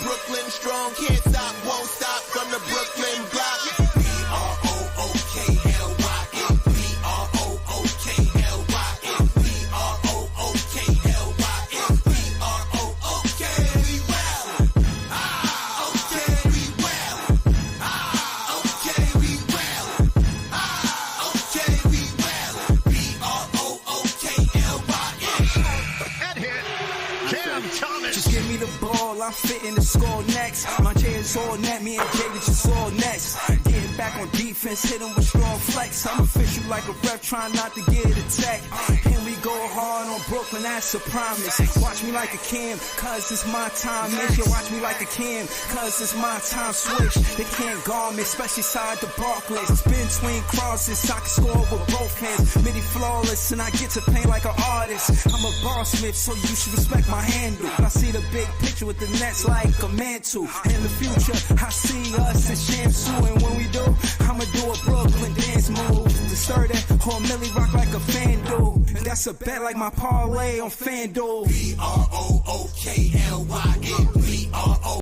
Brooklyn strong, can't stop, won't stop from the Brooklyn block. B-R-O-O-K-L-Y-N, B-R-O-O-K-L-Y-N, B-R-O-O-K-L-Y-N, B-R-O-O-K, we well. Okay, we well. Okay, we well. Okay, we well. B-R-O-O-K-L-Y-N. That hit. Cam Thomas. Just give me the ball, I'm fitting the score next. My J is all net, me and David just all next. Getting back on defense, hit him with strong flex. I'm official like a ref, trying not to get attacked. And we go hard on Brooklyn, that's a promise. Watch me like a Cam, cause it's my time. Make you watch me like a Cam, cause it's my time. Switch, they can't guard me, especially side the Barclays. Spin between crosses, I can score with both hands. Midi flawless, and I get to paint like an artist. I'm a Smith, so you should respect my handle. I see the big picture with the nets like a mantle. In the future, I see us as champs too. And when we do, I'ma do a Brooklyn dance move. The starter or Millie rock like a FanDuel. And that's a bet like my parlay on FanDuel. B-R-O-O-K-L-Y-N, B-R-O.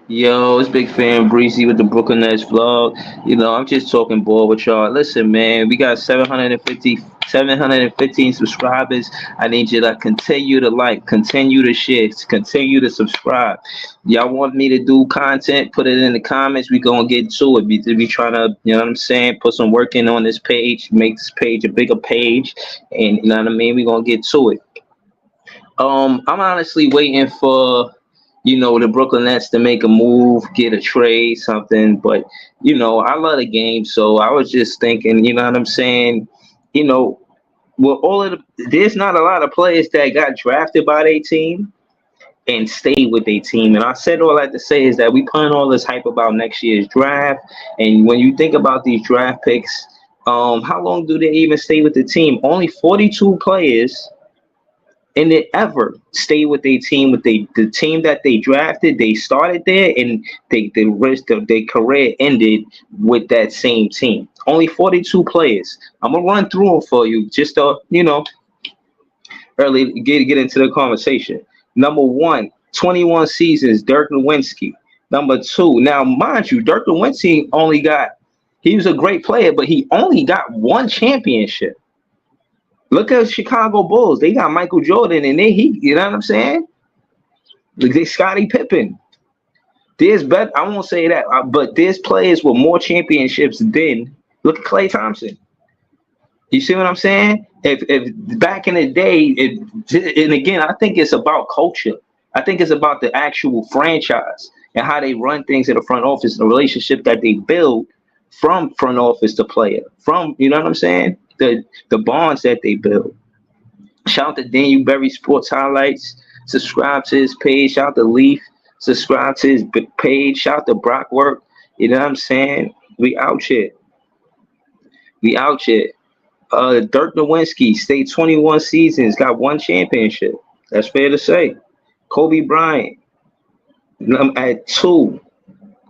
Yo, it's Big Fan Breezy with the Brooklyn Nets vlog. You know, I'm just talking ball with y'all. Listen, man, we got 715 subscribers. I need you to continue to like, continue to share, continue to subscribe. Y'all want me to do content, put it in the comments. We gonna get to it. We trying to, you know what I'm saying, put some work in on this page, make this page a bigger page, and you know what I mean, we gonna get to it. I'm honestly waiting for, you know, the Brooklyn Nets to make a move, get a trade, something. But, you know, I love the game. So I was just thinking, you know what I'm saying? You know, well, there's not a lot of players that got drafted by their team and stayed with their team. And I said all I had to say is that we putting all this hype about next year's draft. And when you think about these draft picks, how long do they even stay with the team? Only 42 players and they ever stay with their team, with the team that they drafted. They started there, and the rest of their career ended with that same team. Only 42 players. I'm gonna run through them for you, just to, you know, early get into the conversation. Number one, 21 seasons, Dirk Nowitzki. Number two, now mind you, Dirk Nowitzki he was a great player, but he only got one championship. Look at Chicago Bulls. They got Michael Jordan, and you know what I'm saying? Look, they Scottie Pippen. I won't say that, but there's players with more championships than. Look at Klay Thompson. You see what I'm saying? If back in the day, and again, I think it's about culture. I think it's about the actual franchise and how they run things in the front office, the relationship that they build from front office to player. From, you know what I'm saying? The bonds that they build. Shout out to Daniel Berry Sports Highlights. Subscribe to his page. Shout out to Leaf. Subscribe to his page. Shout out to Brock Work. You know what I'm saying? We out here. Dirk Nowitzki stayed 21 seasons, got one championship. That's fair to say. Kobe Bryant at 2.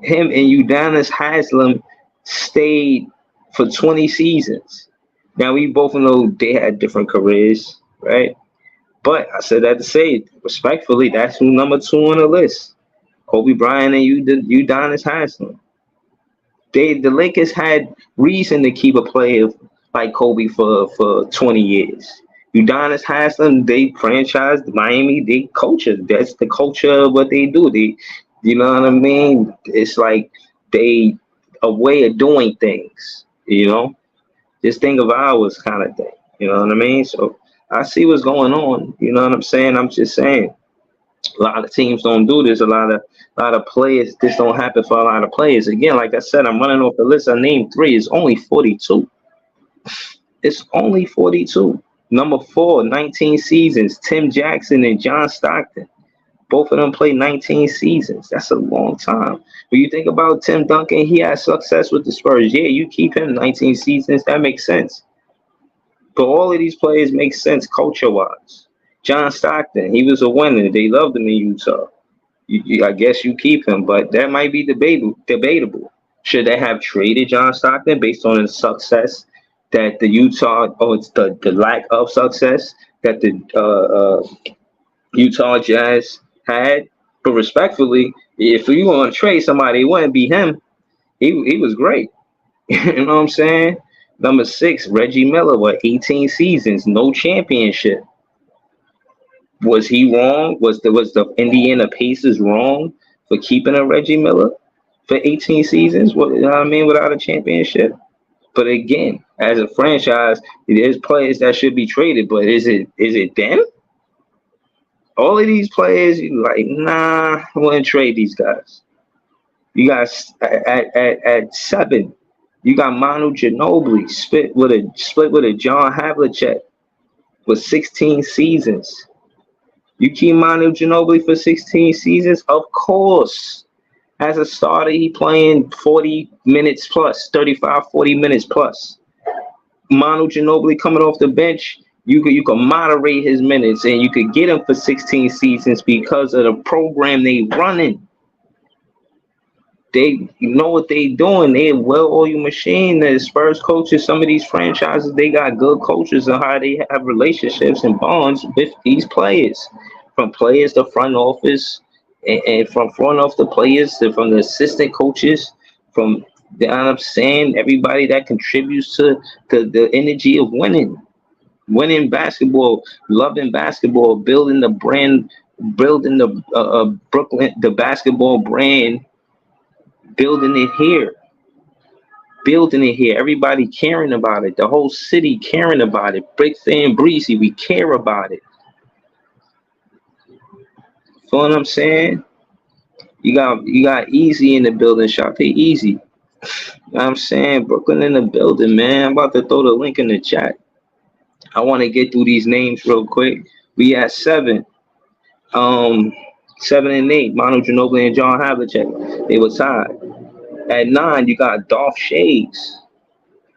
Him and Udonis Haslem stayed for 20 seasons. Now, we both know they had different careers, right? But I said that to say, respectfully, that's who number 2 on the list. Kobe Bryant and Udonis Haslem. The Lakers had reason to keep a player like Kobe for 20 years. Udonis Haslem, they franchised Miami, they culture. That's the culture of what they do. You know what I mean? It's like a way of doing things, you know? Just think of ours kind of thing. You know what I mean? So I see what's going on. You know what I'm saying? I'm just saying a lot of teams don't do this. A lot of players, this don't happen for a lot of players. Again, like I said, I'm running off the list. I named 3. It's only 42. It's only 42. Number 4, 19 seasons. Tim Jackson and John Stockton. Both of them played 19 seasons. That's a long time. When you think about Tim Duncan, he had success with the Spurs. Yeah, you keep him 19 seasons. That makes sense. But all of these players make sense culture-wise. John Stockton, he was a winner. They loved him in Utah. I guess you keep him, but that might be debatable. Should they have traded John Stockton based on his success that the Utah, it's the lack of success that the Utah Jazz had? But respectfully, if you want to trade somebody, it wouldn't be him. He was great. You know what I'm saying? Number 6, Reggie Miller, 18 seasons, no championship. Was he wrong? Was the Indiana Pacers wrong for keeping a Reggie Miller for 18 seasons? What, you know what I mean? Without a championship. But again, as a franchise, there's players that should be traded. But is it them? All of these players, you like, nah, I wouldn't trade these guys. You guys at 7, you got Manu Ginobili split with a John Havlicek with 16 seasons. You keep Manu Ginobili for 16 seasons? Of course. As a starter, he playing 40 minutes plus, 35, 40 minutes plus. Manu Ginobili coming off the bench, you can moderate his minutes and you could get him for 16 seasons because of the program they running. They know what they doing. They a well-oiled machine. The Spurs coaches, some of these franchises, they got good coaches on how they have relationships and bonds with these players. From players to front office, and from front office to players, from the assistant coaches, from, you know what I'm saying, everybody that contributes to the energy of winning basketball, loving basketball, building the brand, building the Brooklyn, the basketball brand, building it here. Everybody caring about it. The whole city caring about it. Brick Fan Breezy, we care about it. Feel what I'm saying? You got Easy in the building. Shop Easy. You know what I'm saying? Brooklyn in the building, man. I'm about to throw the link in the chat. I want to get through these names real quick. We at 7. 7 and 8, Manu Ginobili and John Havlicek. They were tied. At 9, you got Dolph Schayes.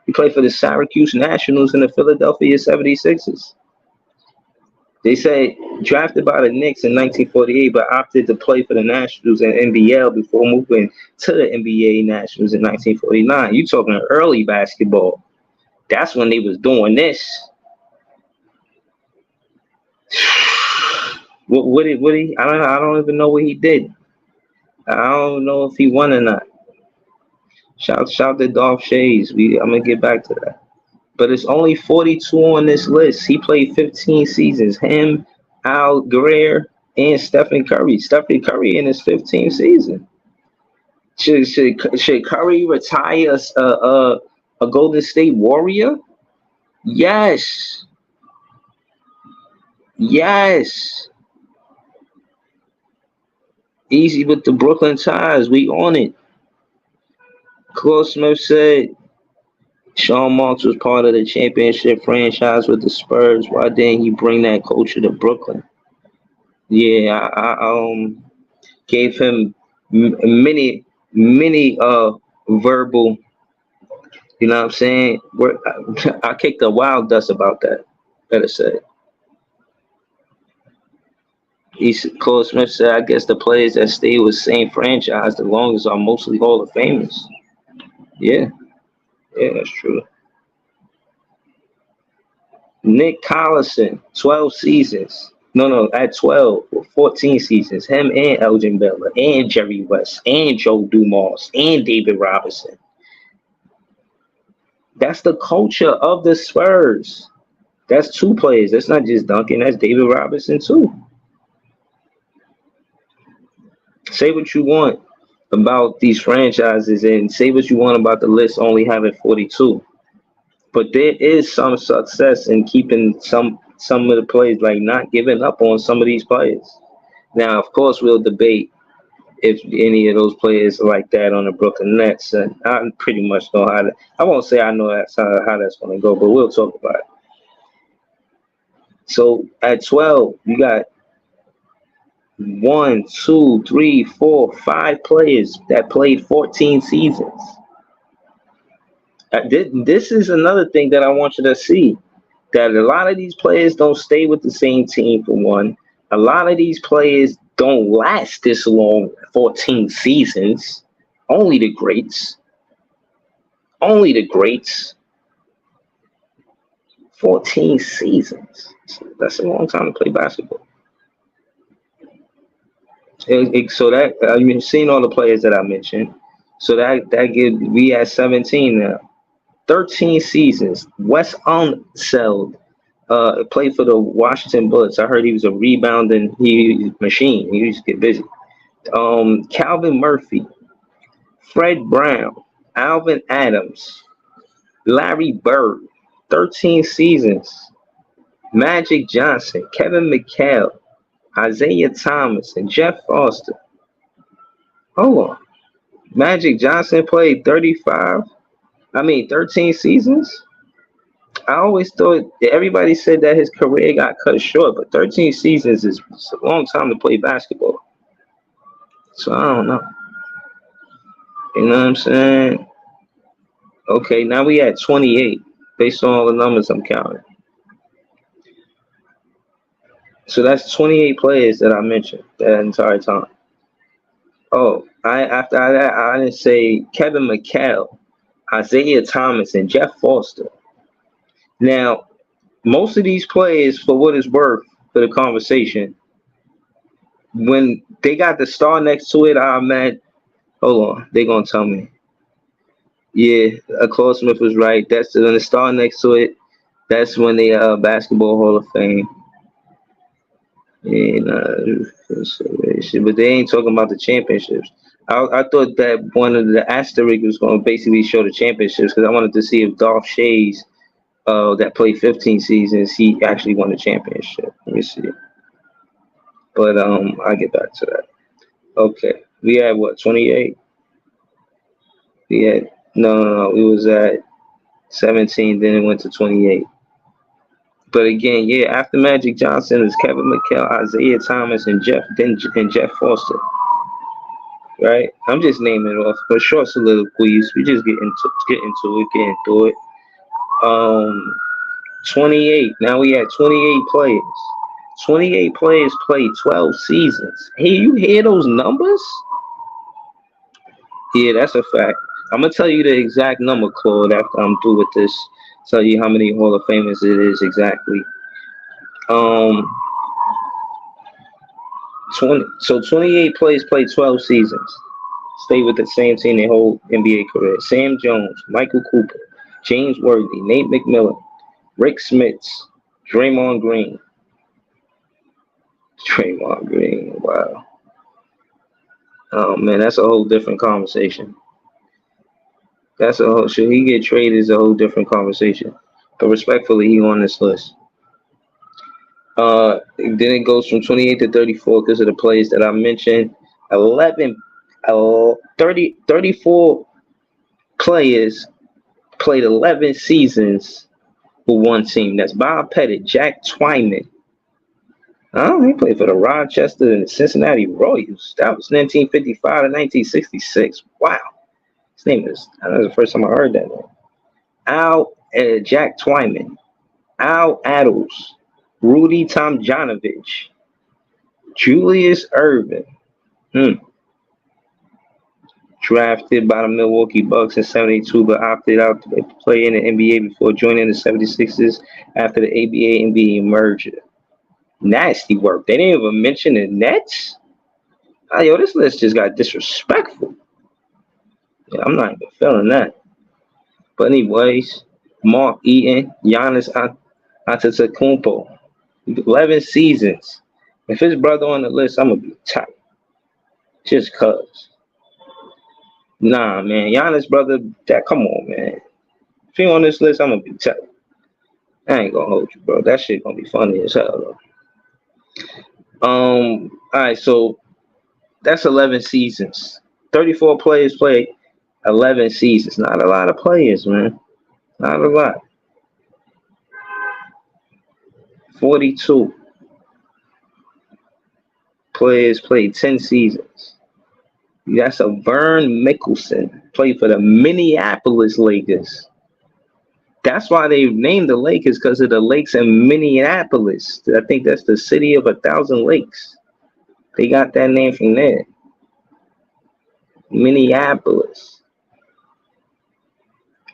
He played for the Syracuse Nationals and the Philadelphia 76ers. They say drafted by the Knicks in 1948, but opted to play for the Nationals and NBL before moving to the NBA Nationals in 1949. You talking early basketball. That's when they was doing this. What he? I don't even know what he did. I don't know if he won or not. Shout to Dolph Schayes. I'm gonna get back to that. But it's only 42 on this list. He played 15 seasons. Him, Al Guerrero, and Stephen Curry. Stephen Curry in his 15th season. Should Curry retire a Golden State Warrior? Yes. Easy with the Brooklyn ties. We on it. Claude Smith said Sean Marks was part of the championship franchise with the Spurs. Why didn't he bring that culture to Brooklyn? Yeah, I gave him many verbal, you know what I'm saying? I kicked a wild dust about that, better say. Claude Smith said, I guess the players that stay with the same franchise the longest are mostly Hall of Famers. Yeah, that's true. Nick Collison, 12 seasons. No, at 12, 14 seasons. Him and Elgin Baylor and Jerry West and Joe Dumars and David Robinson. That's the culture of the Spurs. That's 2 players. That's not just Duncan. That's David Robinson too. Say what you want about these franchises and say what you want about the list only having 42. But there is some success in keeping some of the players, like not giving up on some of these players. Now, of course, we'll debate if any of those players are like that on the Brooklyn Nets. And I pretty much know how to, I won't say I know that's how that's going to go, but we'll talk about it. So at 12, you got 1, 2, 3, 4, 5 players that played 14 seasons. This is another thing that I want you to see, that a lot of these players don't stay with the same team for one. A lot of these players don't last this long, 14 seasons. Only the greats. 14 seasons. That's a long time to play basketball. So that you've seen all the players that I mentioned. So that give we at 17 now. 13 seasons. Wes Unseld played for the Washington Bullets. I heard he was a rebounding machine. He used to get busy. Calvin Murphy, Fred Brown, Alvin Adams, Larry Bird, 13 seasons. Magic Johnson, Kevin McHale, Isaiah Thomas, and Jeff Foster. Hold on. Magic Johnson played 13 seasons? I always thought everybody said that his career got cut short, but 13 seasons is a long time to play basketball. So I don't know. You know what I'm saying? Okay, now we at 28, based on all the numbers I'm counting. So that's 28 players that I mentioned that entire time. Oh, after that, I didn't say Kevin McHale, Isaiah Thomas, and Jeff Foster. Now, most of these players, for what it's worth, for the conversation, when they got the star next to it, I imagine. Hold on, they're gonna tell me. Yeah, Claude Smith was right. That's when the star next to it. That's when they Basketball Hall of Fame. And but they ain't talking about the championships. I thought that one of the asterisk was going to basically show the championships because I wanted to see if Dolph Schayes, that played 15 seasons, he actually won the championship. Let me see. But I'll get back to that. Okay, we had what, 28? We had no. We was at 17, then it went to 28. But again, yeah, after Magic Johnson is Kevin McHale, Isaiah Thomas, and Jeff Foster. Right? I'm just naming it off. But short soliloquies. We just get through it. 28. Now we had 28 players. 28 players played 12 seasons. Hey, you hear those numbers? Yeah, that's a fact. I'm gonna tell you the exact number, Claude, after I'm through with this. Tell you how many Hall of Famers it is exactly. 28 players played 12 seasons. Stay with the same team their whole NBA career. Sam Jones, Michael Cooper, James Worthy, Nate McMillan, Rick Smits, Draymond Green. Wow. Oh man, that's a whole different conversation. Should he get traded is a whole different conversation. But respectfully, he on this list. Then it goes from 28 to 34 because of the players that I mentioned. 34 players played 11 seasons for one team. That's Bob Pettit, Jack Twyman. He played for the Rochester and the Cincinnati Royals. That was 1955 to 1966. Wow. His name is, that was the first time I heard that name. Jack Twyman, Al Attles, Rudy Tomjanovich, Julius Erving. Drafted by the Milwaukee Bucks in 72, but opted out to play in the NBA before joining the 76ers after the ABA-NBA merger. Nasty work. They didn't even mention the Nets. This list just got disrespectful. Yeah, I'm not even feeling that. But anyways, Mark Eaton, Giannis Antetokounmpo, 11 seasons. If his brother on the list, I'm gonna be tight. Just cause. Nah, man, Giannis brother, come on, man. If he on this list, I'm gonna be tight. I ain't gonna hold you, bro. That shit gonna be funny as hell, though. All right, so that's 11 seasons. 34 players played 11 seasons. Not a lot of players, man. Not a lot. 42 players played 10 seasons. That's a Vern Mickelson, played for the Minneapolis Lakers. That's why they named the Lakers, because of the lakes in Minneapolis. I think that's the city of 1,000 lakes. They got that name from there. Minneapolis.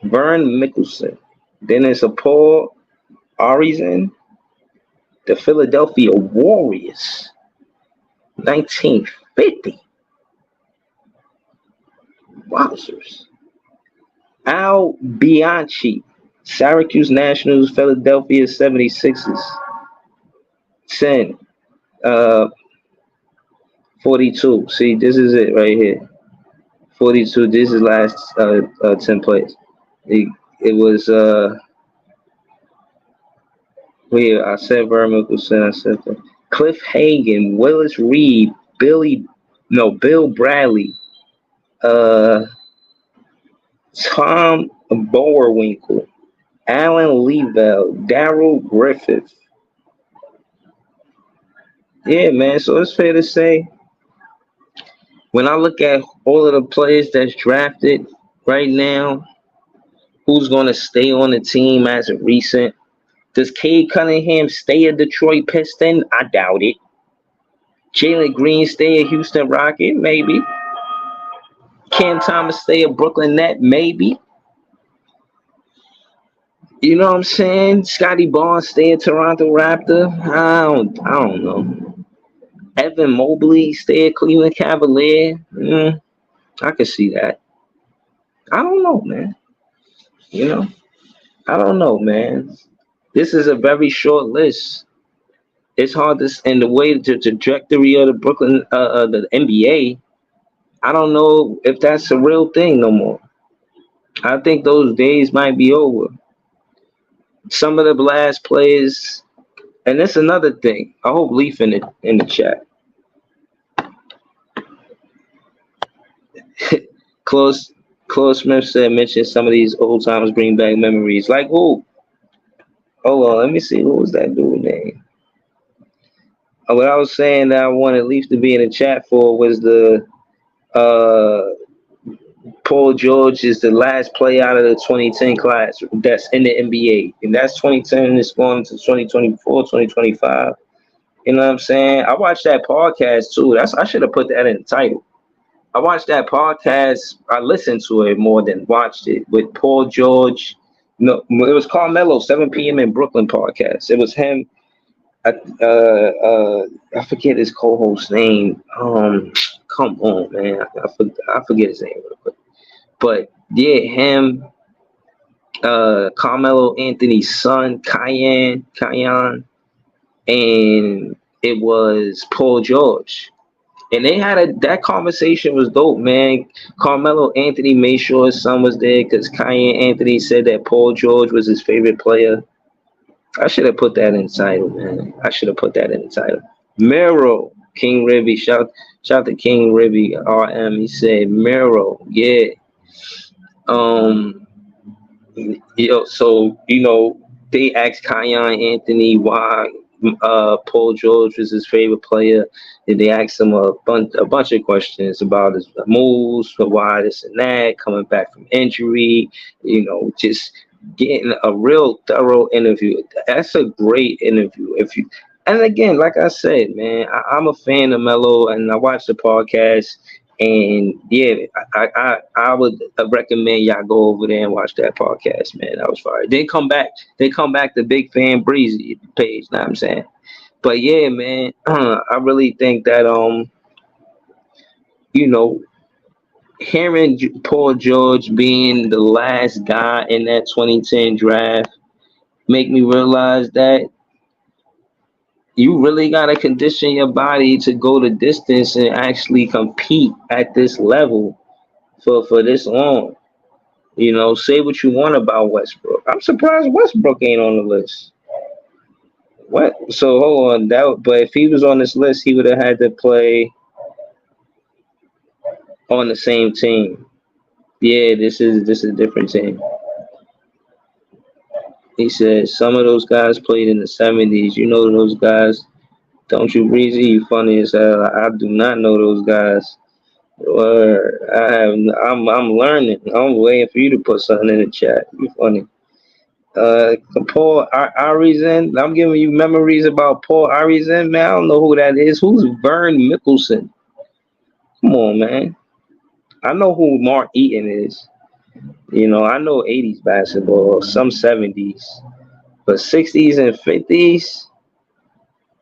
Vern Mickelson. Then there's a Paul Arizin, the Philadelphia Warriors. 19th 50. Wowzers. Al Bianchi, Syracuse Nationals, Philadelphia 76ers. 10. 42. See, this is it right here. 42. This is last 10 plays. It was here. I said Vernon Mickelson. I said that. Cliff Hagan, Willis Reed, Bill Bradley, Tom Bowerwinkle, Alan Levell, Darrell Griffith. Yeah, man. So it's fair to say, when I look at all of the players that's drafted right now, who's going to stay on the team as of recent? Does Cade Cunningham stay a Detroit Piston? I doubt it. Jalen Green stay a Houston Rocket? Maybe. Cam Thomas stay a Brooklyn Net? Maybe. You know what I'm saying? Scotty Barnes stay a Toronto Raptor? I don't know. Evan Mobley stay a Cleveland Cavalier? I could see that. I don't know, man. You know? I don't know, man. This is a very short list. It's hard to, and the way the trajectory of the Brooklyn, the NBA, I don't know if that's a real thing no more. I think those days might be over. Some of the last players, and that's another thing. I hope Leaf in the chat. Close Smith said, mention some of these old times bring back memories. Like who? Hold on, let me see. What was that dude's name? What I was saying that I wanted Leaf to be in the chat for was the Paul George is the last play out of the 2010 class that's in the NBA. And that's 2010, it's going to 2024, 2025. You know what I'm saying? I watched that podcast too. I should have put that in the title. I watched that podcast. I listened to it more than watched it with Paul George. No, it was Carmelo, 7 p.m. in Brooklyn podcast. It was him. I forget his co-host's name. Come on, man. I forget his name real quick. But yeah, him, Carmelo Anthony's son, Kiyan, and it was Paul George. And they had that conversation was dope, man. Carmelo Anthony made sure his son was there because Kiyan Anthony said that Paul George was his favorite player. I should have put that in the title, man. I should have put that in the title. Mero, King Ribby, shout to King Ribby, RM. He said Mero, yeah. So they asked Kiyan Anthony why Paul George was his favorite player. And they asked him a bunch of questions about his moves, why this and that, coming back from injury, just getting a real thorough interview. That's a great interview. And again, like I said, man, I'm a fan of Melo, and I watch the podcast. And yeah, I would recommend y'all go over there and watch that podcast, man. That was fire. They come back to Big Fan Breezy page. Know what I'm saying? But yeah, man, I really think that hearing Paul George being the last guy in that 2010 draft make me realize that you really got to condition your body to go the distance and actually compete at this level for this long. Say what you want about Westbrook. I'm surprised Westbrook ain't on the list. What? So hold on. But if he was on this list, he would have had to play on the same team. Yeah, this is a different team. He said some of those guys played in the 70s. You know those guys, don't you, Breezy? You funny as hell. I do not know those guys. I'm learning. I'm waiting for you to put something in the chat. You funny. Paul Arizen. I'm giving you memories about Paul Arizen, man. I don't know who that is. Who's Vern Mickelson? Come on, man. I know who Mark Eaton is. I know 80s basketball, some 70s, but 60s and 50s.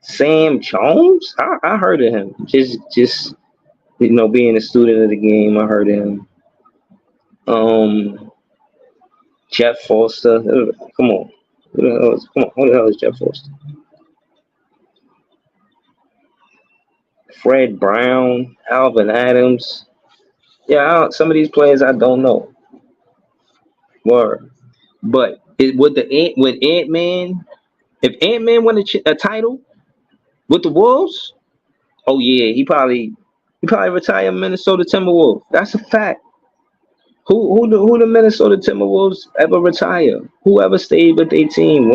Sam Jones? I heard of him. Just being a student of the game, I heard him. Jeff Foster. Come on. Who the hell is Jeff Foster? Fred Brown, Alvin Adams. Yeah, some of these players I don't know. Word. But would Ant-Man, if Ant-Man won a title with the Wolves, oh yeah, he probably retire Minnesota Timberwolves. That's a fact. Who the Minnesota Timberwolves ever retire? Who ever stayed with their team?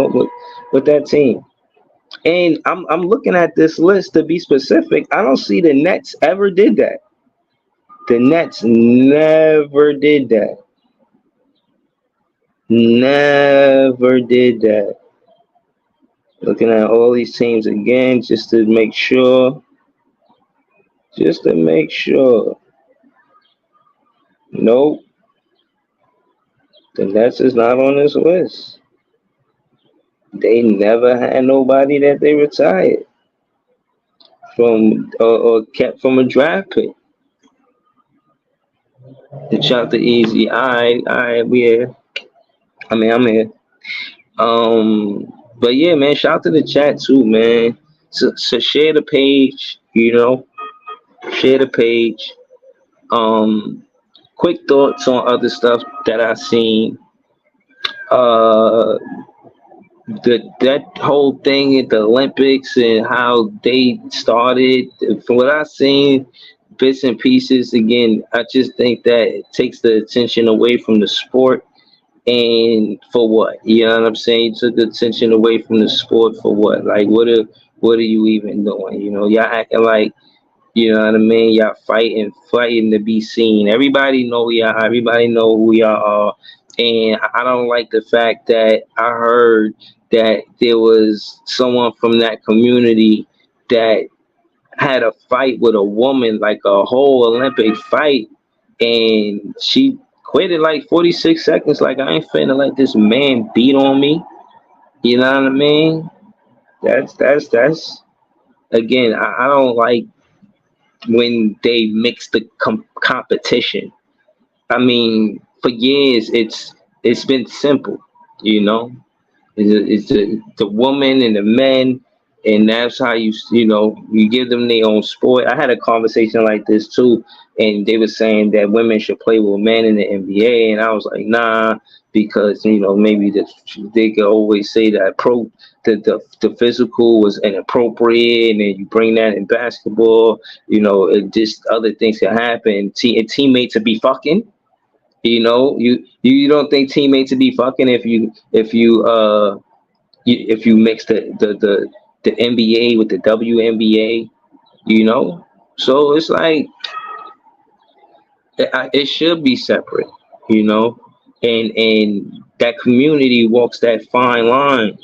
With that team? And I'm looking at this list to be specific. I don't see the Nets ever did that. The Nets never did that. Never did that. Looking at all these teams again just to make sure. Nope. The Nets is not on this list. They never had nobody that they retired from or kept from a draft pick. And shout to Easy. All right, we here. I'm here. But yeah, man, shout out to the chat too, man. So share the page, share the page. Quick thoughts on other stuff that I've seen. That whole thing at the Olympics and how they started. From what I've seen, bits and pieces. Again, I just think that it takes the attention away from the sport. And for what? You know what I'm saying? You took the attention away from the sport for what? Like, what are you even doing? Y'all acting like, you know what I mean? Y'all fighting to be seen. Everybody know y'all. Everybody know who y'all are. And I don't like the fact that I heard that there was someone from that community that had a fight with a woman, like a whole Olympic fight, and she quit it like 46 seconds. Like, I ain't finna let this man beat on me. You know what I mean? That's again, I don't like when they mix the competition. I mean, for years it's been simple, It's the woman and the men, and that's how you give them their own sport. I had a conversation like this too, and they were saying that women should play with men in the NBA, and I was like, nah, because maybe they could always say that the physical was inappropriate, and then you bring that in basketball, just other things can happen. Teammates to be fucking. You don't think teammates would be fucking if you mix the NBA with the WNBA, So it's like it should be separate, and that community walks that fine line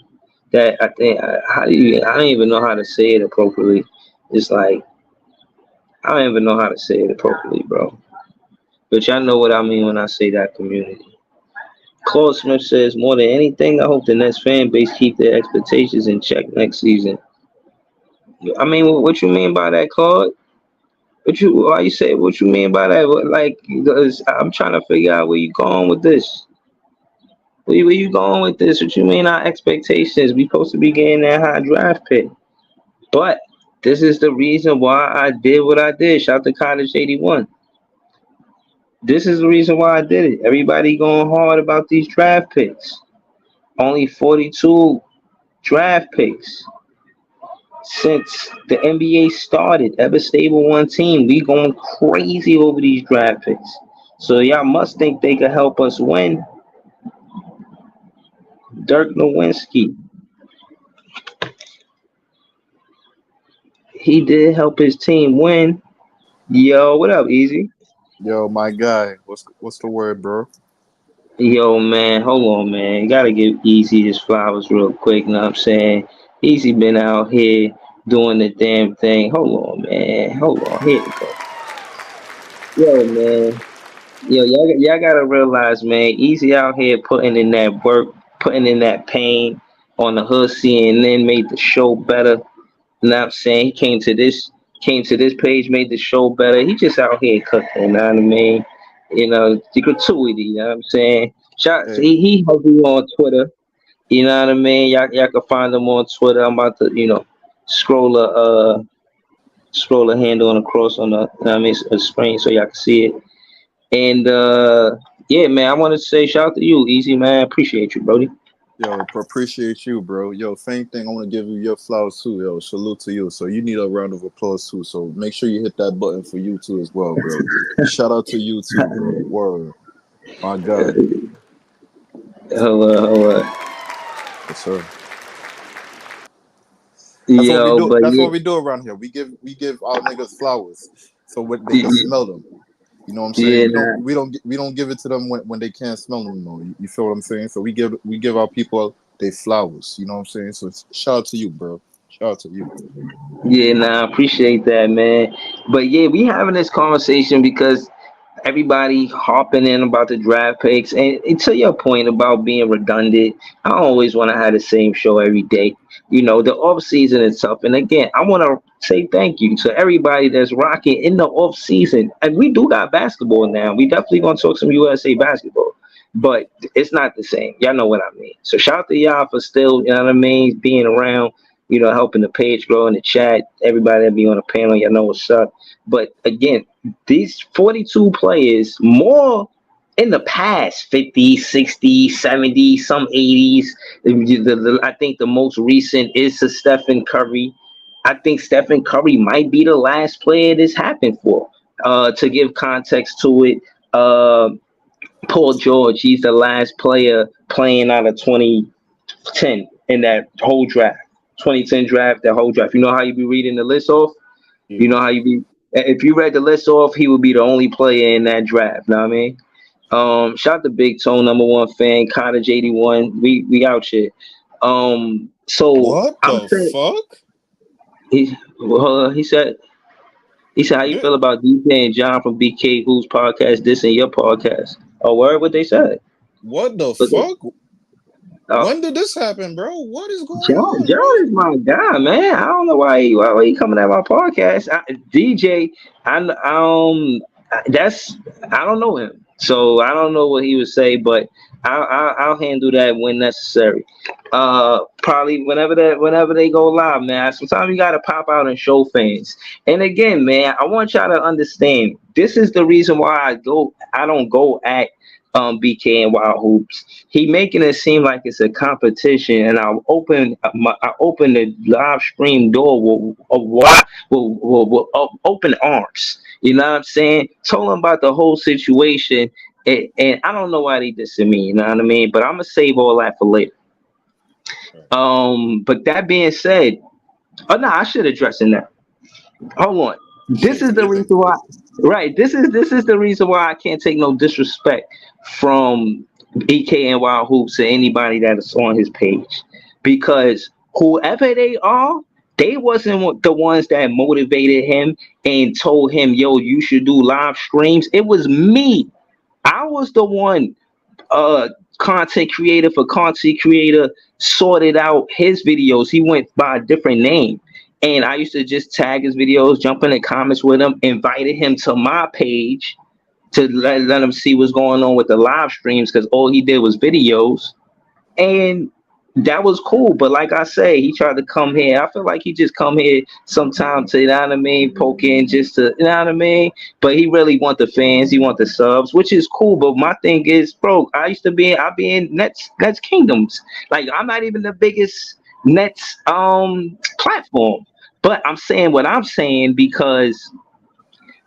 that I think I don't even know how to say it appropriately. It's like I don't even know how to say it appropriately, bro. But y'all know what I mean when I say that community. Claude Smith says, more than anything, I hope the Nets fan base keep their expectations in check next season. I mean, what you mean by that, Claude? Why you say what you mean by that? I'm trying to figure out where you going with this. Where you going with this? What you mean our expectations? We supposed to be getting that high draft pick. But this is the reason why I did what I did. Shout out to Cottage 81. This is the reason why I did it. Everybody going hard about these draft picks. Only 42 draft picks since the NBA started. Ever stable one team. We going crazy over these draft picks. So y'all must think they could help us win. Dirk Nowitzki. He did help his team win. Yo, what up, Easy? Yo, my guy, what's the word, bro? Yo, man, hold on, man. You gotta give Easy his flowers real quick. You know what I'm saying? Easy been out here doing the damn thing. Hold on, man. Hold on. Here we go. Yo, man. Yo, y'all gotta realize, man, Easy out here putting in that work, putting in that pain on the hood CNN, made the show better. You know what I'm saying? He came to this came to this page, made the show better. He just out here cooking, you know what I mean? You know, the gratuity, you know what I'm saying? Hey, He heavy on Twitter, you know what I mean? Y'all can find him on Twitter. I'm about to, scroll a handle and across on the, you know what I mean, a screen so y'all can see it. And yeah, man, I want to say shout out to you, Easy man. Appreciate you, Brody. yo, appreciate you, bro. Yo, same thing. I want to give you your flowers too, yo. Salute to you. So you need a round of applause too. So make sure you hit that button for you too as well, bro. Shout out to you too, bro. Word, my God, Hold up. yes, sir. That's what we Yo, do. but That's yeah, what we do around here. We give our niggas flowers so they can smell them. You know what I'm saying? yeah, We don't nah. we don't give it to them when they can't smell them anymore. You feel what I'm saying? So we give our people their flowers. You know what I'm saying? So shout out to you, bro. Shout out to you. Yeah, nah, I appreciate that, man. But yeah, we having this conversation because everybody hopping in about the draft picks, and to your point about being redundant, I always want to have the same show every day. The off season is tough, and again, I want to say thank you to everybody that's rocking in the off season. And we do got basketball now. We definitely gonna talk some USA basketball, but it's not the same. Y'all know what I mean. So shout out to y'all for still, you know what I mean, being around. Helping the page grow in the chat. Everybody that be on the panel, y'all know what's up. But again, these 42 players, more in the past, 50, 60, 70, some 80s. I think the most recent is to Stephen Curry. I think Stephen Curry might be the last player this happened for. To give context to it, Paul George, he's the last player playing out of 2010 in that whole draft. 2010 draft, that whole draft. You know how you be reading the list off? You Yeah. know how you be. If you read the list off, he would be the only player in that draft. Know what I mean? Shout out to Big Tone, #1 fan, Cottage 81. We out here. So What I'm the saying fuck? he said how you Yeah. feel about DJ and John from BK Who's podcast, this and your podcast. Oh, word what they said. What the But fuck? uh, When did this happen, bro? What is going on, bro? John is my guy, man. I don't know why he coming at my podcast. DJ, that's I don't know him, so I don't know what he would say, but I'll handle that when necessary. Probably whenever they go live, man. Sometimes you gotta pop out and show fans. And again, man, I want y'all to understand. This is the reason why I don't go at BK and Wild Hoops. He making it seem like it's a competition, and I open the live stream door with open arms. You know what I'm saying? Told him about the whole situation, and I don't know why they dissing me. You know what I mean? But I'm gonna save all that for later. But that being said, oh no, I should address it now. Hold on. This Shit, is the forget that. reason why. Right. This is the reason why I can't take no disrespect from BK and Wild Hoops to anybody that is on his page, because whoever they are, they wasn't the ones that motivated him and told him, "Yo, you should do live streams." It was me. I was the one. Content creator for content creator sorted out his videos. He went by a different name. And I used to just tag his videos, jump in the comments with him, invited him to my page to let him see what's going on with the live streams, because all he did was videos. And that was cool. But like I say, he tried to come here. I feel like he just come here sometimes to, you know what I mean, poke in just to, you know what I mean? But he really want the fans, he want the subs, which is cool. But my thing is, bro, I be in Nets Kingdoms. Like, I'm not even the biggest Nets platform. But I'm saying what I'm saying because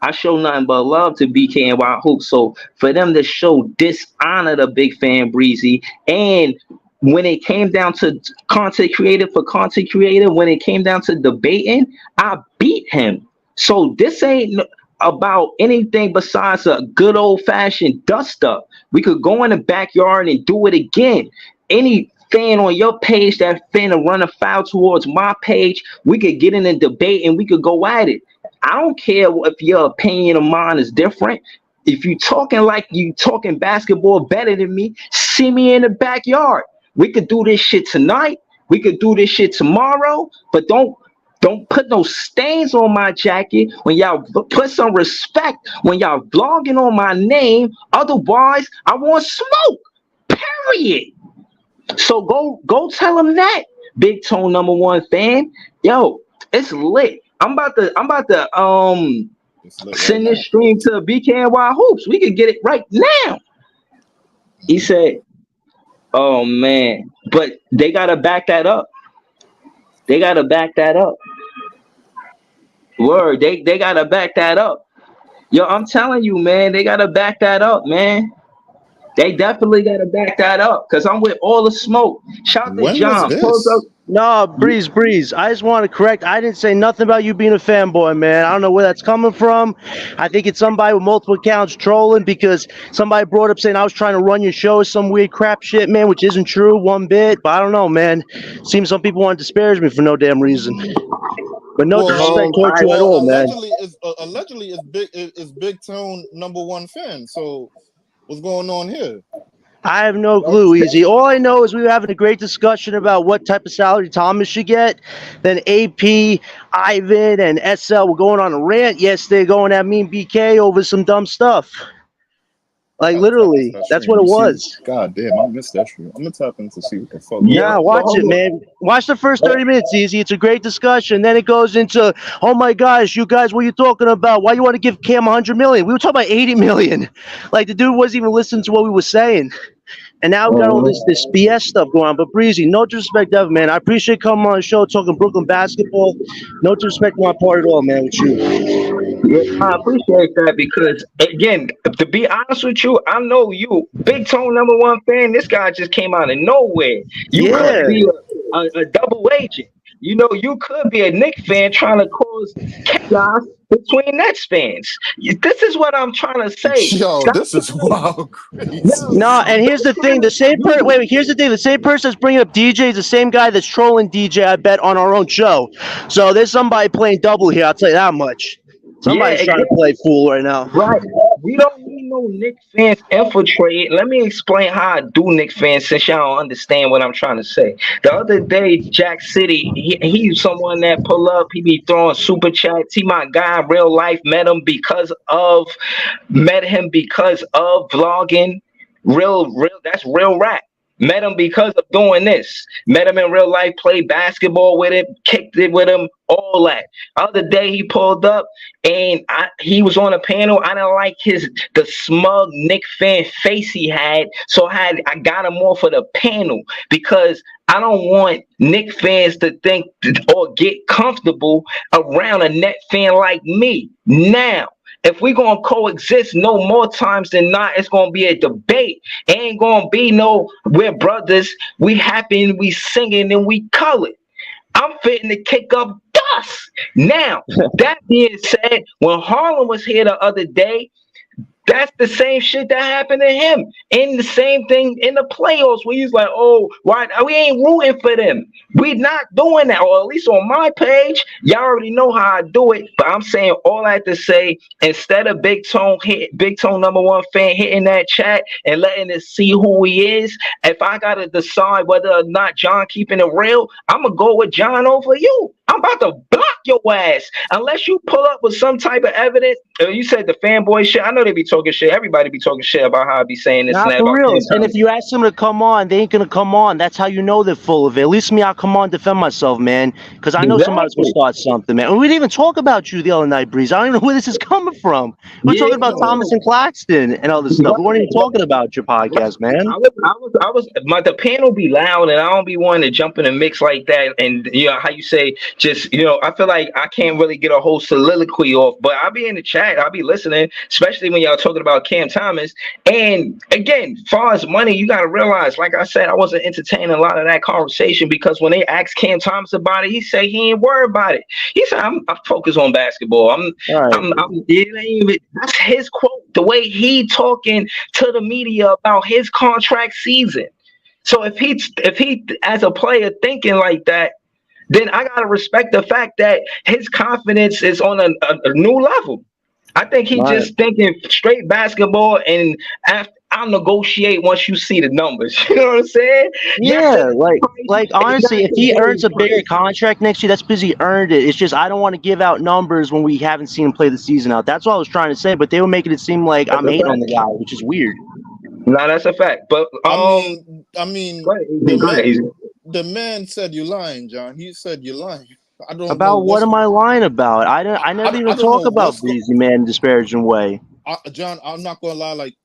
I show nothing but love to BK and Wild Hoops. So for them to show dishonor to Big Fan Breezy, and when it came down to content creator for content creator, when it came down to debating, I beat him. So this ain't about anything besides a good old fashioned dust up. We could go in the backyard and do it again. Any fan on your page that finna run a foul towards my page, we could get in a debate and we could go at it. I don't care if your opinion of mine is different. If you talking like you talking basketball better than me, see me in the backyard. We could do this shit tonight. We could do this shit tomorrow, but don't Don't put no stains on my jacket. When y'all put some respect when y'all vlogging on my name. Otherwise, I want smoke. Period. So go tell him that. Big Tone #1 fan. Yo, it's lit. I'm about to send this stream to BKNY Hoops. We can get it right now. He said, oh man, but they gotta back that up. They gotta back that up. Word, they gotta back that up. Yo, I'm telling you, man, they gotta back that up, man. They definitely gotta back that up because I'm with all the smoke. Shout out to When John. was this? No, Breeze. I just want to correct. I didn't say nothing about you being a fanboy, man. I don't know where that's coming from. I think it's somebody with multiple accounts trolling because somebody brought up saying I was trying to run your show, some weird crap shit, man, which isn't true one bit. But I don't know, man. Seems some people want to disparage me for no damn reason. But no disrespect towards you at all, man. Allegedly, it's Big Tone #1 fan. So what's going on here? I have no clue, Easy. All I know is we were having a great discussion about what type of salary Thomas should get. Then AP, Ivan, and SL were going on a rant yesterday, going at me and BK over some dumb stuff. Like, literally, that's what it was. God damn, I missed that stream. I'm gonna tap in to see what the fuck. Yeah, watch it, man. Watch the first 30 minutes, Easy. It's a great discussion. Then it goes into, oh my gosh, you guys, what are you talking about? Why you want to give Cam 100 million? We were talking about 80 million. Like, the dude wasn't even listening to what we were saying. And now we got all this BS stuff going on. But Breezy, no disrespect ever, man. I appreciate coming on the show talking Brooklyn basketball. No disrespect on my part at all, man, with you. Yeah, I appreciate that because, again, to be honest with you, I know you, Big Tone #1 fan. This guy just came out of nowhere. You could be a double agent. You know, you could be a Knicks fan trying to cause chaos between Nets fans. This is what I'm trying to say. Yo, this is wild. Crazy. No, and here's the thing. The same person. Wait. Here's the thing. The same person that's bringing up DJ is the same guy that's trolling DJ. I bet on our own show. So there's somebody playing double here. I'll tell you that much. Somebody's trying to play fool right now. Right. We don't need no Knicks fans infiltrate. Let me explain how I do Knicks fans since y'all don't understand what I'm trying to say. The other day, Jack City, he's someone that pull up. He be throwing super chats. He my guy in real life. Met him because of vlogging. Real. That's real rap. Met him because of doing this. Met him in real life, played basketball with him, kicked it with him, all that. Other day he pulled up and he was on a panel. I didn't like the smug Knicks fan face he had, so I got him off of the panel because I don't want Knicks fans to think or get comfortable around a Net fan like me. Now, if we're going to coexist no more times than not, it's going to be a debate. It ain't going to be no, we're brothers, we happy and we singing and we colored. I'm fitting to kick up dust. Now, that being said, when Harlem was here the other day, that's the same shit that happened to him. And the same thing in the playoffs where he's like, oh, why we ain't rooting for them. We not doing that. Or at least on my page, y'all already know how I do it. But I'm saying all I have to say, instead of Big Tone #1 fan hitting that chat and letting us see who he is, if I gotta decide whether or not John keeping it real, I'm gonna go with John over you. I'm about to block your ass unless you pull up with some type of evidence. You said the fanboy shit. I know they be talking shit. Everybody be talking shit about how I be saying this. Not and that. for real. And if you ask them to come on, they ain't gonna come on. That's how you know they're full of it. At least me, I'll come on, defend myself, man. Because I know somebody's gonna start something, man. And we didn't even talk about you the other night, Breeze. I don't even know where this is coming from. We're talking about Thomas and Claxton and all this stuff. We weren't even talking about your podcast, man. The panel be loud, and I don't be wanting to jump in a mix like that. And you know how you say, just I feel like I can't really get a whole soliloquy off, but I'll be in the chat, I'll be listening, especially when y'all talking about Cam Thomas. And again, as far as money, you got to realize, like I said, I wasn't entertaining a lot of that conversation because when they asked Cam Thomas about it, he said he ain't worried about it. He said, I'm focused on basketball. It ain't even, that's his quote, the way he talking to the media about his contract season. So if he as a player thinking like that, then I gotta respect the fact that his confidence is on a new level. I think he Right. just thinking straight basketball, and after I'll negotiate once you see the numbers. You know what I'm saying? Yes, Yeah, like honestly, if he earns a bigger price. contract next year, that's because he earned it. It's just I don't want to give out numbers when we haven't seen him play the season out. That's what I was trying to say, but they were making it seem like That's I'm a hating on the fact. guy, which is weird. No, that's a fact. But I mean, go ahead, the Easy. Go ahead, man, Easy. the man said you lying, John. He said you lying. I don't know About what what's. am I lying about? I never I even don't talk know about what's Breezy Man in a disparaging way. John. I'm not gonna lie. Like,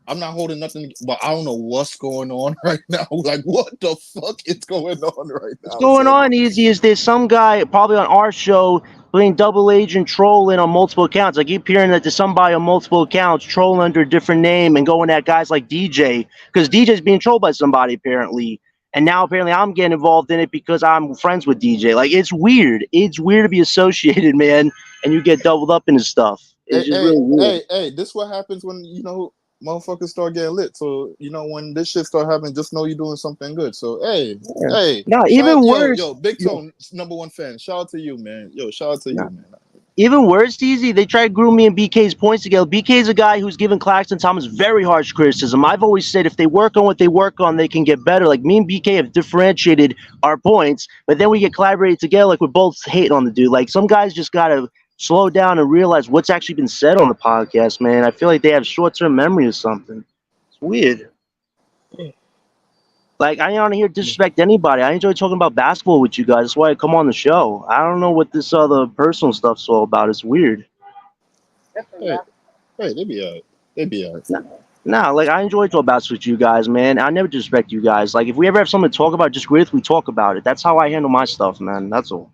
I'm not holding nothing, but I don't know what's going on right now. Like, what the fuck is going on right What's now, going son? on, Easy, is there's some guy probably on our show playing double agent trolling on multiple accounts. I keep hearing that there's somebody on multiple accounts trolling under a different name and going at guys like DJ because DJ's being trolled by somebody apparently. And now apparently I'm getting involved in it because I'm friends with DJ. Like it's weird. It's weird to be associated, man, and you get doubled up into stuff. It's just really weird. Hey! This what happens when motherfuckers start getting lit. So when this shit start happening, just know you're doing something good. So Yeah. hey, No, even worse. Big Tone, #1 fan. Shout out to you, man. Shout out to you, man. Even worse, Easy, they tried to groom me and BK's points together. BK's a guy who's given Claxton Thomas very harsh criticism. I've always said if they work on what they work on, they can get better. Like me and BK have differentiated our points, but then we get collaborated together like we're both hating on the dude. Like some guys just gotta slow down and realize what's actually been said on the podcast, man. I feel like they have short-term memory or something. It's weird. Like I don't want to hear disrespect anybody. I enjoy talking about basketball with you guys. That's why I come on the show. I don't know what this other personal stuff's all about. It's weird. Hey, they be alright. They be alright. Nah, like I enjoy talking basketball with you guys, man. I never disrespect you guys. Like if we ever have something to talk about, just with we talk about it. That's how I handle my stuff, man. That's all.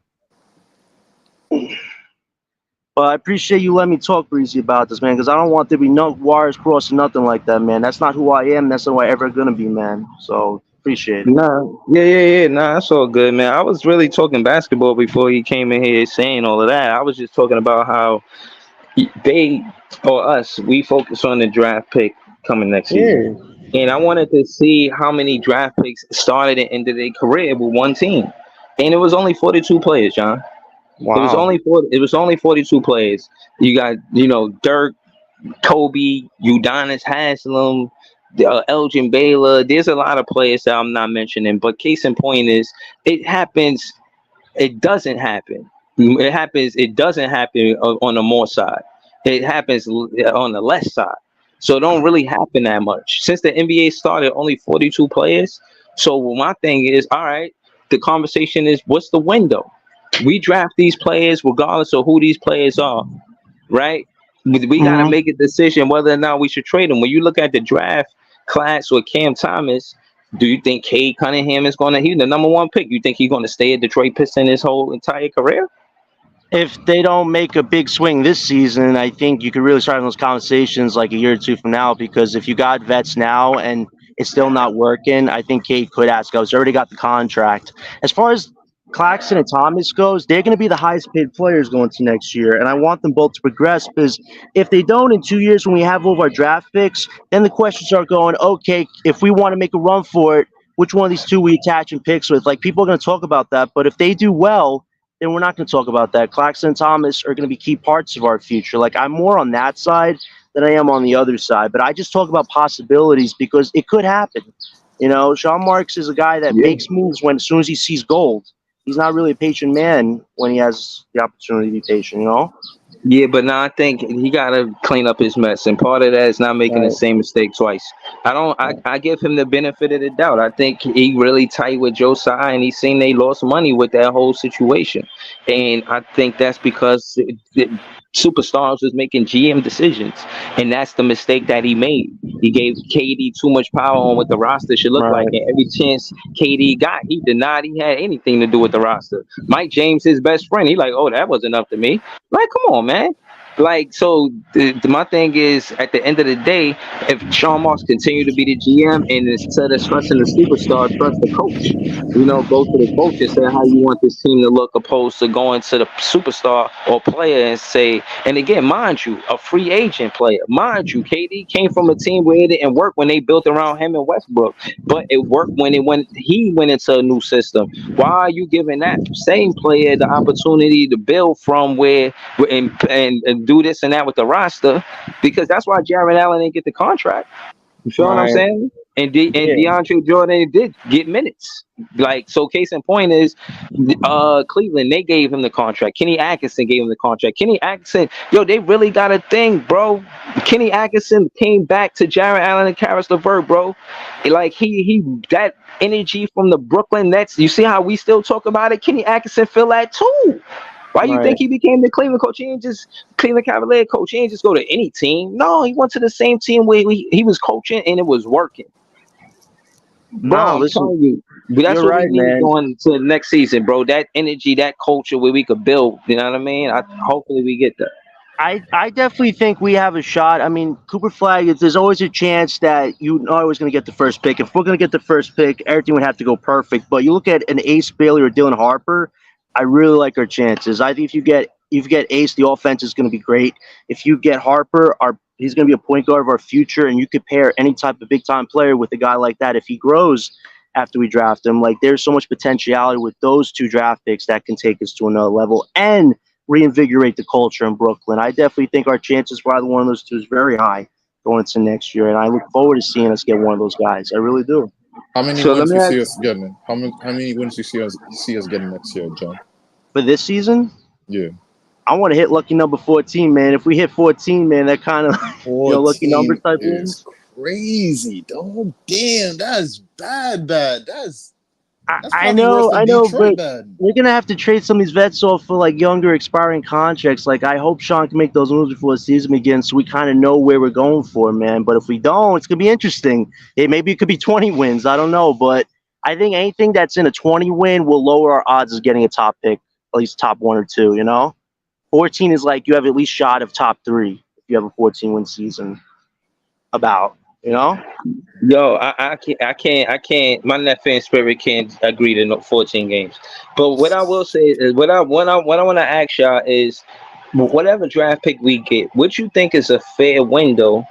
But I appreciate you letting me talk, Breezy, about this, man, because I don't want there to be no wires crossed or nothing like that, man. That's not who I am. That's not who I ever gonna be, man. So appreciate it. Nah, yeah. Nah, that's all good, man. I was really talking basketball before he came in here saying all of that. I was just talking about how they or us, we focus on the draft pick coming next season. And I wanted to see how many draft picks started and ended their career with one team. And it was only 42 players, John. Wow. It was only 42 players. You got, Dirk, Kobe, Udonis Haslem, Elgin Baylor. There's a lot of players that I'm not mentioning, but case in point is it happens. It doesn't happen. It happens. It doesn't happen on the more side. It happens on the less side. So it don't really happen that much. Since the NBA started, only 42 players. So my thing is, all right, the conversation is, what's the window? We draft these players regardless of who these players are, right? We got to make a decision whether or not we should trade them. When you look at the draft class with Cam Thomas, do you think Cade Cunningham is going to, he's the #1 pick? You think he's going to stay at Detroit Pistons his whole entire career? If they don't make a big swing this season, I think you could really start those conversations like a year or two from now, because if you got vets now and it's still not working, I think Cade could ask go. He's already got the contract. As far as Claxton and Thomas goes, they're going to be the highest paid players going to next year, and I want them both to progress, because if they don't in 2 years when we have all of our draft picks, then the questions are going, okay, if we want to make a run for it, which one of these two we attach and picks with? Like, people are going to talk about that, but if they do well, then we're not going to talk about that. Claxton and Thomas are going to be key parts of our future. Like, I'm more on that side than I am on the other side, but I just talk about possibilities because it could happen. Sean Marks is a guy that makes moves as soon as he sees gold. He's not really a patient man when he has the opportunity to be patient, Yeah, but now I think he got to clean up his mess, and part of that is not making the same mistake twice. I give him the benefit of the doubt. I think he really tight with Joe Tsai, and he's seen they lost money with that whole situation, and I think that's because Superstars was making GM decisions, and that's the mistake that he made. He gave KD too much power on what the roster should look like, and every chance KD got, he denied he had anything to do with the roster. Mike James, his best friend, he like, oh, that wasn't up to me. Like, come on, man. Like, so my thing is, at the end of the day, if Sean Marks continue to be the GM, and instead of trusting the superstar, trust the coach. Go to the coach and say how you want this team to look, opposed to going to the superstar or player and say, and again, mind you, a free agent player. Mind you, KD came from a team where it didn't work when they built around him and Westbrook, but it worked when he went into a new system. Why are you giving that same player the opportunity to build from where and do this and that with the roster, because that's why Jared Allen didn't get the contract. You feel what I'm Right. saying? And Yeah. DeAndre Jordan did get minutes. Like, so case in point is Cleveland, they gave him the contract. Kenny Atkinson gave him the contract. Kenny Atkinson, yo, they really got a thing, bro. Kenny Atkinson came back to Jared Allen and Karis LeVert, bro. Like he that energy from the Brooklyn Nets. You see how we still talk about it? Kenny Atkinson feel that too. Why you Right. think he became the Cleveland coach? He ain't just Cleveland Cavalier coach. He ain't just go to any team. No, he went to the same team where he was coaching and it was working. Bro, Nah, I'm listen, telling you, that's you're what right, we need man. going to the next season, bro. That energy, that culture where we could build. You know what I mean? Hopefully we get that. I definitely think we have a shot. I mean, Cooper Flag, there's always a chance that you're always going to get the first pick. If we're going to get the first pick, everything would have to go perfect. But you look at an Ace Bailey or Dylan Harper, I really like our chances. I think if you get Ace, the offense is going to be great. If you get Harper, he's going to be a point guard of our future, and you could pair any type of big time player with a guy like that if he grows after we draft him. Like, there's so much potentiality with those two draft picks that can take us to another level and reinvigorate the culture in Brooklyn. I definitely think our chances for either one of those two is very high going into next year, and I look forward to seeing us get one of those guys. I really do. How many So let wins me you ask, see us getting? How many wins you see us getting next year, John? For this season, Yeah. I want to hit lucky number 14, man. If we hit 14, man, that kind of lucky number 14 type is wins. crazy, dog. Damn, that's bad. That's I probably worse know, than I know, Detroit but bad. we're gonna have to trade some of these vets off for like younger, expiring contracts. Like, I hope Sean can make those moves before the season begins, so we kind of know where we're going for, man. But if we don't, it's gonna be interesting. Maybe it could be 20 wins. I don't know, but I think anything that's in a 20 win will lower our odds of getting a top pick, at least top 1 or 2. 14 is like you have at least shot of top 3 if you have a 14 win season. yo, I can't. My net fan spirit can't agree to 14 games. But what I will say is, what I want to ask y'all is, whatever draft pick we get, what you think is a fair window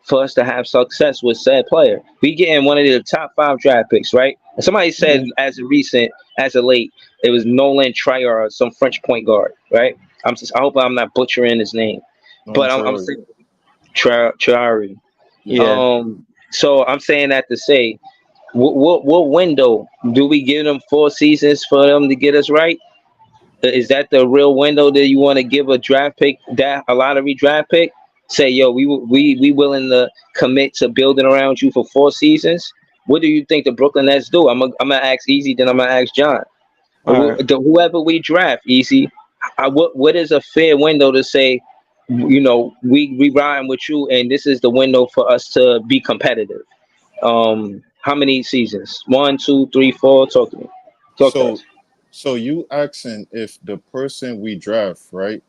for us to have success with said player? We getting one of the top 5 draft picks, right? And somebody said as of late, it was Nolan Trier, some French point guard, right? I hope I'm not butchering his name, but I'm saying Triari. Yeah. So I'm saying that to say, what window do we give them 4 seasons for them to get us right? Is that the real window that you want to give a draft pick, that a lottery draft pick? Say, yo, we willing to commit to building around you for 4 seasons. What do you think the Brooklyn Nets do? I'm gonna ask Easy, then I'm gonna ask John. All right. Whoever we draft, Easy, what is a fair window to say, we riding with you, and this is the window for us to be competitive? How many seasons? 1, 2, 3, 4. Talk to me. Talk to us. So you asking if the person we draft, right?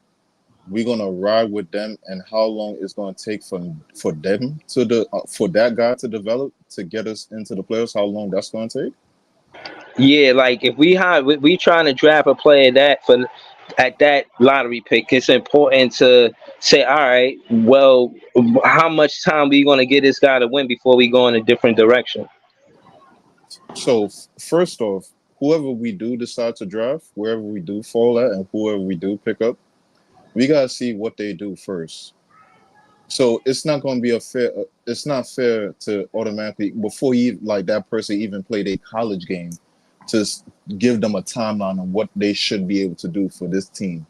We're gonna ride with them, and how long it's gonna take for them to for that guy to develop to get us into the playoffs? How long that's gonna take? Yeah, like if we trying to draft a player at that lottery pick, it's important to say, all right, well, how much time we gonna get this guy to win before we go in a different direction? So first off, whoever we do decide to draft, wherever we do fall at, and whoever we do pick up, we gotta see what they do first. So it's not gonna be it's not fair to automatically, before that person even played a college game, to give them a timeline on what they should be able to do for this team.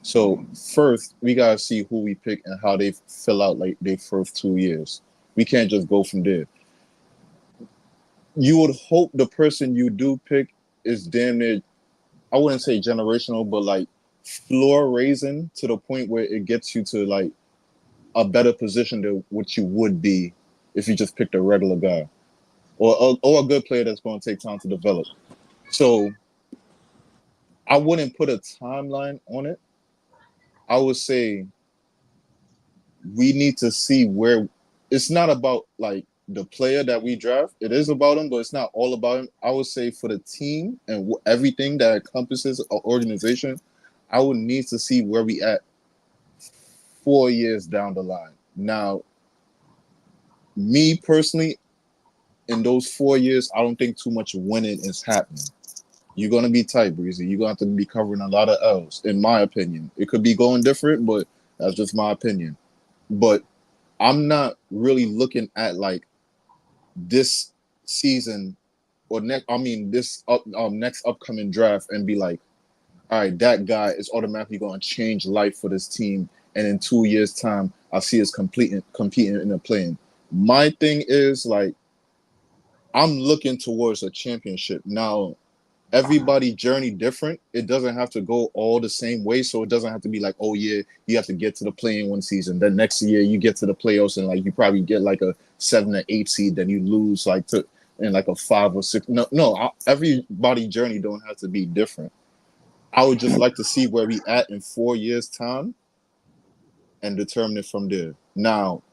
So first, we gotta see who we pick and how they fill out like their first 2 years. We can't just go from there. You would hope the person you do pick is damn near, I wouldn't say generational, but like floor raising to the point where it gets you to like a better position than what you would be if you just picked a regular guy or a good player that's going to take time to develop. So I wouldn't put a timeline on it. I would say we need to see where it's not about like the player that we draft. It is about him, but it's not all about him. I would say for the team and everything that encompasses an organization, I would need to see where we at 4 years down the line. Now, me personally, in those 4 years, I don't think too much winning is happening. You're going to be tight, Breezy. You're going to have to be covering a lot of L's, in my opinion. It could be going different, but That's just my opinion. But I'm not really looking at like this season or this next upcoming draft and be like, all right, that guy is automatically going to change life for this team. And in 2 years' time, I see us competing in the play-in. My thing is like, I'm looking towards a championship. Now, everybody journey different. It doesn't have to go all the same way. So it doesn't have to be like, oh yeah, you have to get to the play-in one season. Then next year you get to the playoffs and like you probably get like a 7 or 8 seed. Then you lose like to in like a 5 or 6. No. Everybody journey don't have to be different. I would just like to see where we at in 4 years' time and determine it from there. Now,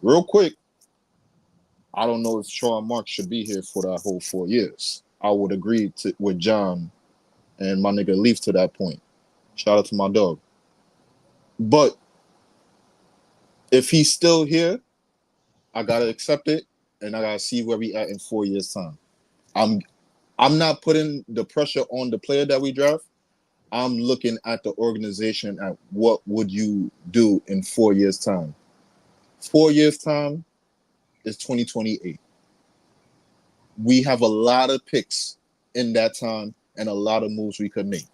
real quick, I don't know if Sean Marks should be here for that whole 4 years. I would agree with John and my nigga Leaf to that point. Shout out to my dog. But if he's still here, I gotta accept it and I gotta see where we at in 4 years' time. I'm not putting the pressure on the player that we draft. I'm looking at the organization at what would you do in 4 years' time. 4 years' time is 2028. We have a lot of picks in that time and a lot of moves we could make.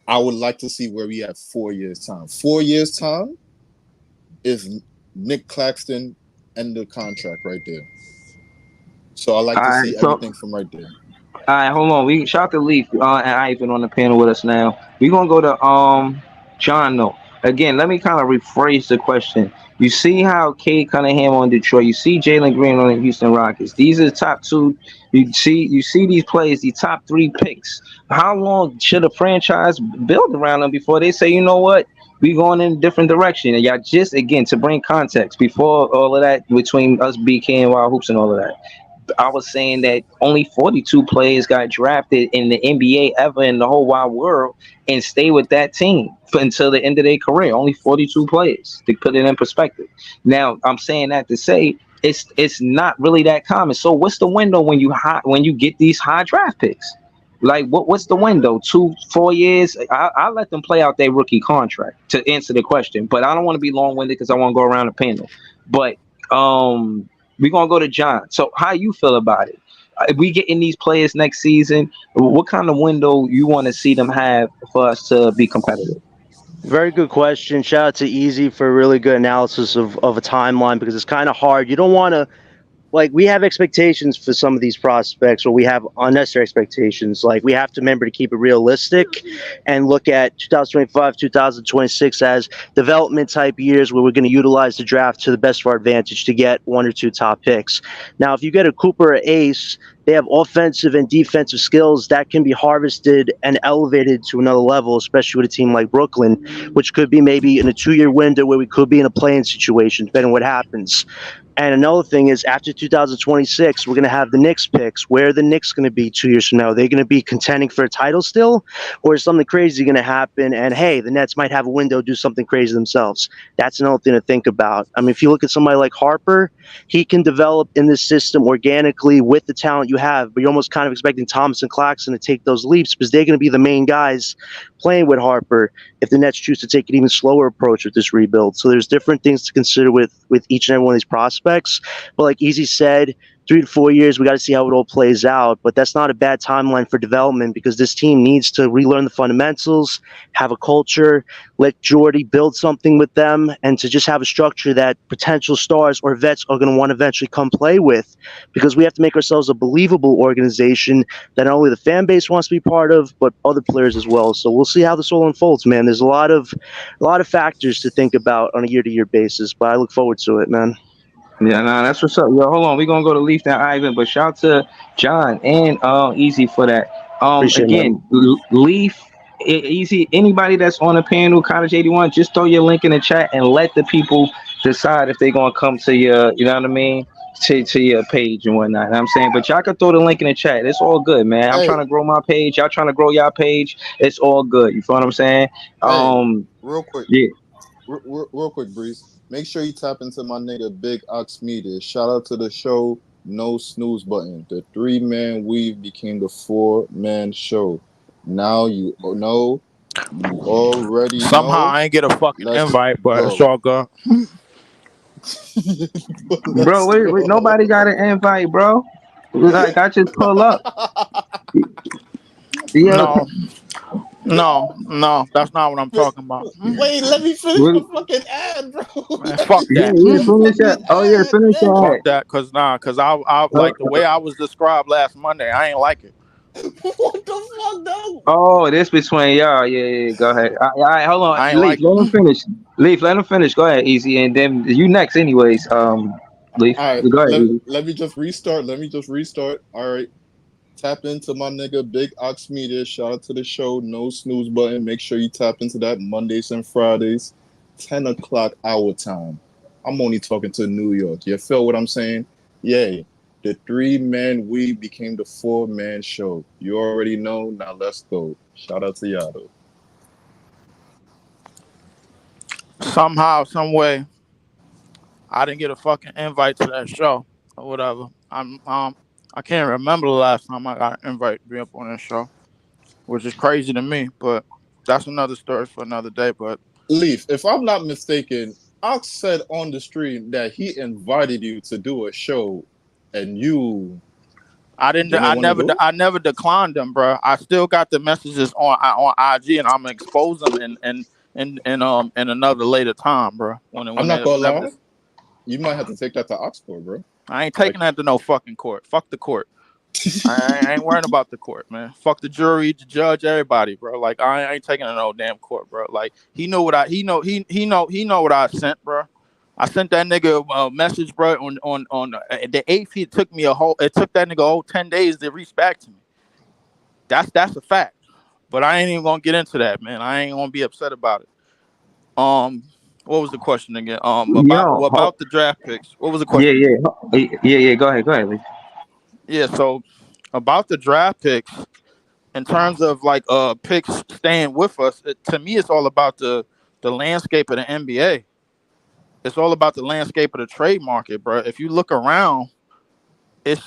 I would like to see where we have 4 years' time. 4 years' time is Nick Claxton and the contract right there. So I like to see everything from right there. All right, hold on. We shout to Leaf and Ivan on the panel with us now. We're gonna go to John though. Again, let me kind of rephrase the question. You see how Cade Cunningham on Detroit. You see Jalen Green on the Houston Rockets. These are the top two. You see these players, the top 3 picks. How long should a franchise build around them before they say, you know what, we going in a different direction? And y'all just again to bring context before all of that between us, BK and Wild Hoops and all of that. I was saying that only 42 players got drafted in the NBA ever in the whole wide world and stay with that team until the end of their career. Only 42 players, to put it in perspective. Now, I'm saying that to say it's not really that common. So what's the window when you get these high draft picks? Like what's the window? 2-4 years? I let them play out their rookie contract to answer the question, but I don't want to be long-winded because I want to go around the panel. But we're going to go to John. So how you feel about it? If we get in these players next season, what kind of window you want to see them have for us to be competitive? Very good question. Shout out to Easy for a really good analysis of a timeline, because it's kind of hard. You don't want to, like, we have expectations for some of these prospects, or we have unnecessary expectations. Like, we have to remember to keep it realistic and look at 2025, 2026 as development type years where we're going to utilize the draft to the best of our advantage to get 1 or 2 top picks. Now, if you get a Cooper or Ace, they have offensive and defensive skills that can be harvested and elevated to another level, especially with a team like Brooklyn, which could be maybe in a 2-year window where we could be in a play-in situation, depending on what happens. And another thing is, after 2026, we're going to have the Knicks picks. Where are the Knicks going to be 2 years from now? Are they going to be contending for a title still? Or is something crazy going to happen? And, hey, the Nets might have a window to do something crazy themselves. That's another thing to think about. I mean, if you look at somebody like Harper, he can develop in this system organically with the talent you have, but you're almost kind of expecting Thomas and Claxton to take those leaps because they're going to be the main guys playing with Harper if the Nets choose to take an even slower approach with this rebuild. So there's different things to consider with each and every one of these prospects. But like Easy said, 3 to 4 years, we got to see how it all plays out. But that's not a bad timeline for development, because this team needs to relearn the fundamentals, have a culture, let Jordy build something with them, and to just have a structure that potential stars or vets are going to want to eventually come play with, because we have to make ourselves a believable organization that not only the fan base wants to be part of, but other players as well. So we'll see how this all unfolds, man. There's a lot of factors to think about on a year-to-year basis, but I look forward to it, man. Yeah, nah, that's what's up. Yo, hold on. We're going to go to Leaf and Ivan, but shout out to John and Easy for that. Again, Leaf, Easy, anybody that's on the panel, Cottage 81, just throw your link in the chat and let the people decide if they're going to come to your, you know what I mean, to your page and whatnot. You know what I'm saying? But y'all can throw the link in the chat. It's all good, man. I'm trying to grow my page. Y'all trying to grow y'all page. It's all good. You feel what I'm saying? Real quick. Yeah. Real quick, Breeze. Make sure you tap into my nigga Big Ox Media. Shout out to the show No Snooze Button. The 3-man weave became the 4-man show. Now you know You already Somehow know. I ain't get a fucking Let's invite, but it's go. all good. Bro, Let's wait, go. nobody got an invite, bro. Like I just pull up. Yeah. No, that's not what I'm talking about. Wait, let me finish What, the fucking ad, bro. Man, Let me fuck yeah, that. finish yeah, the finish that. fucking Oh yeah, ad, finish nigga. that. Fuck that, cause I like the way I was described last Monday. I ain't like it. What the fuck, though? Oh, this between y'all. Yeah, yeah, go ahead. All right, hold on. I ain't Leaf, like let him it. finish. Leaf, let him finish. Go ahead, Easy, and then you next, anyways. Leaf, All right, go ahead, Easy. let me just restart. Let me just restart. All right. Tap into my nigga Big Ox Media. Shout out to the show. No snooze button. Make sure you tap into that Mondays and Fridays, 10 o'clock our time. I'm only talking to New York. You feel what I'm saying? Yay. The 3-man we became the 4-man show. You already know. Now let's go. Shout out to Yado. Somehow, some way, I didn't get a fucking invite to that show or whatever. I can't remember the last time I got an invite to be up on that show, which is crazy to me. But that's another story for another day. But Leaf, if I'm not mistaken, Ox said on the stream that he invited you to do a show and you I didn't. didn't want to do it? I never declined them, bro. I still got the messages on IG, and I'm gonna expose them in another later time, bro. I'm not gonna Whenever lie. this, You might have to take that to Oxford, bro. I ain't Like, taking that to no fucking court. Fuck the court. I ain't worrying about the court, man. Fuck the jury, the judge, everybody, bro. Like I ain't taking it to no damn court, bro. Like he knew what I he know what I sent, bro. I sent that nigga a message, bro. On the 8th, it took that nigga a whole 10 days to reach back to me. That's a fact. But I ain't even gonna get into that, man. I ain't gonna be upset about it. What was the question again? Yo, About the draft picks. What was the yeah, question again? yeah. Go ahead, Leaf. Yeah, so about the draft picks, in terms of like picks staying with us, to me it's all about the landscape of the NBA. It's all about the landscape of the trade market, bro. If you look around, it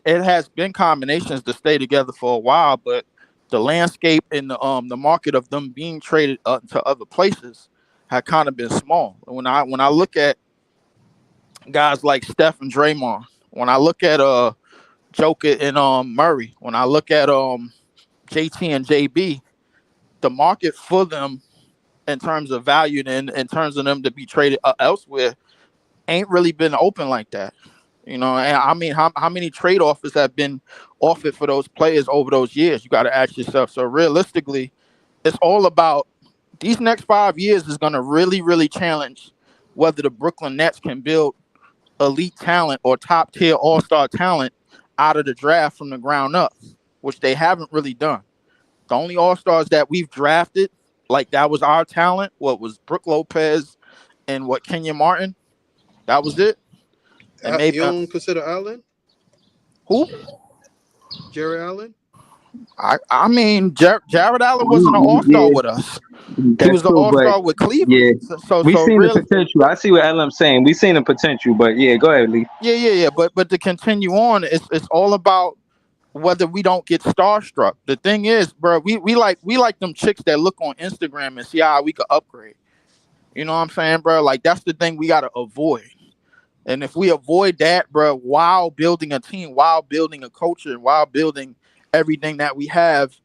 has been combinations to stay together for a while, but the landscape and the market of them being traded to other places had kind of been small. When I look at guys like Steph and Draymond, when I look at Joker and Murray, when I look at JT and JB, the market for them in terms of value and in terms of them to be traded elsewhere ain't really been open like that. You know, and I mean, how many trade offers have been offered for those players over those years? You got to ask yourself. So realistically, it's all about these next 5 years is going to really, really challenge whether the Brooklyn Nets can build elite talent or top tier all star talent out of the draft from the ground up, which they haven't really done. The only all stars that we've drafted, like that was our talent, what was Brooke Lopez and what Kenya Martin. That was it. And maybe You don't consider Allen? who? Jerry Allen? I mean, Jared Allen wasn't an all star Yeah, with us. He that's was an true, all but star with Cleveland. yeah, we So seen the really, potential. I see what LM's saying. We seen the potential, but yeah, go ahead, Leaf. yeah. But to continue on, it's all about whether we don't get starstruck. The thing is, bro, we like them chicks that look on Instagram and see how we could upgrade. You know what I'm saying, bro? Like that's the thing we gotta avoid. And if we avoid that, bro, while building a team, while building a culture, and while building everything that we have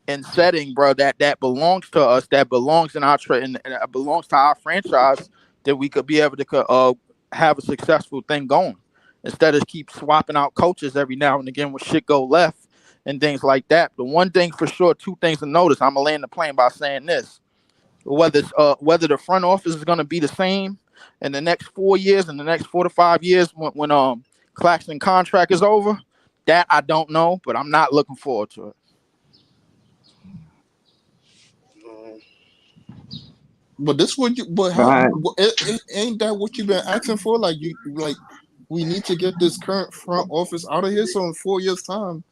and setting, bro, that belongs to us, that belongs in our and belongs to our franchise, that we could be able to have a successful thing going instead of keep swapping out coaches every now and again when shit go left and things like that. The one thing for sure, two things to notice. I'm gonna land the plane by saying this: whether the front office is gonna be the same in the next 4 years, in the next 4 to 5 years, when Claxton contract is over, that I don't know, but I'm not looking forward to it. but this what you but All how right. ain't that what you've been asking for? Like you like we need to get this current front office out of here. So in 4 years' time,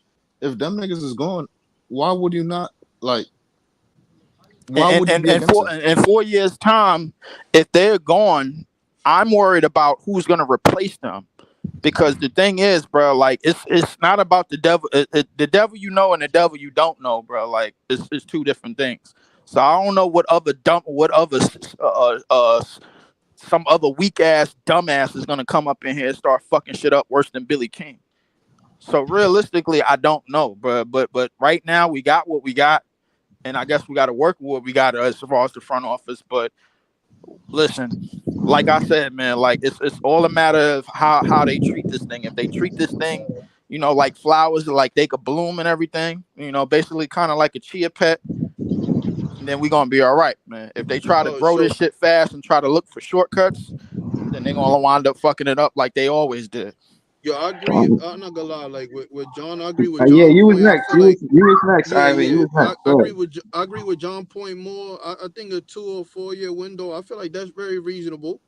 if them niggas is gone, why would you not like why would you be against it? In 4 years' time, if they're gone, I'm worried about who's gonna replace them. Because the thing is, bro, like it's not about the devil, the devil you know and the devil you don't know, bro. Like it's two different things. So I don't know what other some other weak ass dumbass is gonna come up in here and start fucking shit up worse than Billy King. So realistically, I don't know, but right now we got what we got, and I guess we got to work with what we got as far as the front office. But listen, like I said, man, like it's all a matter of how they treat this thing. If they treat this thing, you know, like flowers, like they could bloom and everything, you know, basically kind of like a chia pet, then we're gonna be all right, man. If they try to grow this shit fast and try to look for shortcuts, then they're gonna wind up fucking it up like they always did. Yo, I agree. I'm not gonna lie. Like with John, I agree with John. Yeah, you was next. You was next, Ivan. You was next. I agree with John Point more. I think a 2 or 4 year window. I feel like that's very reasonable.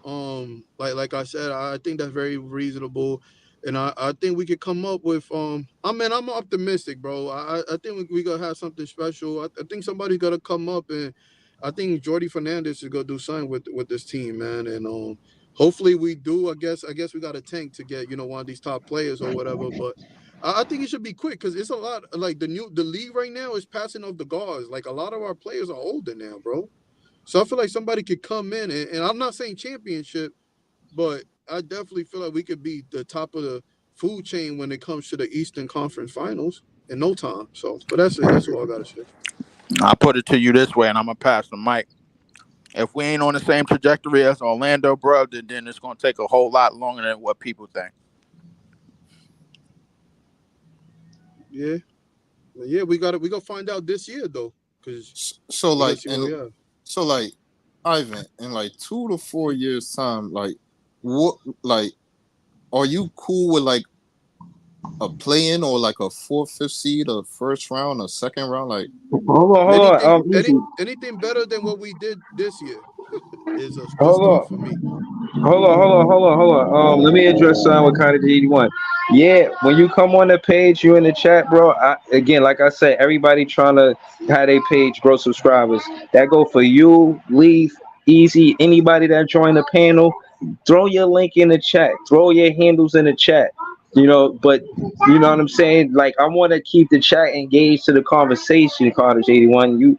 Like I said, I think that's very reasonable, and I think we could come up with. I'm optimistic, bro. I think we gonna have something special. I think somebody's gonna come up, and I think Jordi Fernandez is gonna do something with this team, man, and hopefully we do. I guess we got a tank to get, you know, one of these top players or whatever. But I think it should be quick because it's a lot. Like the league right now is passing off the guards. Like a lot of our players are older now, bro. So I feel like somebody could come in and I'm not saying championship, but I definitely feel like we could be the top of the food chain when it comes to the Eastern Conference Finals in no time. So, but that's it. That's all I gotta say. I'll put it to you this way, and I'm gonna pass the mic. If we ain't on the same trajectory as Orlando, bro, then it's gonna take a whole lot longer than what people think. Yeah, we gotta find out this year though, because so like Ivan, in like 2 to 4 years time, like what, like, are you cool with like a play-in or like a 4th, 5th seed, a first round, a second round? Like, hold on. Anything better than what we did this year is a hold for me. Hold on. Let me address something with kind of G81. Yeah, when you come on the page, you in the chat, bro. Again, like I said, everybody trying to have their page grow subscribers. That go for you, Leaf, Easy, anybody that joined the panel. Throw your link in the chat. Throw your handles in the chat. You know, but you know what I'm saying? Like, I want to keep the chat engaged to the conversation, Carter 81. You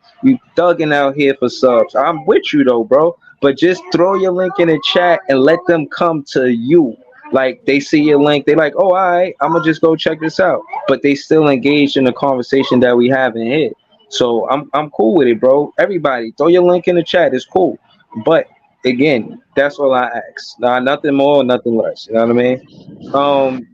thugging out here for subs. I'm with you though, bro. But just throw your link in the chat and let them come to you. Like, they see your link, they like, oh, all right, I'm gonna just go check this out. But they still engaged in the conversation that we have in here. So I'm cool with it, bro. Everybody, throw your link in the chat. It's cool. But again, that's all I ask. Nah, nothing more, nothing less. You know what I mean?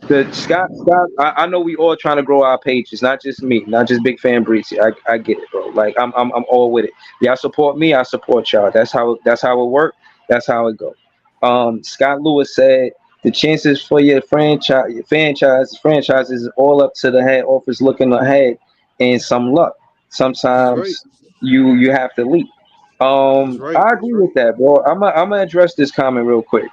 The Scott, I know we all trying to grow our pages, not just me, not just Big Fan Breezy. I get it, bro. Like I'm all with it. Y'all support me, I support y'all. That's how it works. That's how it go. Scott Lewis said the chances for your franchise is all up to the head office looking ahead and some luck. Sometimes you have to leap. I agree with that, bro. I'm gonna address this comment real quick.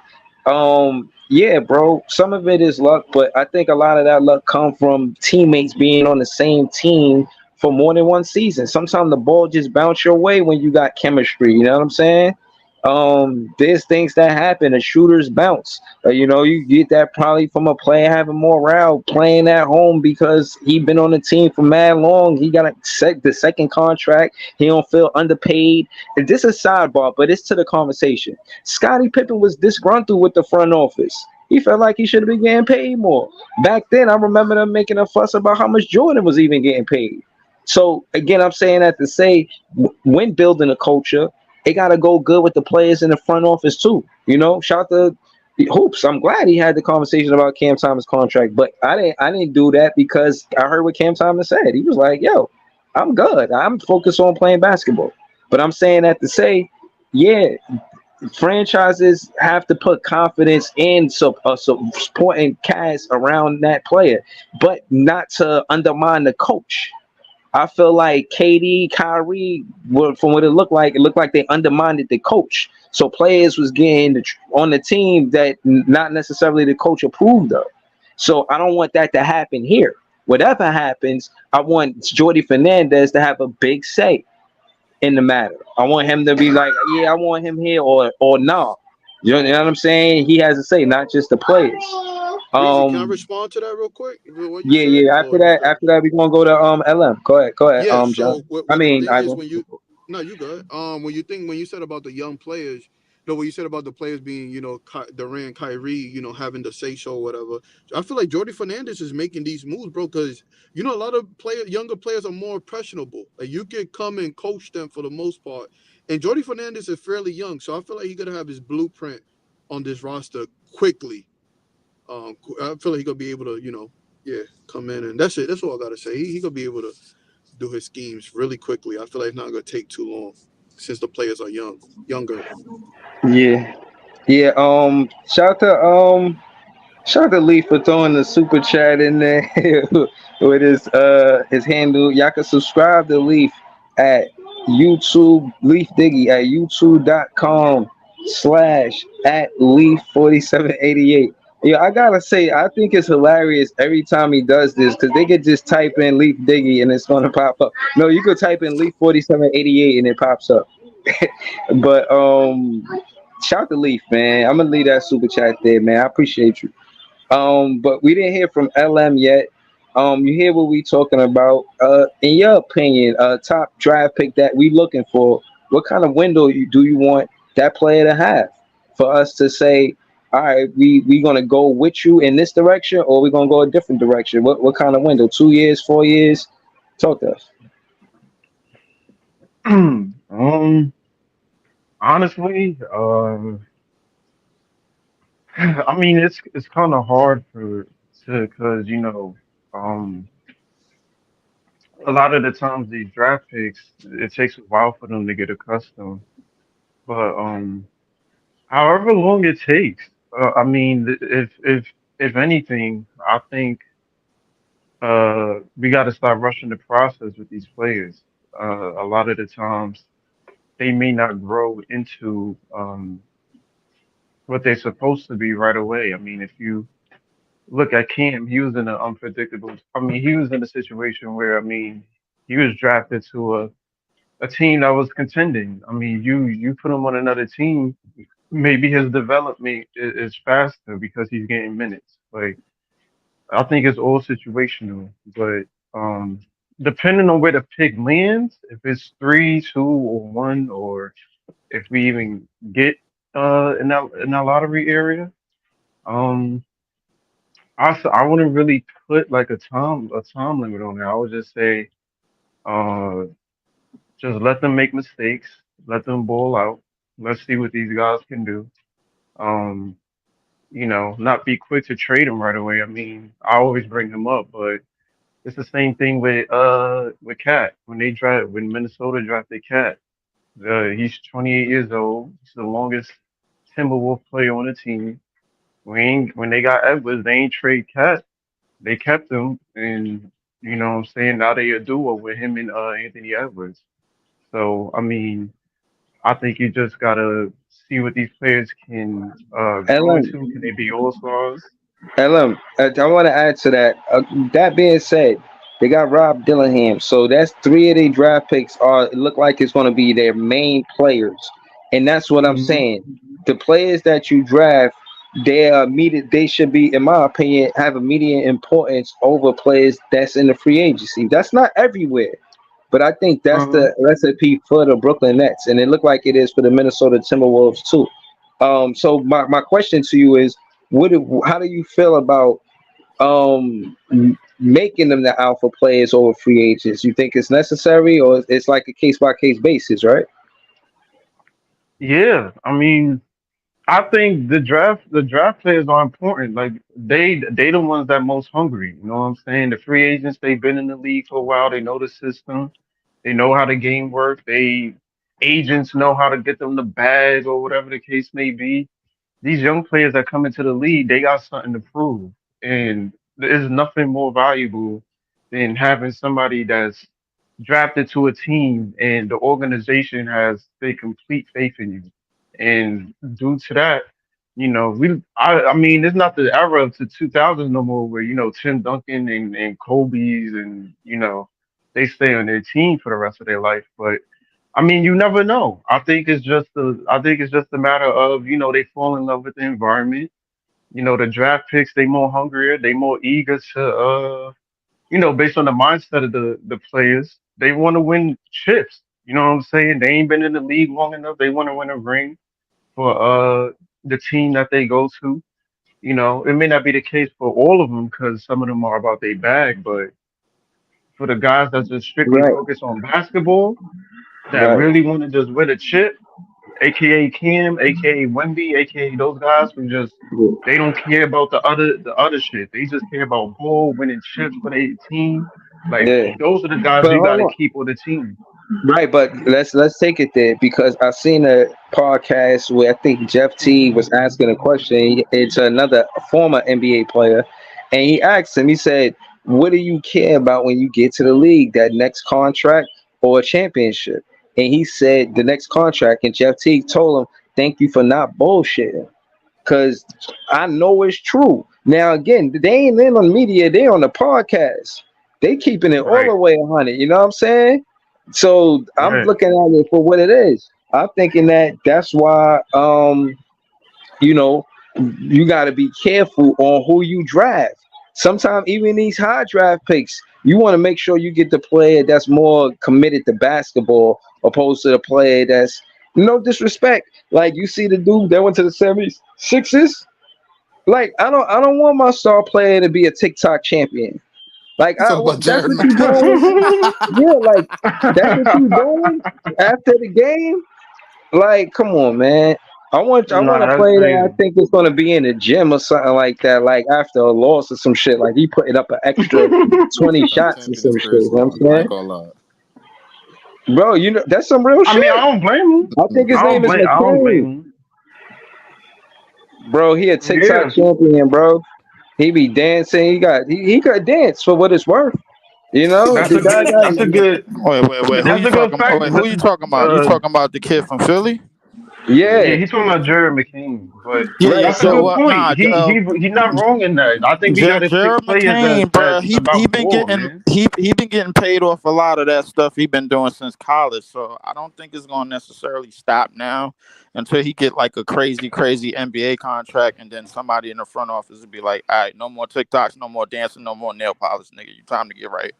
Yeah, bro, some of it is luck, but I think a lot of that luck come from teammates being on the same team for more than one season. Sometimes the ball just bounce your way when you got chemistry. You know what I'm saying? There's things that happen. The shooters bounce. You know, you get that probably from a player having morale playing at home because he been on the team for mad long. He got the second contract. He don't feel underpaid. And this is a sidebar, but it's to the conversation. Scottie Pippen was disgruntled with the front office. He felt like he should have been getting paid more. Back then, I remember them making a fuss about how much Jordan was even getting paid. So again, I'm saying that to say when building a culture, it got to go good with the players in the front office too. You know, shout out to Hoops. I'm glad he had the conversation about Cam Thomas contract, but I didn't do that because I heard what Cam Thomas said. He was like, yo, I'm good. I'm focused on playing basketball. But I'm saying that to say, yeah, franchises have to put confidence in supporting cast around that player, but not to undermine the coach. I feel like KD, Kyrie, from what it looked like they undermined the coach. So players was getting on the team that not necessarily the coach approved of. So I don't want that to happen here. Whatever happens, I want Jordi Fernandez to have a big say in the matter. I want him to be like, yeah, I want him here or no. You know what I'm saying? He has a say, not just the players. Breezy, can I Um, respond to that real quick? What you yeah, said, yeah. or you good? After that, we're gonna go to LM. Go ahead, Yeah. John. So what I what the mean, thing I is don't. when you no, you good. When you said about the young players, no, what you said about the players being, Durant, Kyrie, having the say so, or whatever. I feel like Jordi Fernandez is making these moves, bro, because a lot of younger players are more impressionable. Like you can come and coach them for the most part, and Jordi Fernandez is fairly young, so I feel like he's gonna have his blueprint on this roster quickly. I feel like he's gonna be able to, yeah, come in, and that's it. That's all I gotta say. He gonna be able to do his schemes really quickly. I feel like it's not gonna take too long since the players are younger. Yeah, yeah. Shout out to Lee for throwing the super chat in there with his handle. Y'all can subscribe to Leaf at YouTube, Leaf Diggy at youtube.com/ at Leaf4788. Yeah, I gotta say, I think it's hilarious every time he does this because they could just type in Leaf Diggy and it's gonna pop up. No, you could type in Leaf4788 and it pops up. But shout to Leaf, man. I'm gonna leave that super chat there, man. I appreciate you. But we didn't hear from LM yet. You hear what we talking about? In your opinion, top draft pick that we looking for. What kind of window do you want that player to have for us to say, all right, we gonna go with you in this direction, or we gonna go a different direction? What kind of window? 2 years, 4 years? Talk to us. Honestly, I mean it's kind of hard because um a lot of the times these draft picks it takes a while for them to get accustomed. But however long it takes, I mean if anything, I think we got to start rushing the process with these players. A lot of the times they may not grow into what they're supposed to be right away. I mean, if you look at Cam, he was in an unpredictable. I mean, he was in a situation where I mean, he was drafted to a team that was contending. I mean, you put him on another team, maybe his development is faster because he's getting minutes. Like I think it's all situational, but um, depending on where the pick lands, if it's 3, 2, or 1, or if we even get in that lottery area, um, I wouldn't really put like a time limit on it. I would just say, uh, just let them make mistakes, let them ball out. Let's see what these guys can do. Um, not be quick to trade him right away. I mean, I always bring him up, but it's the same thing with Cat when Minnesota drafted Cat. He's 28 years old. He's the longest Timberwolf player on the team. When they got Edwards, they ain't trade Cat. They kept him, and you know what I'm saying, now they a duo with him and Anthony Edwards. So I mean, I think you just gotta see what these players can grow LM, into. Can they be all stars? I want to add to that. That being said, they got Rob Dillingham, so that's three of their draft picks. It look like it's going to be their main players, and that's what I'm Hmm. saying. The players that you draft, they are immediate. They should be, in my opinion, have immediate importance over players that's in the free agency. That's not everywhere, but I think that's Uh-huh. the recipe for the Brooklyn Nets, and it looked like it is for the Minnesota Timberwolves too. So my question to you is, how do you feel about making them the alpha players over free agents? You think it's necessary, or it's like a case by case basis, right? Yeah, I mean, I think the draft players are important. Like they the ones that most hungry. You know what I'm saying? The free agents, they've been in the league for a while. They know the system. They know how the game works. They agents know how to get them the bag or whatever the case may be. These young players that come into the league, they got something to prove. And there's nothing more valuable than having somebody that's drafted to a team and the organization has the complete faith in you. And due to that, I mean, it's not the era of the 2000s no more where, Tim Duncan and Kobe's and, they stay on their team for the rest of their life. But I mean, you never know. I think it's just a matter of, they fall in love with the environment. the draft picks, they more hungrier, they more eager to based on the mindset of the players, they want to win chips. You know what I'm saying? They ain't been in the league long enough. They want to win a ring for the team that they go to. It may not be the case for all of them because some of them are about their bag, but for the guys that just strictly Right, focus on basketball, that right. really want to just win a chip, aka Cam, aka Wemby, aka those guys who just they don't care about the other shit. They just care about ball, winning chips for their team. Like Yeah. those are the guys But you got hold to on. keep on the team. Right, but let's take it there because I seen a podcast where I think Jeff T was asking a question. It's another former NBA player, and he asked him. He said, "What do you care about when you get to the league? That next contract or a championship?" And he said, "The next contract." And Jeff T told him, "Thank you for not bullshitting, because I know it's true." Now again, they ain't in on media; they on the podcast. They keeping it all Right, the way 100. You know what I'm saying? So I'm right. looking at it for what it is. I'm thinking that's why you know you got to be careful on who you draft. Sometimes even these high draft picks, you want to make sure you get the player that's more committed to basketball opposed to the player that's no disrespect. Like you see the dude that went to the 76ers. Like I don't want my star player to be a TikTok champion. Like You talking about that's Jared what you McCollum? doing. Yeah, like that's what you doing after the game. Like, come on, man. I want Nah, to that's play that. I crazy. think it's gonna be in the gym or something like that. Like after a loss or some shit. Like he putting up an extra 20 TikTok shots or champion is some shit. You crazy. know what I'm I saying, ain't gonna lie. bro? That's some real I mean, I shit. don't blame him. I think his name is I don't blame McCain, him. bro. He a TikTok Yeah, champion, bro. He be dancing. He got dance for what it's worth. You know that's the a guy good. That's a got. good. Wait. Who That's you a good talking about? fact. Wait, who you talking about? You talking about the kid from Philly? Yeah, Yeah, he's talking about Jared McCain, but right. that's a So good So what? point. Nah, He's not wrong in that. I think we got to pick Jared players McCain, bro. that's He about been ball, getting man. he been getting paid off a lot of that stuff he been doing since college. So I don't think it's gonna necessarily stop now until he get like a crazy NBA contract, and then somebody in the front office will be like, "All right, no more TikToks, no more dancing, no more nail polish, nigga. You time to get right."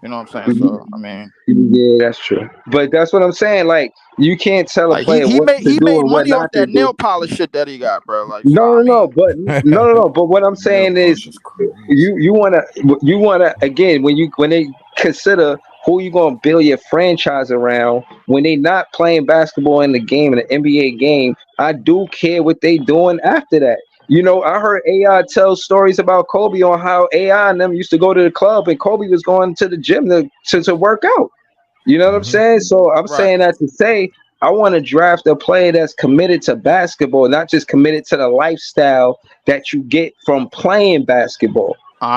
You know what I'm saying? So I mean, yeah, that's true. But that's what I'm saying. Like you can't tell a like player he what made to he do made and what money off not to that do. nail polish shit that he got, bro. Like so, No, I no, no. mean, But no, no, no. But what I'm Nail saying is, polish is crazy. you wanna again when they consider who you gonna build your franchise around when they not playing basketball in the game in the NBA game. I do care what they doing after that. I heard AI tell stories about Kobe on how AI and them used to go to the club and Kobe was going to the gym to work out. You know what I'm Hmm. saying? So I'm right. saying that to say I want to draft a player that's committed to basketball, not just committed to the lifestyle that you get from playing basketball.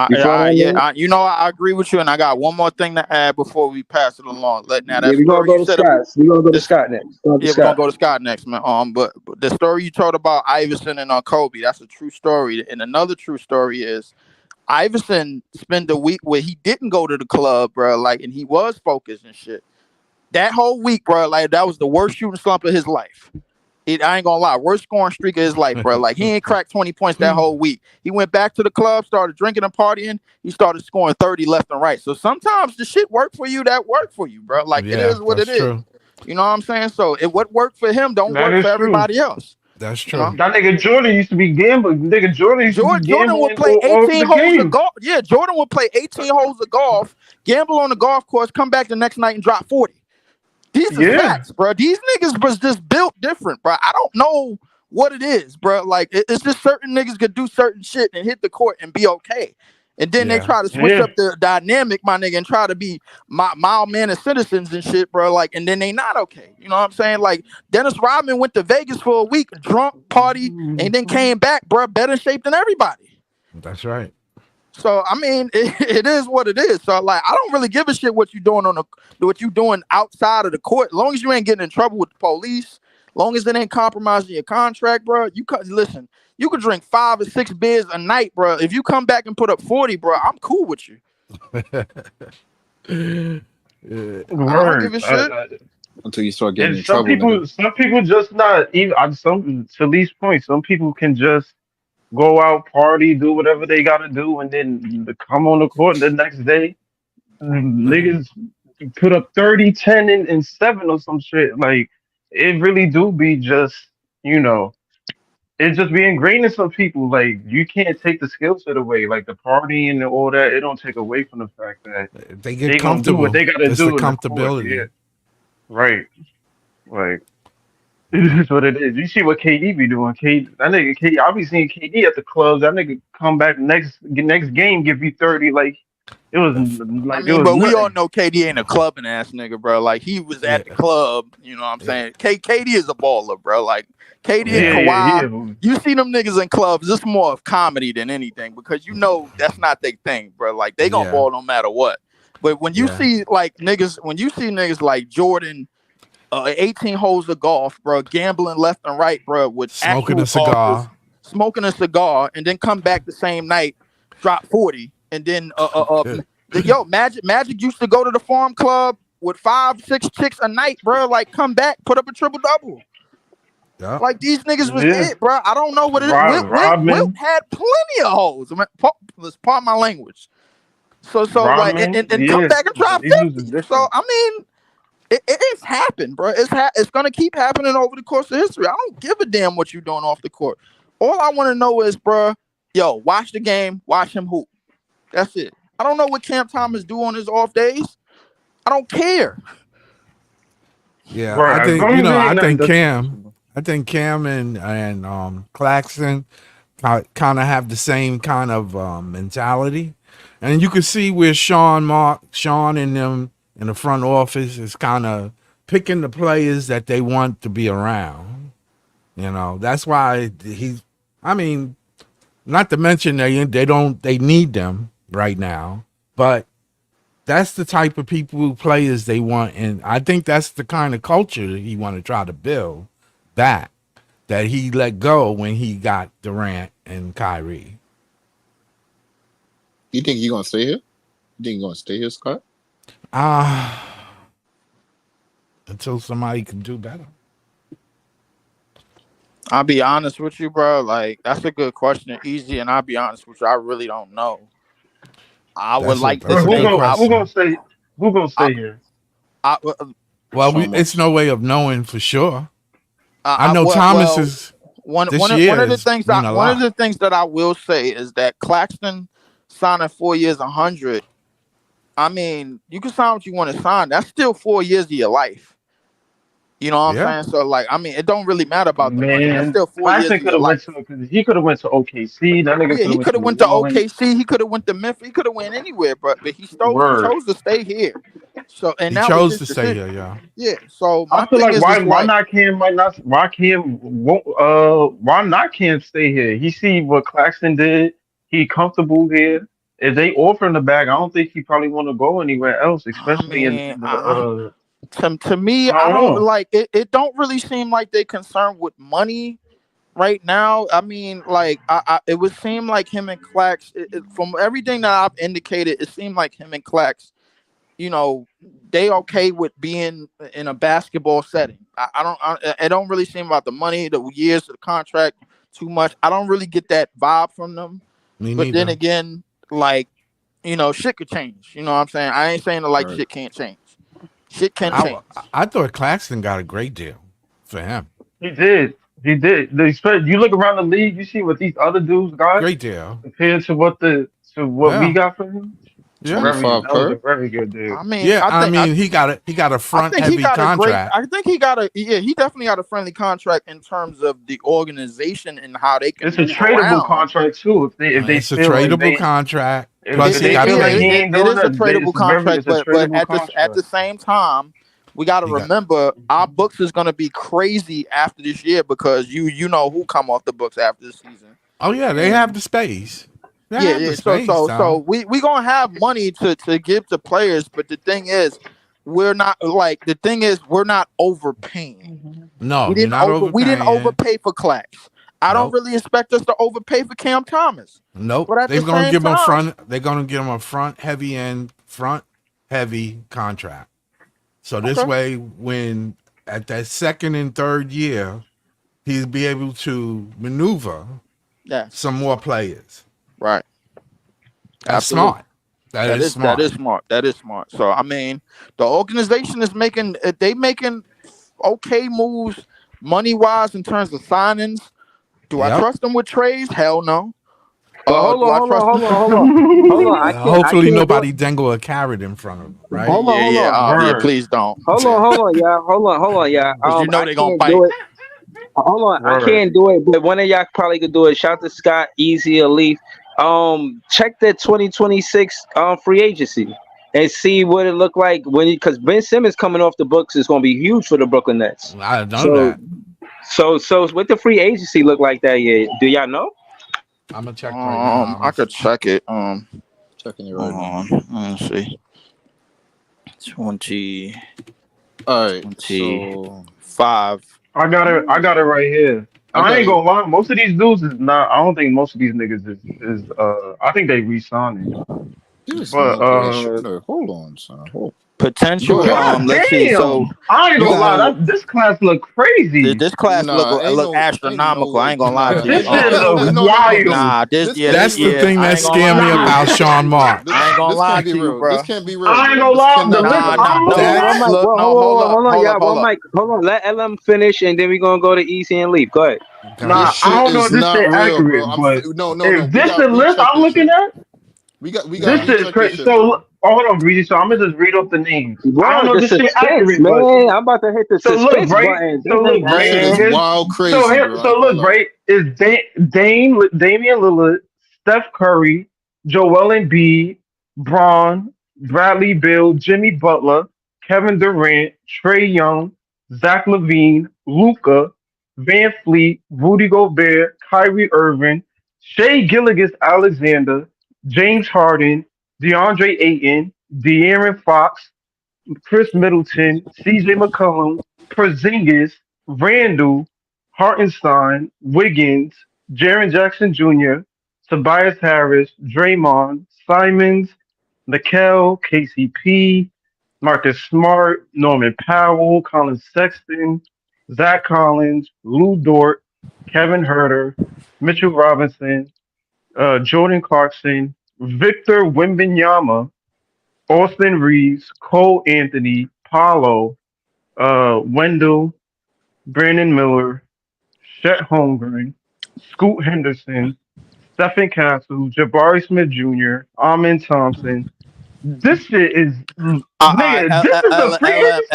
You follow what I Yeah, mean? I agree with you, and I got one more thing to add before we pass it along. Now that Yeah, we're gonna story go you to said, Scott. We're gonna go to this, Scott next. Go to yeah, we're gonna Scott. go to Scott next, man. But the story you told about Iverson and Kobe, that's a true story. And another true story is Iverson spent a week where he didn't go to the club, bro. Like, and he was focused and shit. That whole week, bro, like that was the worst shooting slump of his life. I ain't gonna lie, worst scoring streak of his life, bro. Like he ain't cracked 20 points that whole week. He went back to the club, started drinking and partying. He started scoring 30 left and right. So sometimes the shit work for you, that work for you, bro. Like it Yeah, is what it that's is. true. You know what I'm saying? So what worked for him don't That work for is true. everybody else. That's You know? true. That nigga Jordan used to be gambling. Nigga Jordan used to be Jordan would gambling play off 18 the holes of game. golf. Yeah, Jordan would play 18 holes of golf, gamble on the golf course, come back the next night and drop 40. These is Yeah. facts, bro. These niggas was just built different, bro. I don't know what it is, bro. Like it's just certain niggas could do certain shit and hit the court and be okay. And then they Yeah. try to switch Yeah. up the dynamic, my nigga, and try to be mild mannered citizens and shit, bro. Like, and then they not okay. You know what I'm saying? Like Dennis Rodman went to Vegas for a week, drunk, party, and then came back, bro, better shape than everybody. That's right. So I mean, it is what it is. So like, I don't really give a shit what you doing what you doing outside of the court. As long as you ain't getting in trouble with the police, long as it ain't compromising your contract, bro. Listen. You could drink 5 or 6 beers a night, bro. If you come back and put up 40, bro, I'm cool with you. Yeah. I don't give a shit. Until you start getting And in trouble, nigga. some people just not even. To Lee's point, some people can just go out, party, do whatever they gotta do, and then come on the court the next day. Niggas put up 30, 10, and 7 or some shit. Like it really do be just, you know, it's just be ingrained in some people. Like you can't take the skill set away. Like the partying and all that, it don't take away from the fact that They get they gonna do what comfortable. they gotta It's the do in the court. Yeah, comfortability. right. Like it is what it is. You see what KD be doing. That nigga KD, I be seeing KD at the clubs. That nigga come back next game, give you 30. Like it was I like it mean, was but we all nothing. know KD ain't a clubbing ass nigga, bro. Like he was Yeah, at the club, you know what I'm saying? KD is a baller, bro. Like KD and Yeah, yeah, yeah, he Kawhi, you see them niggas in clubs, it's more of comedy than anything because you know that's not their thing, bro. Like they gonna yeah, ball no matter what. But when you yeah. see like niggas, when you see niggas like Jordan, 18 holes of golf, bro, gambling left and right, bro, with Smoking actual a golfers, cigar. smoking a cigar, and then come back the same night, drop 40, and then yo, Magic used to go to the farm club with 5, 6 chicks a night, bro. Like come back, put up a triple double. Yeah. Like these niggas was yeah. it, bro. I don't know what it is. Wilt Rodman, had plenty of hoes. I mean, let's pardon my language. So like Rodman, and come yeah. back and drop These dudes 50. is So different. I mean, it's happened, bro. It's gonna keep happening over the course of history. I don't give a damn what you're doing off the court. All I want to know is, bro, yo, watch the game, watch him hoop. That's it. I don't know what Cam Thomas do on his off days. I don't care. Yeah, I Right, as think long as it I ain't nothing think disrespectful. Cam and Claxton kind of have the same kind of mentality, and you can see where Sean and them in the front office is kind of picking the players that they want to be around. You know, that's why he's. I mean, not to mention they need them right now, but that's the type of players they want, and I think that's the kind of culture that he want to try to build back that he let go when he got Durant and Kyrie. You think he gonna stay here? You think he gonna stay here, Scott? Until somebody can do better. I'll be honest with you, bro. Like that's a good question, easy, and I'll be honest with you. I really don't know. I would like to That's a Who good say gonna question. who gonna stay here? I, Well, Sean it's no way of knowing for sure. I I know well, Thomas well, is one this one of, year one of the has things been a one of lot. the things that I will say is that Claxton signing 4 years, 100. I mean, you can sign what you want to sign. That's still 4 years of your life. You know what Yeah. I'm saying? So like, I mean, it don't really matter about the money. That's Man, still 4 years Claxton of could your have went life. to because he could have went to OKC. That nigga Yeah, could have he went could to have New went to Orleans. OKC. He could have went to Memphis. He could have went anywhere, but he Word. chose to stay here. So and He that was chose his to stay decision. here, yeah. Yeah. So I my feel thing like is why like, not Cam why not Cam stay here? He see what Claxton did. He comfortable here. If they offer him the bag, I don't think he probably want to go anywhere else, I especially mean, in the to me, I I don't don't know. like it. It don't really seem like they concerned with money right now. I mean, like it would seem like him and Clax, from everything that I've indicated, it seemed like him and Clax, you know, they okay with being in a basketball setting. It don't really seem about the money, the years of the contract too much. I don't really get that vibe from them. Me But then neither. again, like, you know, shit could change. You know what I'm saying? I ain't saying that like Right. shit can't change. Shit can I change. I thought Claxton got a great deal for him. He did. He did. You look around the league, you see what these other dudes got Great deal. compared to what we Yeah. got for him. Yeah. $25 That was a per? very good deal. I mean, Yeah, I mean he got a I front think he heavy got a great. contract. I think he got a. Yeah, he definitely got a friendly contract in terms of the organization and how they can It's a move tradable around. contract too. If they It's a feel like tradable contract. if Plus he they got feel like he paid. ain't It doing is a that, tradable contract, it's a but tradable at contract. the same time, we got to He got remember our books is going to be crazy after this year because you know who come off the books after this season. Oh yeah, they have the space. They Yeah, have yeah. the So space, so Tom. we gonna have money to give to players, but the thing is, we're not overpaying. No, We you're didn't not we didn't overpaying. overpay for Clax. I don't Nope. really expect us to overpay for Cam Thomas. Nope. But at the They're gonna same give him time, they're gonna give him a front heavy contract. So this okay. way, when at that second and third year, he'll be able to maneuver Yeah. some more players. Right. That's Absolutely. smart. That is smart. That is smart. That is smart. So I mean, the organization is making okay moves money wise in terms of signings. Do I Yep. trust them with trades? Hell no. But hold Do I on, trust hold them? on. I Hopefully can't nobody dangle a carrot in front of them, right? Hold on, hold on. Please don't. Hold on, yeah. Hold on, yeah. Because you know I they gonna can't bite. do it. Hold on, I can't do it, but one of y'all probably could do it. Shout to Scott, Easy, or Leaf. Check the 2026 free agency and see what it looked like because Ben Simmons coming off the books is going to be huge for the Brooklyn Nets. I know that. So what the free agency look like that year? Do y'all know? I'm gonna check right now. I could check it. Checking it right now. Let's see. 20. All right. 25. I got it right here. I ain't gonna lie. Most of these dudes is not. I don't think most of these niggas is. I think they re-signing. But hold on, son. Potential. Let's see. So I ain't gonna lie. This class look crazy. This class look astronomical. I ain't gonna lie to you. This shit look wild. Nah, that's the thing that scared me about Sean Mark. I ain't gonna lie to you, bro. This can't be real. I ain't gonna lie. Hold on. Let LM finish, and then we're gonna go to Easy and Leaf. Go ahead. Nah, I don't know if this shit accurate, but is this the list I'm looking at? We got this shit crazy. So hold on, Breezy. So I'm gonna just read off the names. Bro, I don't know if this shit accurate, man. but I'm about to hit the suspense button. So look, right. This is wild crazy. So look, right. Is Damian Lillard, Steph Curry, Joel Embiid, Bron, Bradley Beal, Jimmy Butler, Kevin Durant, Trae Young, Zach LaVine, Luka, Van Fleet, Rudy Gobert, Kyrie Irving, Shea Gilgeous-Alexander, James Harden, DeAndre Ayton, De'Aaron Fox, Chris Middleton, CJ McCollum, Porzingis, Randall, Hartenstein, Wiggins, Jaren Jackson Jr., Tobias Harris, Draymond, Simons, Nickel, KCP, Marcus Smart, Norman Powell, Colin Sexton, Zach Collins, Lou Dort, Kevin Huerter, Mitchell Robinson, Jordan Clarkson, Victor Wembanyama, Austin Reeves, Cole Anthony, Paulo, Wendell, Brandon Miller, Chet Holmgren, Scoot Henderson, Stephen Castle, Jabari Smith Jr., Amin Thompson. This shit is nigga. This is a free agency.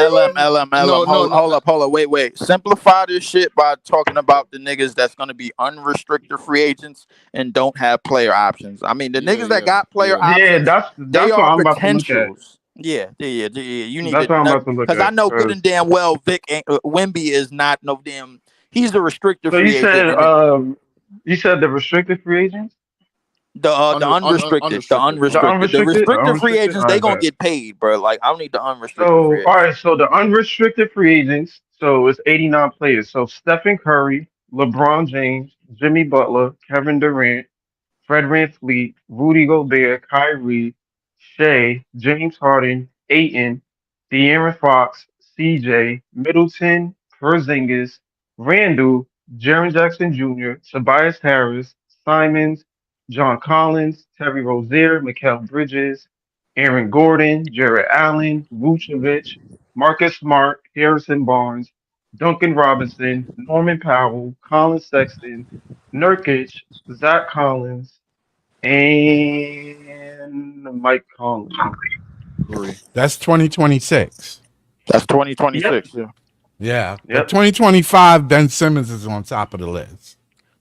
Hold up. Wait. Simplify this shit by talking about the niggas that's gonna be unrestricted free agents and don't have player options. I mean, the niggas that got player options, that's they what are I'm about to look at. potentials. Yeah. You need That's what I'm about to look at. because I know good and damn well Wemby is not no damn. He's a restricted So free you agent. said you said the restricted free agents? The unrestricted. The restricted free agents, they gonna get paid, bro. Like I don't need the unrestricted free agents. All right, so the unrestricted free agents, so it's 89 players. So Stephen Curry, LeBron James, Jimmy Butler, Kevin Durant, Fred VanVleet, Rudy Gobert, Kyrie, Shea, James Harden, Ayton, De'Aaron Fox, CJ, Middleton, Porzingis, Randall, Jaren Jackson Jr., Tobias Harris, Simons, John Collins, Terry Rozier, Mikal Bridges, Aaron Gordon, Jared Allen, Vucevic, Marcus Smart, Harrison Barnes, Duncan Robinson, Norman Powell, Colin Sexton, Nurkic, Zach Collins, and Mike Conley. That's 2026. That's 2026. Yep. Yeah. But 2025, Ben Simmons is on top of the list.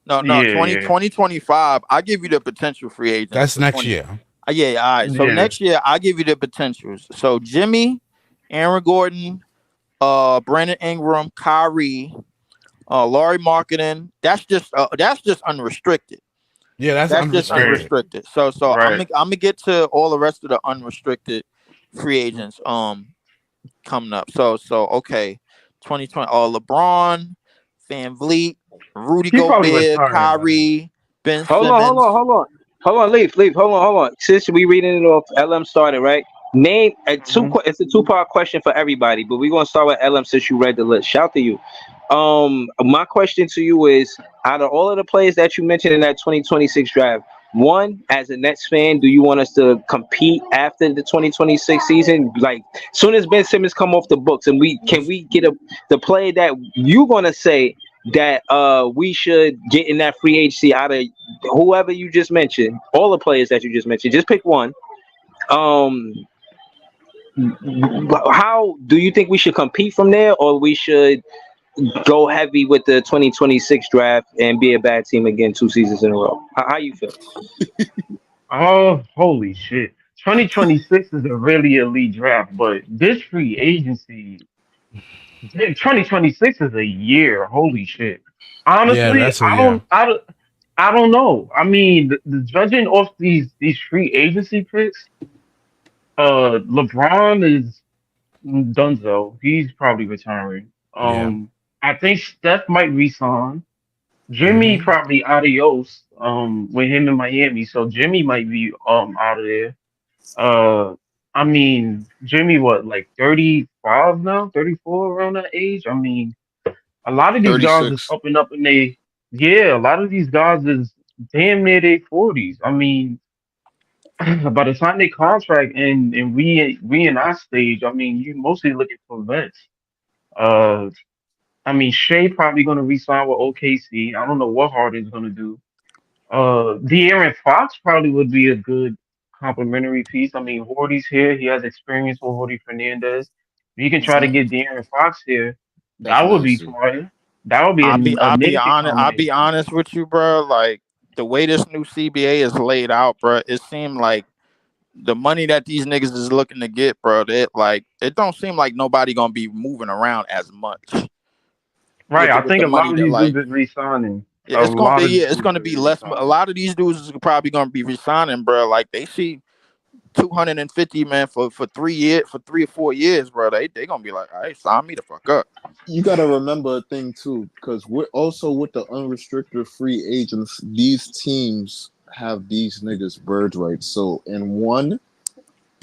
No, 2025, I give you the potential free agents. That's next year. Yeah, all right. So next year, I give you the potentials. So Jimmy, Aaron Gordon, Brandon Ingram, Kyrie, Laurie Marketing. That's just unrestricted. Yeah, that's just unrestricted. So right. I'm gonna get to all the rest of the unrestricted free agents coming up. So okay, 2020. LeBron, VanVleet, Rudy Gobert, Kyrie, Ben Simmons. Hold on, Leaf. Hold on. Since we reading it off, LM started, right? Name it's a two-part question for everybody, but we're gonna start with LM since you read the list. Shout to you. My question to you is: out of all of the players that you mentioned in that 2026 draft, one, as a Nets fan, do you want us to compete after the 2026 season? Like, soon as Ben Simmons come off the books, and we get the player that you gonna say that we should get in that free agency out of whoever you just mentioned, all the players that you just mentioned, just pick one. How do you think we should compete from there, or we should go heavy with the 2026 draft and be a bad team again 2 seasons in a row? How you feel? Oh, holy shit. 2026 is a really elite draft, but this free agency, 2026 is a year. Holy shit. Yeah, Honestly, that's a yeah. I don't know. I mean, judging off these free agency picks, LeBron is Dunzo. He's probably retiring. Yeah. I think Steph might resign. Jimmy hmm probably adios. With him in Miami, so Jimmy might be out of there. Uh, I mean, Jimmy, what, like 35 now, 34 around that age? I mean, a lot of these guys is 36. up and up, and yeah, a lot of these guys is damn near their 40s. I mean, by the time they contract and we in our stage, I mean, you mostly looking for vets. Uh, I mean, Shea probably gonna resign with OKC. I don't know what Harden's gonna do. De'Aaron Fox probably would be a good complimentary piece. I mean, Horty's here. He has experience with Horty Fernandez. If you can try to Hmm. get De'Aaron Fox here, that That's would be nasty. fire. That would be a I'll be amazing honest. I'll be combination. honest with you, bro. Like the way this new CBA is laid out, bro, it seemed like the money that these niggas is looking to get, bro. It don't seem like nobody gonna be moving around as much Right. I with think the a lot money of that these like. dudes is re-signing. Yeah, A lot of these it's dudes gonna is be less. A re-signing. lot of these dudes is probably gonna be resigning, bro. Like they see 250, man, for 3 years, for 3 or 4 years, bro. They gonna be like, all right, sign me the fuck up. You gotta remember a thing too, because we're also with the unrestricted free agents. These teams have these niggas bird rights. So in one,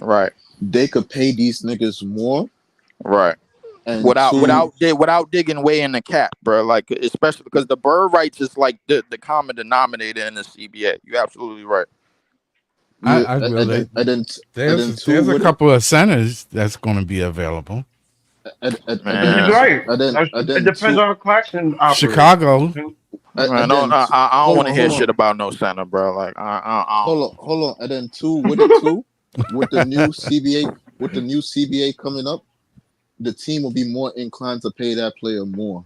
Right, they could pay these niggas more, right. and Without two, without digging way in the cap, bro. Like especially because the bird rights is like the common denominator in the CBA. You absolutely right. yeah, I will. and then two There's a with it, couple of centers that's going to be available. and He's then Man, two, right. It and then depends two, on how Claxton operates. Chicago. man, and then I don't hold want to on, hear hold shit on, about no center, bro. Like I don't. hold on, and then two with it too, with the new CBA coming up, the team will be more inclined to pay that player more.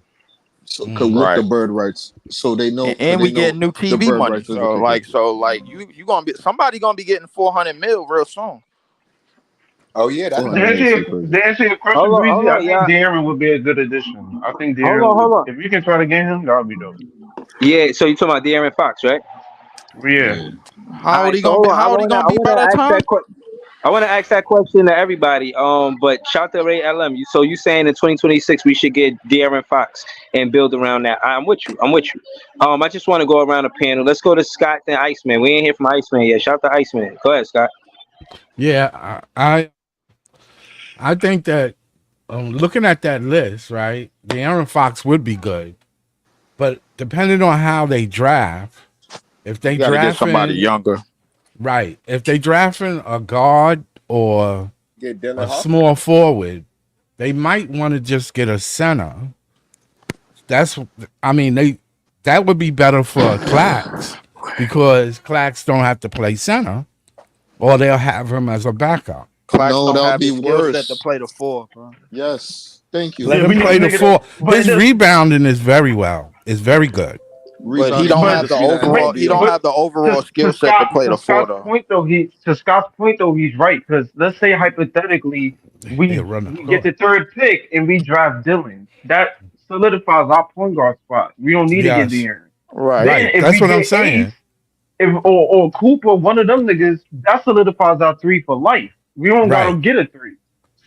So, 'cause Mm. with the Right. bird rights, so they know, And we know get new the TV bird money. rights is what they get. So like you gonna be somebody gonna be getting 400 mil real soon. Oh yeah, that's To 400 nice. answer mil your, shit crazy. to answer your question, Hold on, Breezy, hold I on, think y'all. Darren would be a good addition. I think Hold Darren on, hold would, on. if you can try to get him, that would be dope. Yeah, so you talking about De'Aaron Fox, right? Yeah. Yeah. All How old right, he so gonna hold be? on. How old he gonna I be by wanna that ask time? that question. I want to ask that question to everybody. But shout to Ray LM. So you saying in 2026 we should get De'Aaron Fox and build around that? I'm with you. I'm with you. I just want to go around the panel. Let's go to Scott and Iceman. We ain't hear from Iceman yet. Shout to Iceman. Go ahead, Scott. Yeah, I think that looking at that list, right, the Aaron Fox would be good, but depending on how they draft, if they You got to get somebody drafting younger. right, if they drafting a guard or Get Dylan a Hawk. small forward, they might want to just get a center. That's, I mean, that would be better for Clax because Clax don't have to play center, or they'll have him as a backup. Clax No, don't that'll have the be skill set to worse. play the 4, bro. Yes, thank you. Let Yeah, him we need play a the nigga four. but His rebounding is very well. It's very good. But he Rebounding, don't you but have have to the see that in the overall. He don't NBA. but have the overall skill to set to play the 4 Scott's though. point though, he's right, because let's say hypothetically He'll we run the we get court. the third pick and we draft Dylan. That solidifies our point guard spot. We don't need to get Yes, De'Aaron. Right. Then right. if That's we what I'm get saying. Ace, or Cooper, one of them niggas, that solidifies our 3 for life. We don't gotta Right, get a 3.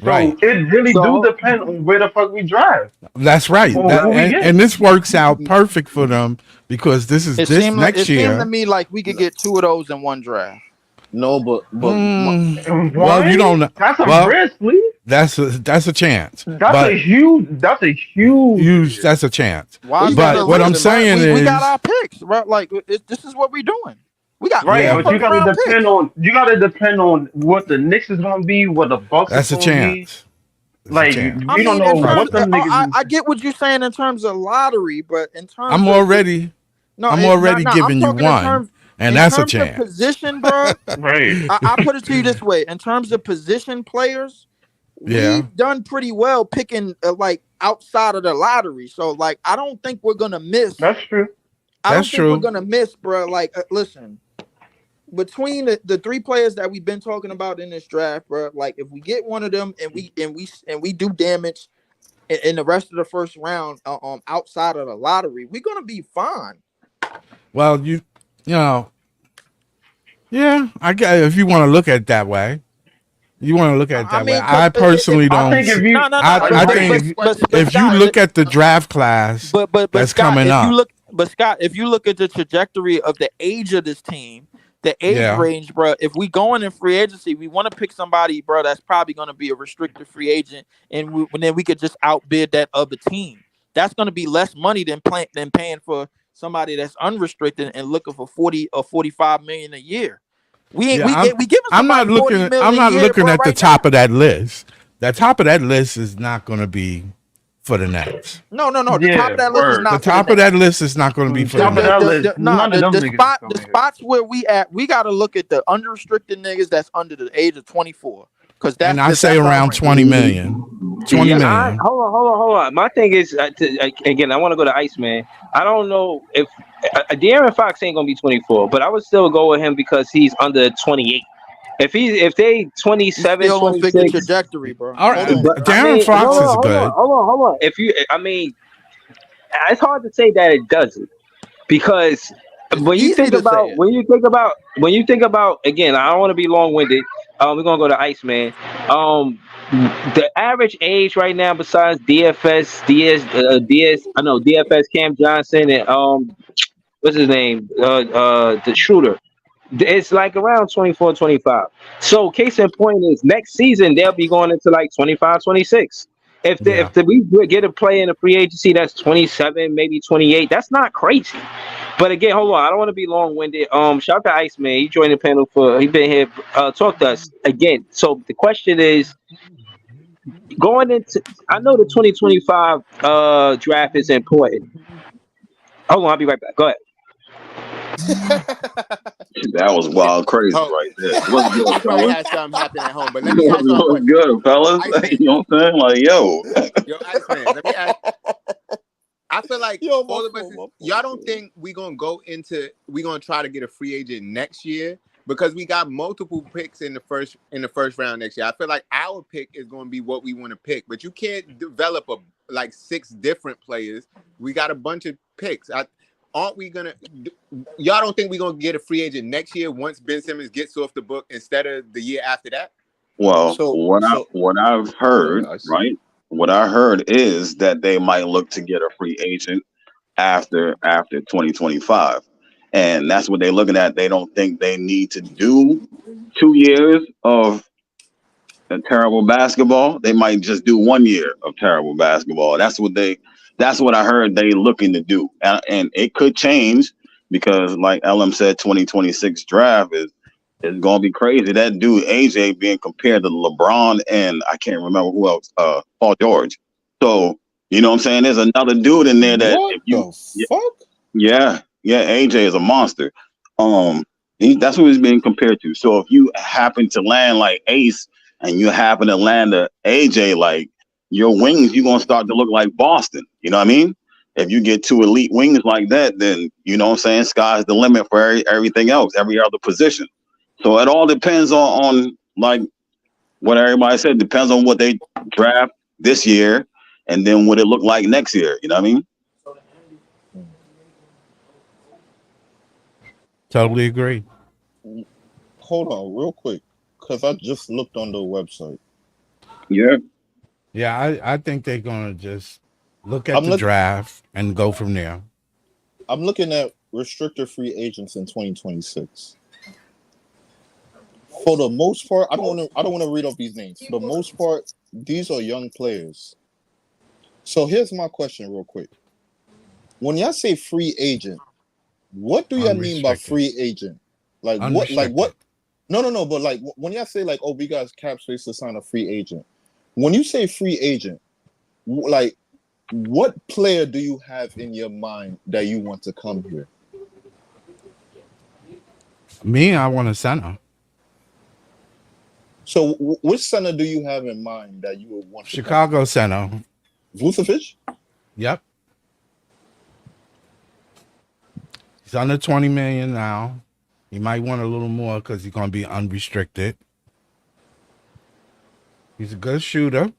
So right. it really do So depend on where the fuck we drive That's right. or That who we get. and this works out perfect for them because this It this seemed next it seemed to year. me like we could get 2 of those in one draft. No, but Mm, And well, you one, don't know. that's a Well, risk, please. That's a chance. That's a huge. That's a chance. Why? But what I'm saying we is, got our picks, right? Like this is what we're doing. We got Right, Yeah. but you gotta depend on what the Knicks is gonna be, what the Bucks that's a is gonna be. chance. That's a Like chance. we don't know in terms what them niggas. I get what you're saying in terms of lottery, but in terms I'm of already giving you one, and that's a in terms of chance. position, bro. Right. I put it to you this way: in terms of position players, Yeah. we've done pretty well picking like outside of the lottery. So like, I don't think we're gonna miss. That's true. I don't That's think true. we're gonna miss, bro. Like, listen, between the three players that we've been talking about in this draft, bro. Like, if we get one of them and we do damage in the rest of the first round, outside of the lottery, we're gonna be fine. Well, you know, yeah, I get if you want to look at it that way. You want to look at it that way. I personally don't. I think if you, I think if you look at the draft class but that's Scott, coming up, Scott, if you look at the trajectory of the age of this team, the age range, bro. If we going in free agency, we want to pick somebody, bro, that's probably going to be a restricted free agent, and then we could just outbid that other team. That's going to be less money than paying for somebody that's unrestricted and looking for 40 or 45 million a year. I'm not looking at the top of that list. The top of that list is not going to be for the Nets. No. The top of that list is not. The top of that list is not going to be for the Nets. The spots where we at, we got to look at the unrestricted niggas that's under the age of 24. And I say around 20 million. 20 million. Hold on. My thing is, again, I want to go to Iceman. I don't know if De'Aaron Fox ain't gonna be 24, but I would still go with him because he's under 28. If they 27, still 26, on figure trajectory, bro. All right, De'Aaron Fox is good. Hold on. It's hard to say that it doesn't because when you think about again, I don't want to be long-winded. We're gonna go to Iceman. The average age right now, besides DFS Cam Johnson and what's his name, the shooter, it's like around 24, 25. So case in point is next season they'll be going into like 25, 26. If we get a player in a free agency that's 27, maybe 28, that's not crazy. But again, hold on, I don't want to be long-winded. Shout out to Iceman. He joined the panel he been here, talk to us again. So the question is, going into, I know the 2025 draft is important. Hold on, I'll be right back. Go ahead. That was wild crazy right there. What's good, probably fellas? had something happen at home, but let me ask you What's good, fellas? You know what I'm saying? Like, yo, Iceman, let me ask. I feel like all of us, y'all don't think we're gonna try to get a free agent next year because we got multiple picks in the first round next year. I feel like our pick is gonna be what we want to pick, but you can't develop like 6 different players. We got a bunch of picks. Aren't we gonna? Y'all don't think we're gonna get a free agent next year once Ben Simmons gets off the book instead of the year after that? well, what I've heard, right? What I heard is that they might look to get a free agent after 2025, and that's what they're looking at. They don't think they need to do 2 years of terrible basketball. They might just do 1 year of terrible basketball. That's what I heard they looking to do, and it could change because, like LM said, 2026 draft is gonna be crazy. That dude AJ being compared to LeBron and I can't remember who else, Paul George. So you know what I'm saying? There's another dude in there that yeah, AJ is a monster. That's what he's being compared to. So if you happen to land like Ace and you happen to land a AJ, like your wings, you're gonna start to look like Boston. You know what I mean? If you get 2 elite wings like that, then you know what I'm saying, sky's the limit for everything else, every other position. So it all depends on like what everybody said, depends on what they draft this year and then what it look like next year. You know what I mean? Totally agree. Hold on real quick, because I just looked on the website. Yeah, I think they're gonna just look at the draft and go from there. I'm looking at restricted free agents in 2026. For the most part, I don't want to read off these names. For the most part, these are young players. So here's my question, real quick. When y'all say free agent, what do y'all mean by free agent? Like what? Like what? No. But like when y'all say like, oh, we got cap space to sign a free agent. When you say free agent, like what player do you have in your mind that you want to come here? Me, I want a center. So which center do you have in mind that you would want? Chicago center. Vucevic? Yep. He's under 20 million now. He might want a little more because he's going to be unrestricted. He's a good shooter.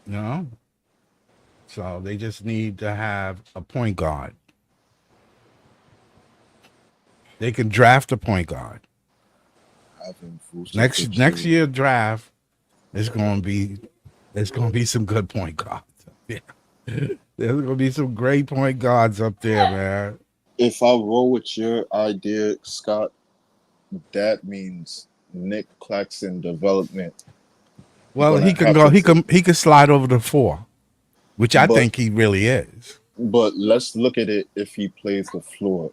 You know? So they just need to have a point guard. They can draft a point guard. Next year draft is going to be some good point guards. Yeah. There's going to be some great point guards up there, man. If I roll with your idea, Scott, that means Nick Claxton development. Well, he can go. He can slide over the 4, which I think he really is. But let's look at it. If he plays the floor,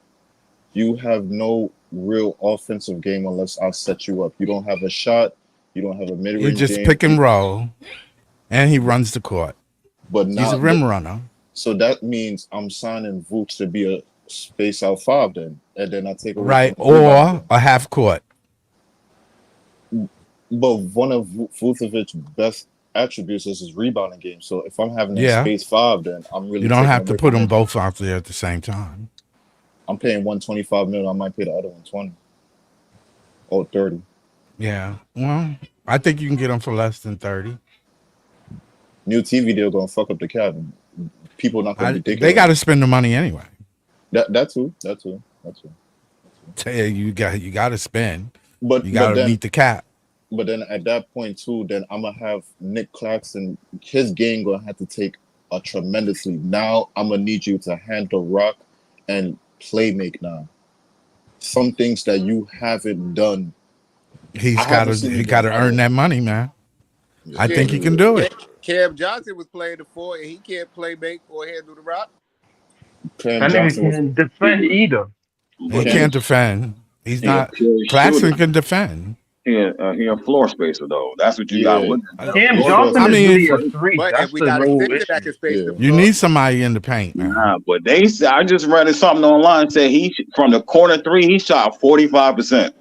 you have no real offensive game unless I set you up. You don't have a shot. You don't have a mid-range You just game. pick and roll, and he runs the court. But now, he's a rim runner. So that means I'm signing Vooch to be a space out 5 then, and then I take away right or a half court. But one of Vucevic's best attributes is his rebounding game. So if I'm having a space 5, then I'm really. You don't have to put them both out there at the same time. I'm paying $125 million. I might pay the other one 20 or 30. Yeah, well, I think you can get them for less than 30. New TV deal gonna fuck up the cabin. People not gonna be thinking. They got to spend the money anyway. That too. You got to spend. But you got to meet the cap. But then at that point too, then I'm gonna have Nick Claxton. His game gonna have to take a tremendous leap. Now I'm gonna need you to handle rock and play make now. Some things that you haven't done. He got to earn that money, man. I think he can do it. Cam Johnson was playing the 4, and he can't play make or handle the rock. That nigga can't defend either. He can't defend. He's not. Claxton can defend. He a floor spacer though. That's what you got to look at. Cam Johnson is really a 3. But that's if we got a center that can space the You need somebody in the paint, man. Nah, but I just read something online said from the corner 3 he shot 45%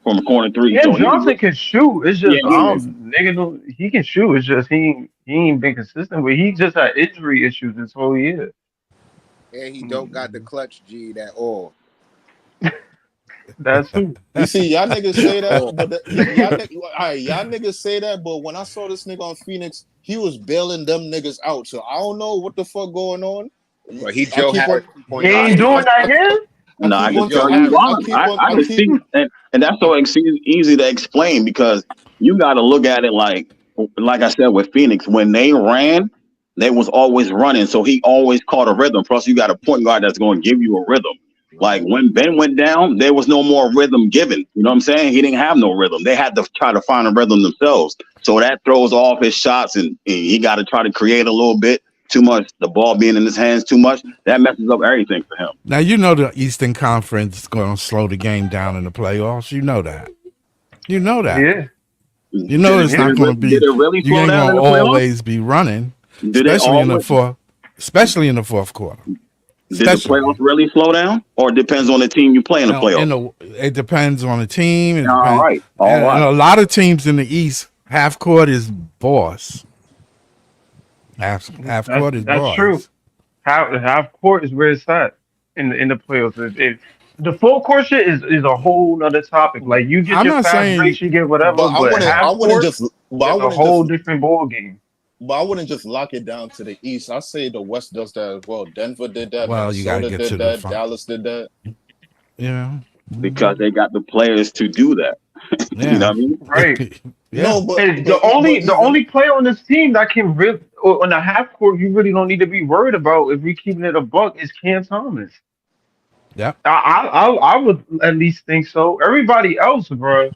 from the corner 3. Cam Johnson can shoot. It's just nigga, he can shoot. It's just he ain't been consistent. But he just had injury issues this whole year. And he don't got the clutch G at all. That's true. You see, y'all niggas say that, but y'all niggas say that, but when I saw this nigga on Phoenix, he was bailing them niggas out. So I don't know what the fuck going on. But he ain't doing that here. No, I can tell you why. I can see, and that's so easy to explain because you got to look at it like I said with Phoenix when they ran. They was always running, so he always caught a rhythm. Plus, you got a point guard that's going to give you a rhythm. Like when Ben went down, there was no more rhythm given. You know what I'm saying? He didn't have no rhythm. They had to try to find a rhythm themselves. So that throws off his shots, and he got to try to create a little bit. Too much, the ball being in his hands too much, that messes up everything for him. Now, you know the Eastern Conference is going to slow the game down in the playoffs. You know that. You know that. Yeah. You know it's not going to be. Did it really you ain't going to always be running, especially in the fourth quarter. Did the playoffs really slow down, or it depends on the team you play in the playoffs? It depends on the team. All right. And a lot of teams in the East, half court is boss. Half court is boss. That's true. Half court is where it's at in the playoffs. The full court shit is a whole other topic. Like you get your fast breaks, you get whatever. But I wouldn't just. But a whole different ball game. But I wouldn't just lock it down to the East. I say the West does that as well. Denver did that. Well, you got to get to that. Dallas did that. Yeah, because they got the players to do that. Yeah. You know what I mean? Right. Yeah. No, but the only player on this team that can really on the half court you really don't need to be worried about if we keeping it a buck is Cam Thomas. Yeah. I would at least think so. Everybody else, bro.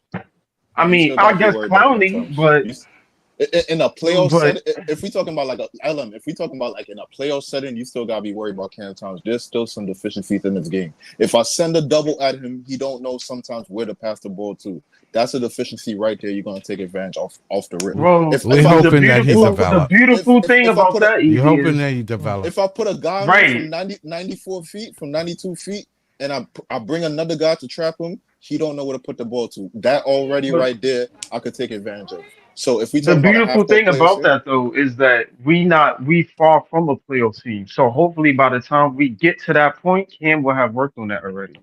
I You mean, still I gotta be guess worried about Cam Clowney, Thomas. but In a playoff but setting, if we talking about like a LM, if we talking about like in a playoff setting, you still gotta be worried about Cam Thomas. There's still some deficiencies in his game. If I send a double at him, he don't know sometimes where to pass the ball to. That's a deficiency right there. You're gonna take advantage off the rip. bro, We're If I hoping that he the develops. beautiful thing if I about put a that, You're Easy, hoping is that he develops. if I put a guy on him from right. 94 feet, from 92 feet, and I bring another guy to trap him, he don't know where to put the ball to. That already But right there, I could take advantage of. So if we the talk about a beautiful half court thing players about here, that though is that we far from a playoff team. So hopefully by the time we get to that point, Cam will have worked on that already.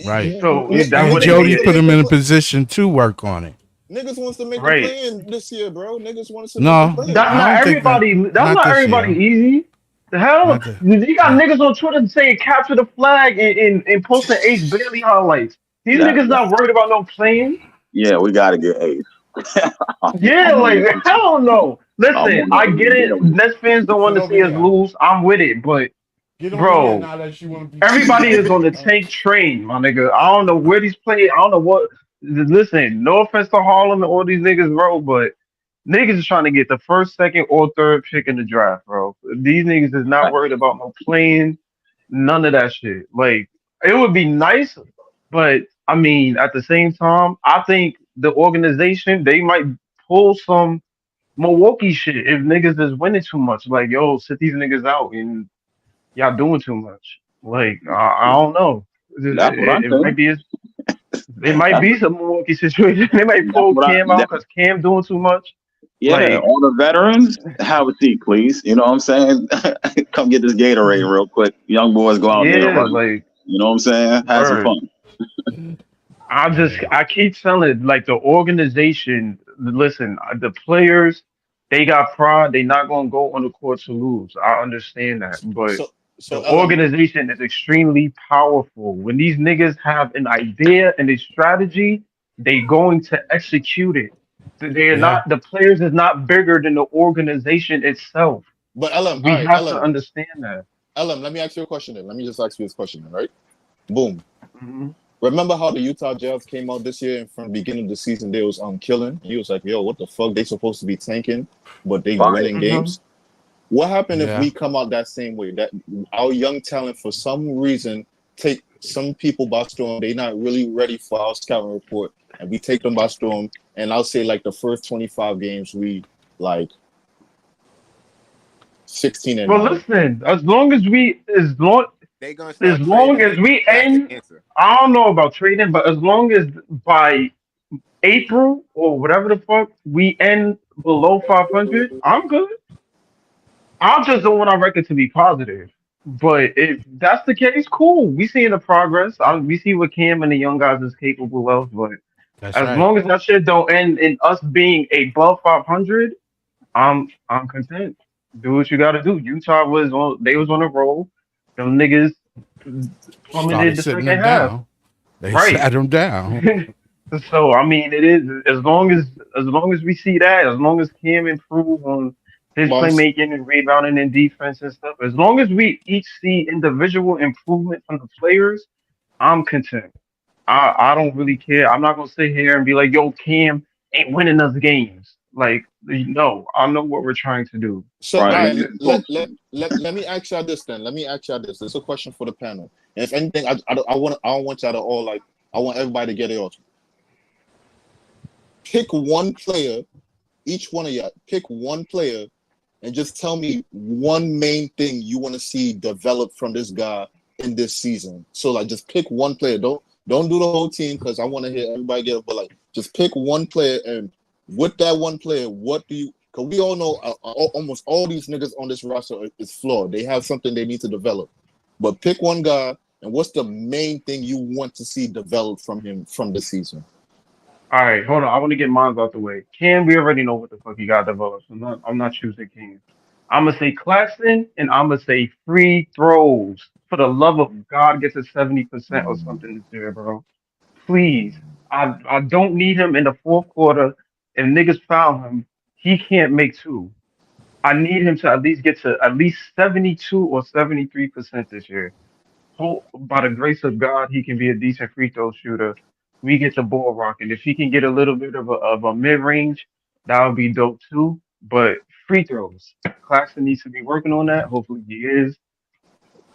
Right. So that And wouldn't Jody be put an him in a issue. position to work on it. niggas wants to make a Right. play in this year, bro. Niggas wants to make a No, play in. That's I not don't think that. everybody. That's Not not this everybody year. easy. The hell, Not the. you got niggas on Twitter saying capture the flag and posting Ace Bailey highlights. These That, niggas not worried about no playing. yeah, we got to get Ace. Yeah, I'm like on hell no. I'm Listen, on I that get it. Bailey. Nets fans don't want Get to over see us here. lose. I'm with it, but Get over here bro, now that you want to be. everybody is on the tank train, my nigga. I don't know where these play. I don't know what. Listen, no offense to Harlem and all these niggas, bro, but niggas is trying to get the first, second, or third pick in the draft, bro. These niggas is not worried about no playing, none of that shit. Like, it would be nice, but I mean, at the same time, I think the organization they might pull some Milwaukee shit if niggas is winning too much. Like, yo, sit these niggas out and y'all doing too much. Like, I don't know. That's what I It think. might be. It might be some Milwaukee situation. They might That's pull what I. Cam out because Cam doing too much. Yeah, Like, all the veterans, have a seat, please. You know what I'm saying? Come get this Gatorade real quick. Young boys go out there and yeah, run. like, You know what I'm saying? Have some word. fun. I keep telling like the organization, listen, the players, they got pride. They not gonna go on the court to lose. I understand that, but So the LM, organization is extremely powerful. When these niggas have an idea and a strategy, they going to execute it. They're Yeah. not, the players is not bigger than the organization itself. but LM, We all right, have to LM, understand that. LM. Let me ask you a question. Then let me just ask you this question. Then, right? Boom. Mhm. Remember how the Utah Jazz came out this year and from the beginning of the season they was killing? He was like, yo, what the fuck? They supposed to be tanking, but they Fire. winning Mhm. games. What happened if Yeah. we come out that same way? That our young talent for some reason take some people by storm. They not really ready for our scouting report, and we take them by storm. And I'll say like the first 25 games we like 16 and Well, 9. listen, as long as we, They gonna as start long trading as him. we That's the end, answer. I don't know about trading, but as long as by April or whatever the fuck we end below 500, I'm good. I just don't want our record to be positive. But if that's the case, cool. We seeing the progress. We see what Cam and the young guys is capable of. But That's as right. long as that shit don't end in us being above 500, I'm content. Do what you got to do. Utah was on. They was on a roll. Them niggas plummeted Started the sitting second them half. down. They Right. sat them down. So I mean, it is as long as we see that, as long as Cam improve on his Months. playmaking and rebounding and defense and stuff, as long as we each see individual improvement from the players, I'm content. I don't really care. I'm not gonna sit here and be like, yo, Cam ain't winning us games. Like, no, I know what we're trying to do. So, all Right. right, let me ask y'all this then. Let me ask y'all this. This is a question for the panel. And if anything, I don't want y'all to all like. I want everybody to get it off. Pick one player, each one of y'all. Pick one player, and just tell me one main thing you want to see develop from this guy in this season. So, like, just pick one player. Don't do the whole team because I want to hear everybody get it. But like, just pick one player, and with that one player, what do you? Because we all know almost all these niggas on this roster is flawed. They have something they need to develop. But pick one guy, and what's the main thing you want to see develop from him from this season? All right, hold on. I want to get mine out the way. Cam, we already know what the fuck he got developed. I'm not choosing Cam. I'm gonna say Claxton, and I'm gonna say free throws. For the love of God, get to 70% or something this year, bro. Please. I don't need him in the fourth quarter. If niggas foul him, he can't make two. I need him to at least get to at least 72 or 73% this year. by the grace of God, he can be a decent free throw shooter. We get the ball rocking. If he can get a little bit of a mid range, that would be dope too. But free throws, Claxton needs to be working on that. Hopefully he is.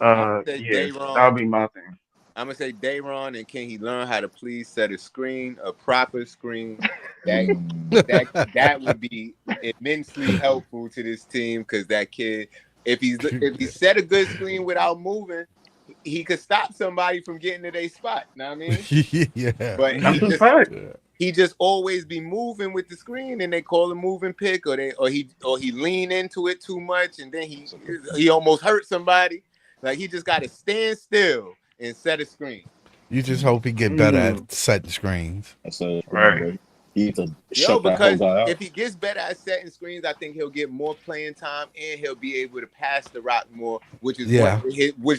Say Yeah, Dayron. that would be my thing. I'm gonna say Dayron, and can he learn how to please set a screen, a proper screen? That would be immensely helpful to this team because that kid, if he set a good screen without moving, he could stop somebody from getting to their spot. Know what I mean? Yeah. But he just always be moving with the screen, and they call him moving pick, or he lean into it too much, and then he almost hurt somebody. Like he just got to stand still and set a screen. You just hope he get better at setting screens. That's a Right. Because if he gets better at setting screens, I think he'll get more playing time and he'll be able to pass the rock more, which is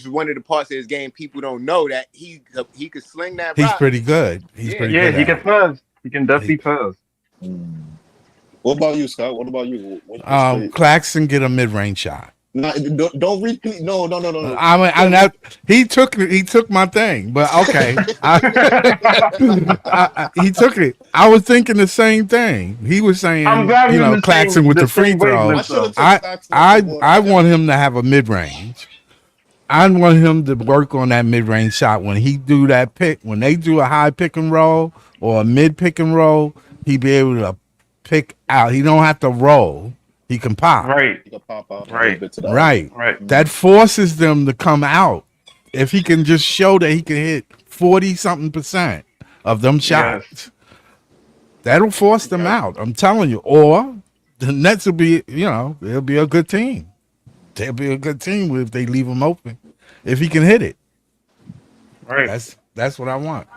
one of the parts of his game people don't know, that he could sling that rock. He's pretty good. He can pass. He can definitely pass. What about you, Scott? What about you? Claxton get a mid-range shot. No, don't repeat. No. I mean, he took my thing, but okay. He took it. I was thinking the same thing. He was saying, Claxton with the free throw. I want him to have a mid range. I want him to work on that mid range shot when he do that pick. When they do a high pick and roll or a mid pick and roll, he be able to pick out. He don't have to roll. He can pop. Right. He can pop out. Right. That forces them to come out. If he can just show that he can hit 40-something% of them shots, that'll force them out. I'm telling you. Or the Nets will be, they'll be a good team. They'll be a good team if they leave him open. If he can hit it. Right. That's what I want.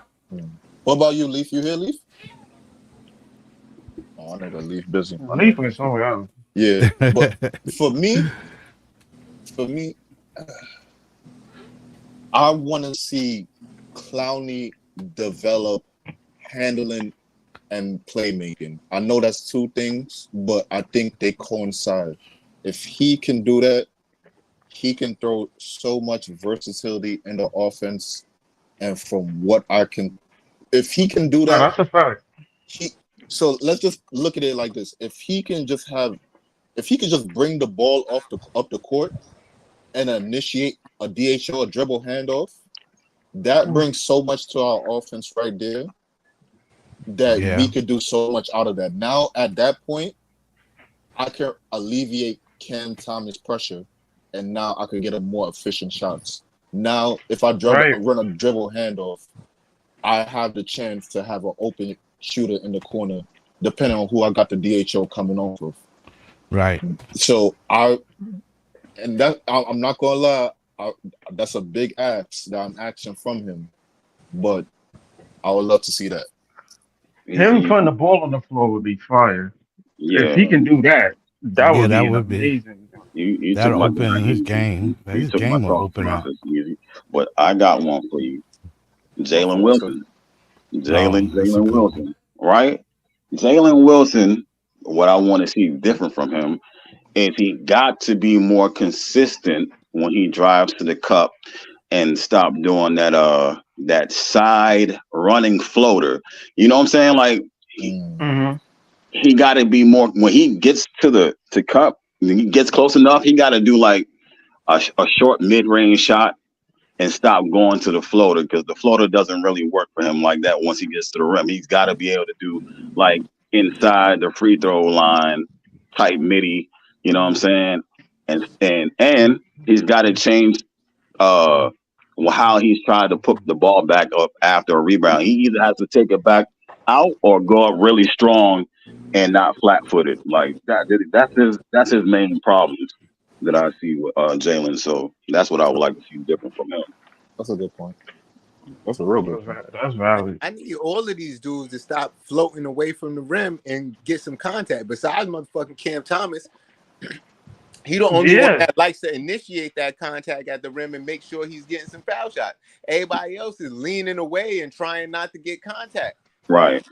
What about you, Leaf? You here, Leaf? Oh, I nigga Leaf busy. Leaf is somewhere else. Yeah, but for me, I want to see Clowney develop handling and playmaking. I know that's two things, but I think they coincide. If he can do that, he can throw so much versatility in the offense. And from what I can, if he can do that, that's a fact. So let's just look at it like this: if he can just bring the ball up the court and initiate a DHO, a dribble handoff, that brings so much to our offense right there that we could do so much out of that. Now, at that point, I can alleviate Cam Thomas' pressure, and now I could get a more efficient shots. Now, if I run a dribble handoff, I have the chance to have an open shooter in the corner, depending on who I got the DHO coming off of. Right. So I'm not gonna lie, that's a big ask that I'm asking from him, but I would love to see that. Him putting the ball on the floor would be fire. Yeah. If he can do that, that would be amazing. That'll open his game. His game will open up. But I got one for you. Jalen Wilson. Jalen Wilson. Right? Jalen Wilson, what I want to see different from him is he got to be more consistent when he drives to the cup and stop doing that side running floater. You know what I'm saying? Like he got to be more when he gets to cup, he gets close enough, he got to do like a short mid-range shot and stop going to the floater, because the floater doesn't really work for him like that once he gets to the rim. He's got to be able to do like inside the free throw line type midi, you know what I'm saying? And he's got to change how he's trying to put the ball back up after a rebound. He either has to take it back out or go up really strong and not flat-footed. Like that's his main problems that I see with Jalen. So that's what I would like to see different from him. That's a good point. That's a real good point. That's valid. I need all of these dudes to stop floating away from the rim and get some contact. Besides motherfucking Cam Thomas, he the only one that likes to initiate that contact at the rim and make sure he's getting some foul shots. Everybody else is leaning away and trying not to get contact. Right.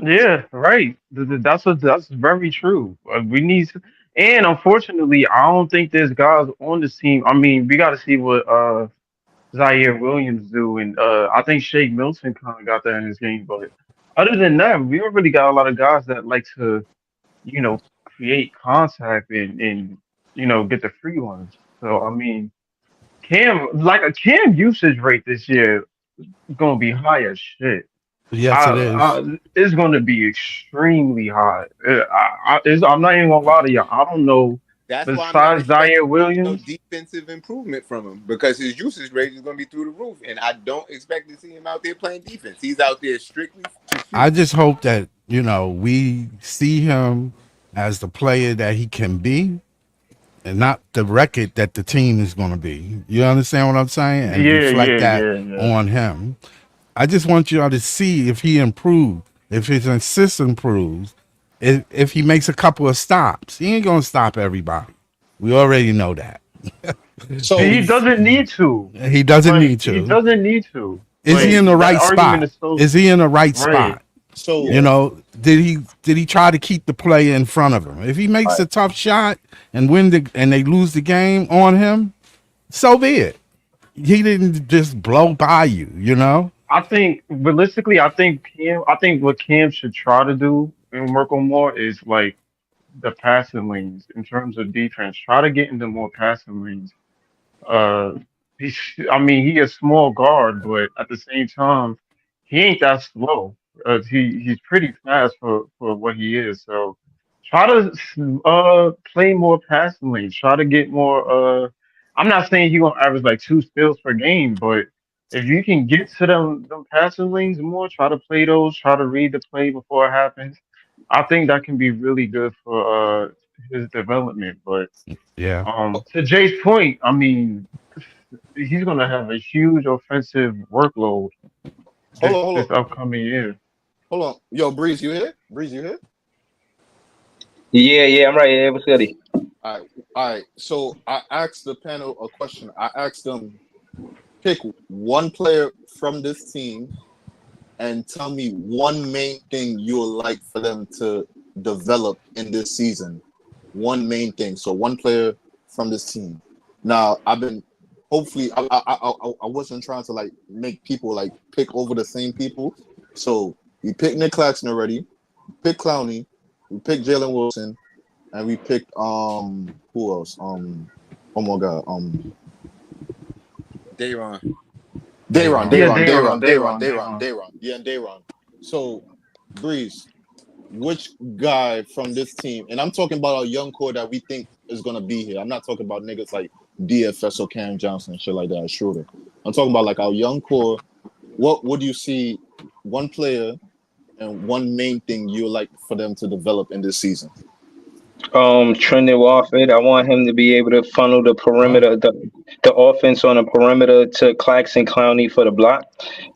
Yeah, right. That's very true. We need to, and unfortunately, I don't think there's guys on this team. I mean, we got to see what Zaire Williams do, and I think Shake Milton kind of got that in his game. But other than that, we don't really got a lot of guys that like to, you know, create contact and get the free ones. So I mean, Cam usage rate this year is gonna be high as shit. Yes, it is. It's gonna be extremely high. I'm not even gonna lie to you. I don't know. That's why I'm not Besides Zaire expecting no Williams, defensive improvement from him because his usage rate is going to be through the roof, and I don't expect to see him out there playing defense. He's out there strictly to shoot. I just hope that we see him as the player that he can be, and not the record that the team is going to be. You understand what I'm saying? And reflect that on him. I just want y'all to see if he improves, if his assist improves, if he makes a couple of stops. He ain't going to stop everybody. We already know that. So he doesn't need to. He doesn't need to. He doesn't need to. Is he in the right spot? Is he in the right spot? So did he try to keep the player in front of him? If he makes a tough shot and they lose the game on him, so be it. He didn't just blow by you. I think realistically, I think what Cam should try to do and work on more is like the passing lanes in terms of defense. Try to get into more passing lanes. He is small guard, but at the same time, he ain't that slow. He's pretty fast for what he is. So try to play more passing lanes. Try to get more. I'm not saying he's gonna average like 2 steals per game, but if you can get to them passing lanes more, try to play those. Try to read the play before it happens. I think that can be really good for his development. But to Jay's point, I mean, he's gonna have a huge offensive workload this upcoming year. Hold on, yo, Breeze, you here? Breeze, you here? Yeah, I'm right here. What's good? All right. So I asked the panel a question. I asked them, pick one player from this team and tell me one main thing you would like for them to develop in this season. One main thing. So one player from this team. Now I wasn't trying to like make people like pick over the same people. So we picked Nick Claxton already, we picked Clowney, we picked Jalen Wilson, and we picked who else? Oh my god, Day'Ron. Yeah, and Day'Ron. So, Breeze, which guy from this team, and I'm talking about our young core that we think is gonna be here. I'm not talking about niggas like DFS or Cam Johnson and shit like that, Schroeder. I'm talking about like our young core. What would you see one player and one main thing you like for them to develop in this season? Trendon Watford. I want him to be able to funnel the perimeter, the offense on the perimeter to Claxton Clowney for the block.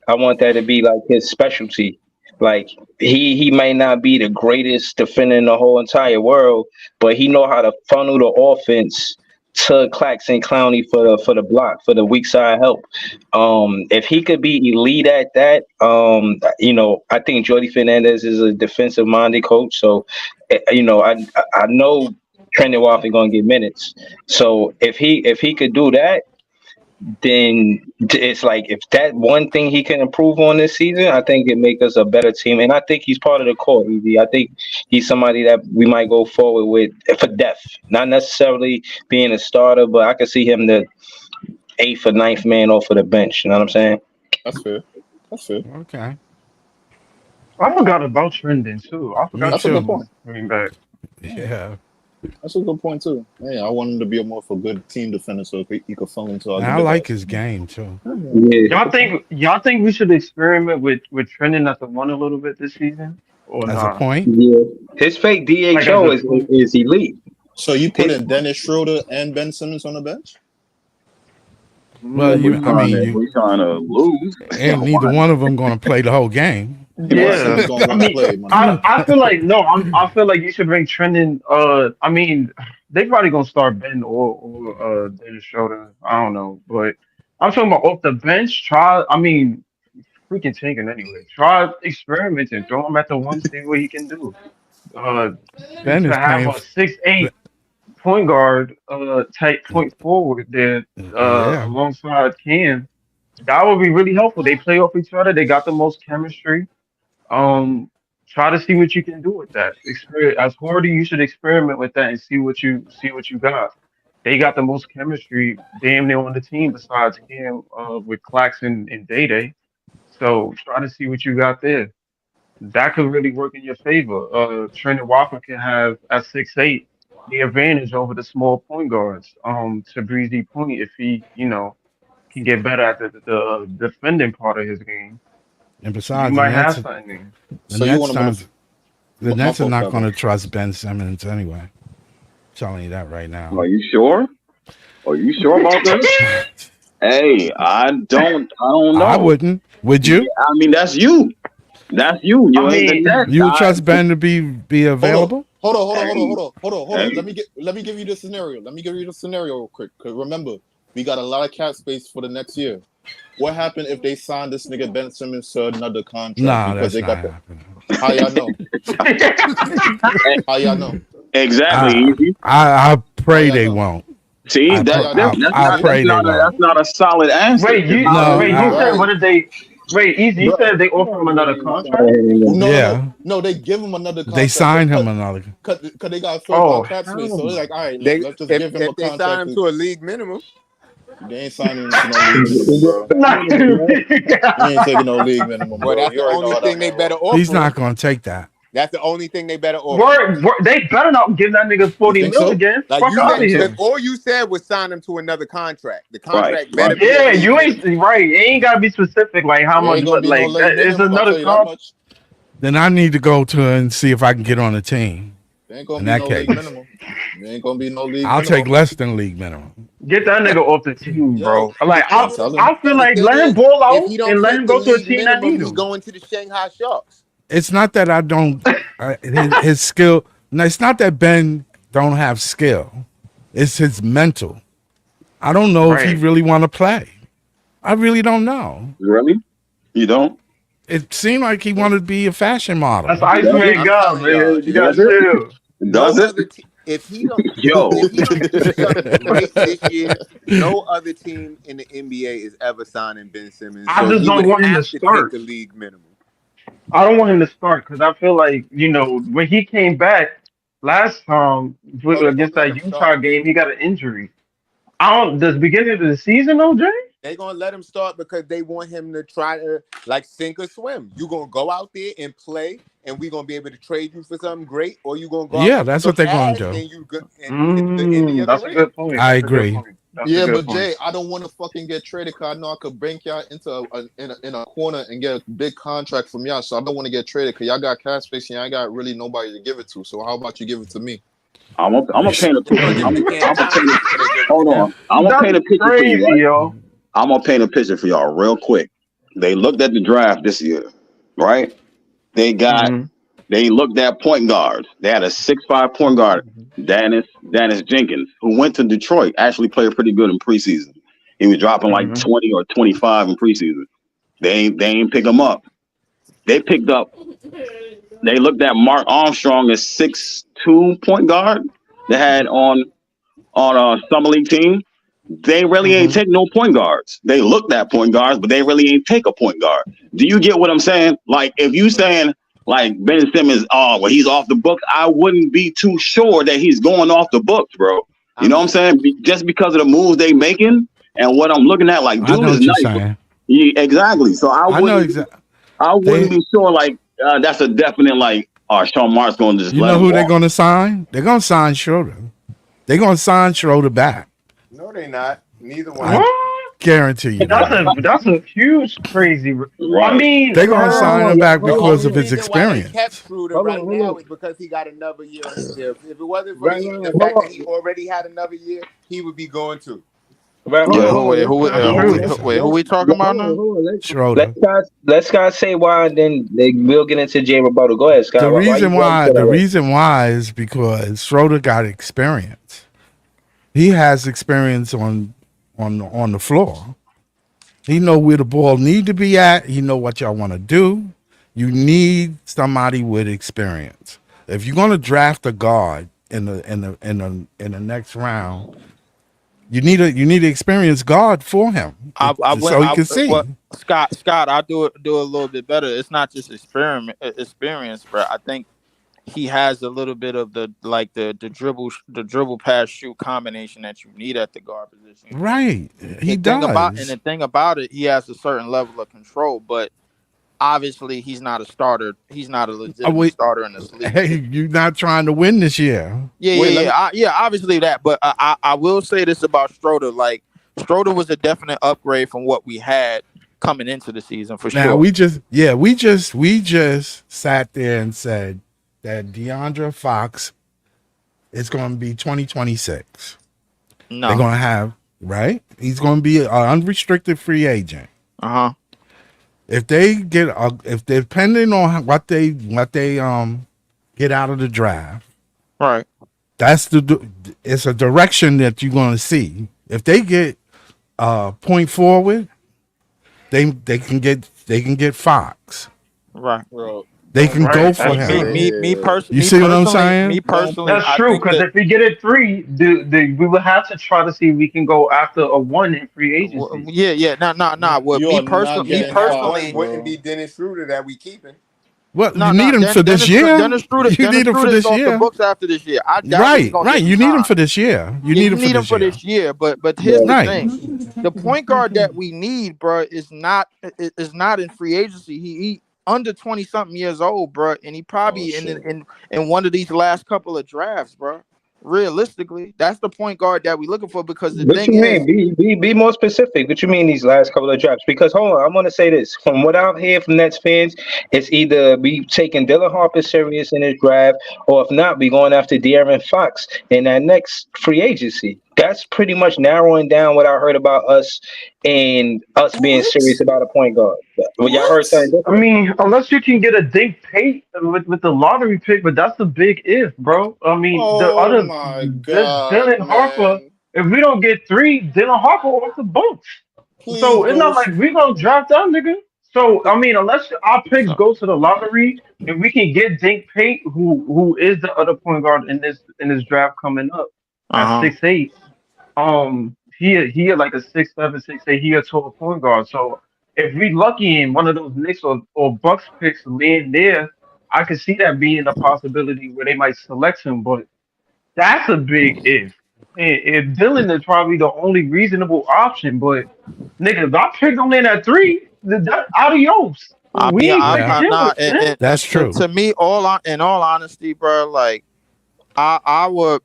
I want that to be like his specialty. Like he may not be the greatest defender in the whole entire world, but he know how to funnel the offense to Claxton Clowney for the block, for the weak side help. If he could be elite at that, I think Jordi Fernandez is a defensive minded coach. So, I know Trendon Watford gonna get minutes. So if he could do that, then it's like if that one thing he can improve on this season, I think it make us a better team. And I think he's part of the core, EV. I think he's somebody that we might go forward with for depth, not necessarily being a starter, but I could see him the 8th or 9th man off of the bench. You know what I'm saying? That's fair. Okay. I forgot about Trendon too. That's a good point. Bring back. Yeah. That's a good point too. Yeah, I want him to be more of a good team defender, so he could fall into. I like his game too. Y'all think we should experiment with Trendon at the 1 a little bit this season? Or As not? a point? Yeah. His fake DHO is elite. So you put in Dennis Schroeder and Ben Simmons on the bench? Well, we're trying to lose. And neither one of them going to play the whole game. Yeah, I feel like I feel like you should bring Trendon. They probably gonna start Ben or Dennis Schroeder. I don't know, but I'm talking about off the bench. Freaking tanking anyway. Try experimenting. Throw him at the 1, see what he can do. Ben is to have a 6'8" point guard type point forward there alongside Cam. That would be really helpful. They play off each other. They got the most chemistry. Um, Try to see what you can do with that. As Hordy, you should experiment with that and see what you got. They got the most chemistry damn near on the team besides him with Claxton and Day Day. So try to see what you got there. That could really work in your favor. Trendon Watford can have at 6'8" the advantage over the small point guards. To Breezy point, if he can get better at the defending part of his game, And you besides, might have something there. the So you Nets want to not, move? the My Nets are fault, not brother. going to trust Ben Simmons anyway. Telling you that right now. Are you sure? Are you sure about that? Hey, I don't know. I wouldn't. Would you? Yeah, I mean, that's you. That's you. You I ain't the mean, Nets. You would trust Ben to be available? Hold on. Hey. Let me give you the scenario. Real quick. Cause remember, we got a lot of cap space for the next year. What happened if they signed this nigga Ben Simmons to another contract? Nah, because that's they not got the. happening. How y'all know? How y'all know? Exactly. Easy. I pray How they y'all know? won't. See, I pray they won't. that's not a solid answer. wait, you No, wait, you said Right. what did they? Wait, Easy, you Bro. said they offer him another contract? Yeah. No, they give him another contract. They signed him another. Cause they got Oh, full cap space. So they're like, all right, They let's just give him a if they sign contract. him to a league minimum, They ain't signing him to no league minimum, bro. not He ain't taking no league minimum, well, bro. that's You the already know only how thing that they one better roll. offer. He's not him. going to take that. That's the only thing they better offer. him. They better not give that nigga You 40 think mil so? again. Like Fuck you out of said, here. because all you said was sign him to another contract. The Right, contract better right. be a Yeah, league you ain't minimum. right. It ain't gotta be specific, like how It much, ain't gonna but be no like league that is minimum. I'll another tell you that comp. much. Then I need to go to and see if I can get on the team. There ain't gonna In be that no case, league minimum. There ain't gonna be no league I'll take minimum. less than league minimum. Get that nigga off the team, Yo, bro. the Like thing I'm is, telling you. I feel the like thing let him is, ball if out he don't and let take him the go to a league team that minimum, need he's him. going to the Shanghai Sharks. It's not that I don't his skill. No, it's not that Ben don't have skill. It's his mental. I don't know if he Right. really want to play. I really don't know. Really? You don't? It seemed like he wanted to be a fashion That's model. Does it? Iceman I'm God, telling y'all, man. You gotta Does it? chill. no Does it? other team. Yo. If he don't do something right this year, no other team in the NBA is ever signing Ben Simmons. I So just he don't would want him to have to take start. the league minimum. I don't want him to start because I feel like, when he came back last time No, they're gonna against let that him Utah start. game, he got an injury. The beginning of the season, though, Jay? They're gonna let him start because they want him to try to like sink or swim. You gonna go out there and play, and we gonna be able to trade you for something great, or you gonna go out Yeah, there that's with what they're some going ass to do. and it's the end of your That's a career. good point. I That's a good agree. point. That's a Yeah, good but point. Jay, I don't want to fucking get traded because I know I could bank y'all into in a corner and get a big contract from y'all. So I don't want to get traded because y'all got cash space and y'all got really nobody to give it to. So how about you give it to me? I'm gonna paint a They're picture. gonna give it to Cam Thomas before they give it Hold to him. on. I'm gonna paint a That's picture for you, crazy, right? yo. I'm gonna paint a picture for y'all real quick. They looked at the draft this year, right? They looked at point guards. They had a 6'5" point guard, Dennis Jenkins, who went to Detroit. Actually played pretty good in preseason. He was dropping like 20 or 25 in preseason. They ain't pick him up. They looked at Mark Armstrong as 6'2" point guard. They had on a summer league team. They really ain't take no point guards. They looked at point guards, but they really ain't take a point guard. Do you get what I'm saying? Like, if you saying like Ben Simmons, he's off the books, I wouldn't be too sure that he's going off the books, bro. You know what I'm saying? Just because of the moves they making and what I'm looking at, like, I dude know is what you're nice. saying. Yeah, exactly. So I know exactly. I wouldn't be sure like that's a definite like. Sean Mark's going to just You let know him who they're walk. going to sign? They're going to sign Schroeder. They're going to sign Schroeder back. No, they're not. Neither one. I guarantee you that. That's a huge crazy. I mean, they're going to sign him back because of his The reason why they experience. kept Schroeder right now is because he got another year on his deal. If it wasn't for the fact that he already had another year, he would be going too. Wait, who we talking about now? Schroeder. Let Scott say why, and then we'll get into Jay rebuttal. Go ahead, Scott. The Why reason you why is because Schroeder got experience. He has experience on the floor. He know where the ball need to be at. He know what y'all want to do. You need somebody with experience. If you're gonna draft a guard in the next round, You need to experience God for him, so he can see. Well, Scott, I'll do a little bit better. It's not just experience, bro. I think he has a little bit of the dribble pass shoot combination that you need at the guard position. Right, he does. The thing about it, he has a certain level of control, but obviously he's not a starter. He's not a legitimate starter in this league. Hey, you're not trying to win this year. Yeah, obviously that. But I will say this about Schroeder. Like, Schroeder was a definite upgrade from what we had coming into the season for sure. Now we just sat there and said that De'Aaron Fox is going to be 2026. No, they're going to have He's going to be an unrestricted free agent. If they get, if depending on what they get out of the draft, right? It's a direction that you're going to see. If they get point forward, they can get Fox. Right. They can go for him. Me personally, you see what I'm saying? Me personally, that's true. Because if we get a 3, we will have to try to see if we can go after a 1 in free agency. Yeah. Nah. Well, me personally, wouldn't be Dennis Schroeder that we keeping. Well, you need him for this year. You need him for this year. The books after this year. Right. You need him for this year. You need him for this year. But here's the thing: the point guard that we need, bro, is not in free agency. He under 20-something years old, bro, and he probably in one of these last couple of drafts, bro. Realistically, that's the point guard that we're looking for, because the thing is, be more specific. What you mean these last couple of drafts? Because hold on, I'm gonna say this. From what I've heard from Nets fans, it's either we taking Dylan Harper serious in his draft, or if not, we going after De'Aaron Fox in that next free agency. That's pretty much narrowing down what I heard about us and us being serious about a point guard. Y'all heard something? I mean, unless you can get a Dink Tate with the lottery pick, but that's a big if, bro. I mean, Dylan Harper. If we don't get 3, Dylan Harper off the boats. So it's not like we gonna draft that nigga. So I mean, unless our picks go to the lottery and we can get Dink Tate, who is the other point guard in this draft coming up at 6'8". He like a 6'7", 6'8". He a total point guard. So if we lucky in one of those Knicks or Bucks picks land there, I could see that being a possibility where they might select him. But that's a big if. If Dylan is probably the only reasonable option, but nigga, if I pick him in at 3, that's adios. That's true. To me, in all honesty, bro, like our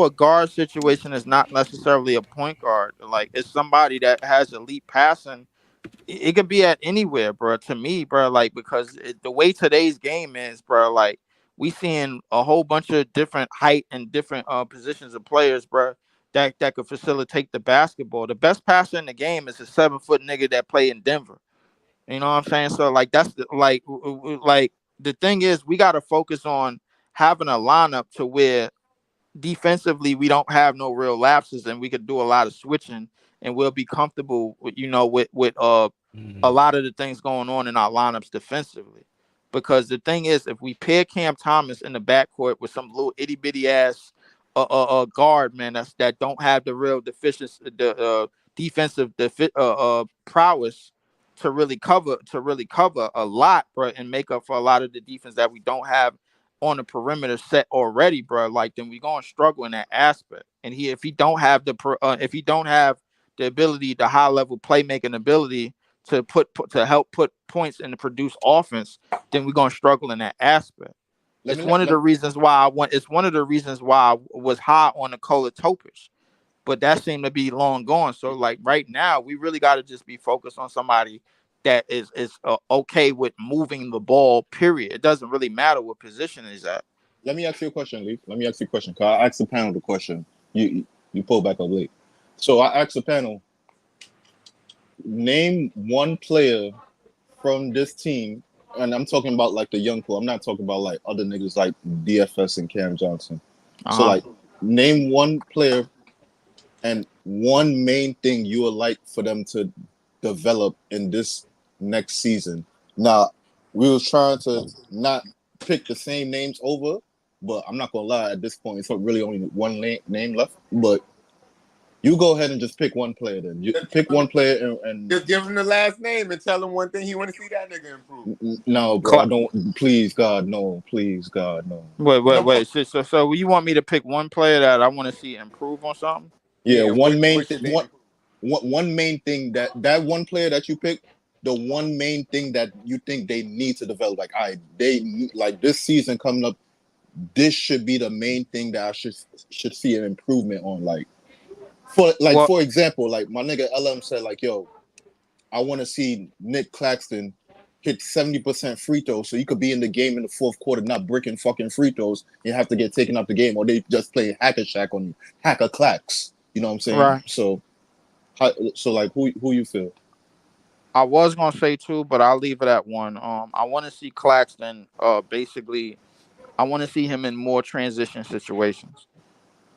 guard situation is not necessarily a point guard. Like, it's somebody that has elite passing. It could be at anywhere, bro. To me, bro, like, because the way today's game is, bro, like, we seeing a whole bunch of different height and different positions of players, bro, that could facilitate the basketball. The best passer in the game is a 7-foot nigga that play in Denver. You know what I'm saying? So, like, that's like the thing is, we got to focus on having a lineup to where defensively we don't have no real lapses, and we could do a lot of switching, and we'll be comfortable with a lot of the things going on in our lineups defensively. Because the thing is, if we pair Cam Thomas in the backcourt with some little itty bitty ass guard, man, that don't have the real defensive prowess to really cover a lot, bro, and make up for a lot of the defense that we don't have on the perimeter set already, bro, like, then we're gonna struggle in that aspect. And if he don't have the ability, the high level playmaking ability to help put points and to produce offense, then we're gonna struggle in that aspect. It's one of the reasons why I was high on Nikola Topic, but that seemed to be long gone. So, like, right now, we really got to just be focused on somebody that is okay with moving the ball, period. It doesn't really matter what position he's at. Let me ask you a question, Lee. Let me ask you a question, because I asked the panel the question. You pulled back up late. So I asked the panel, name one player from this team, and I'm talking about, like, the young pool. I'm not talking about, like, other niggas like DFS and Cam Johnson. So, like, name one player and one main thing you would like for them to develop in this next season. Now, we was trying to not pick the same names over, but I'm not gonna lie, at this point, it's really only one name left. But You go ahead and just pick one player. Then you pick one player and just give him the last name and tell him one thing he want to see that nigga improve. No, bro. I don't. Please, God, no. Please, God, no. Wait. So you want me to pick one player that I want to see improve on something? Yeah, one main thing that one player that you pick, the one main thing that you think they need to develop. Like, this season coming up, this should be the main thing that I should see an improvement on. Like, for example, like my nigga LM said, like, yo, I want to see Nick Claxton hit 70% free throws so you could be in the game in the fourth quarter, not bricking fucking free throws. You have to get taken out the game, or they just play hacker shack on you, hacker clacks. You know what I'm saying? Right. So like, who you feel? I was gonna say two, but I'll leave it at one. I want to see Claxton. Basically, I want to see him in more transition situations.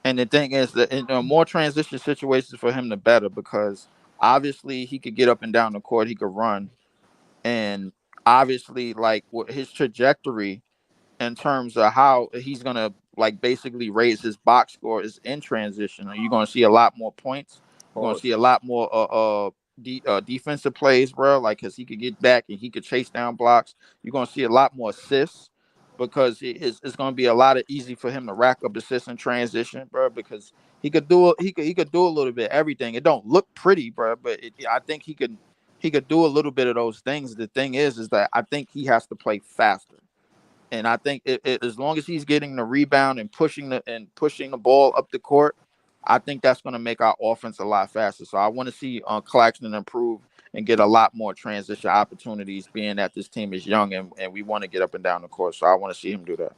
And the thing is that in more transition situations for him, the better, because obviously he could get up and down the court, he could run, and obviously like his trajectory in terms of how he's gonna like basically raise his box score is in transition. You're gonna see a lot more points. You're gonna see a lot more defensive plays, bro. Like, cause he could get back and he could chase down blocks. You're gonna see a lot more assists, because it's going to be a lot of easy for him to rack up assists in transition, bro. Because he could do a little bit of everything. It don't look pretty, bro, but I think he could do a little bit of those things. The thing is that I think he has to play faster, and I think as long as he's getting the rebound and pushing the ball up the court, I think that's going to make our offense a lot faster. So I want to see Claxton improve and get a lot more transition opportunities, being that this team is young and we want to get up and down the court. So I want to see him do that.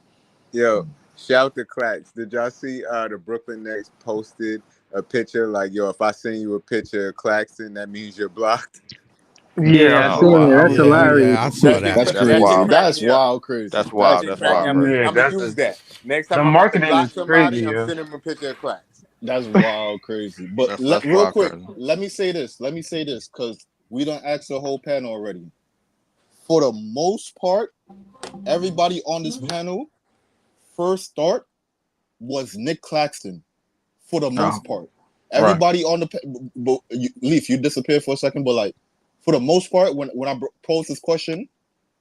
Yo, shout to Clax. Did y'all see the Brooklyn Nets posted a picture like, yo, if I send you a picture of Claxton, that means you're blocked? Yeah, I seen it. That's hilarious. Yeah, I saw that. That's crazy. That's wild, crazy. That's wild. That's wild. I'm gonna use that next time. The I'm marketing block is somebody, crazy. I'm sending him a picture of Clax. That's wild, crazy. But real quick, let me say this, because we don't ask the whole panel already. For the most part, everybody on this panel first start was Nick Claxton. For the most part, everybody on the Leaf, you disappeared for a second, but like for the most part, when I posed this question,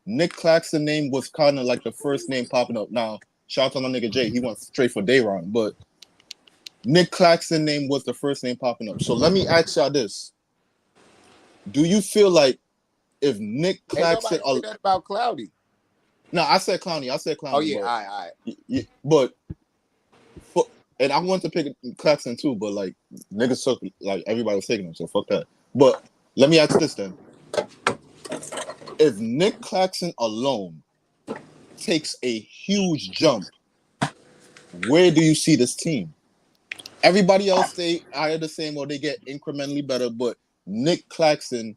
Nick Claxton name was kind of like the first name popping up. Now, shout out to my nigga Jay, he went straight for Dayron, but Nick Claxton name was the first name popping up. So let me ask y'all this. Do you feel like if Nick Claxton... Ain't nobody say that about Cloudy. No, I said Clowney. Oh, yeah, all right. Yeah, but... And I wanted to pick Claxton too, but like, niggas took... Like, everybody was taking him, so fuck that. But let me ask this then. If Nick Claxton alone takes a huge jump, where do you see this team? Everybody else stay either the same or they get incrementally better, but Nick Claxton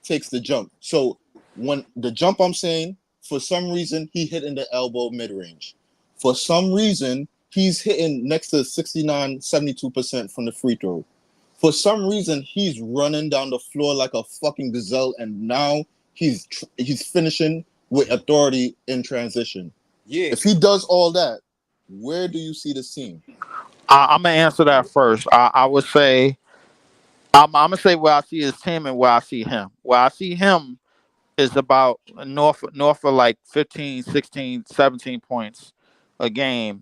takes the jump. So when the jump I'm saying, for some reason, he hit in the elbow mid-range. For some reason, he's hitting next to 69, 72% from the free throw. For some reason, he's running down the floor like a fucking gazelle, and now he's finishing with authority in transition. Yeah. If he does all that, where do you see this team? I'm gonna answer that first. I would say I'm gonna say where I see his team and where I see him. Where I see him is about north of like 15, 16, 17 points a game,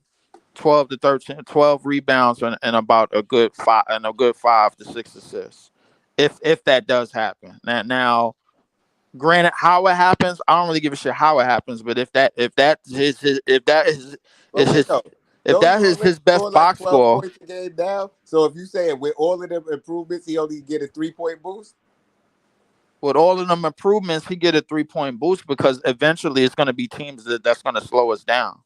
12 to 13, 12 rebounds, and about a good 5 to 6 assists. If that does happen. Now, granted, how it happens, I don't really give a shit how it happens. But if that is his best like box score. Points a game down. So if you say with all of them improvements, he only get a 3-point boost. With all of them improvements, he get a 3-point boost because eventually it's going to be teams that's going to slow us down.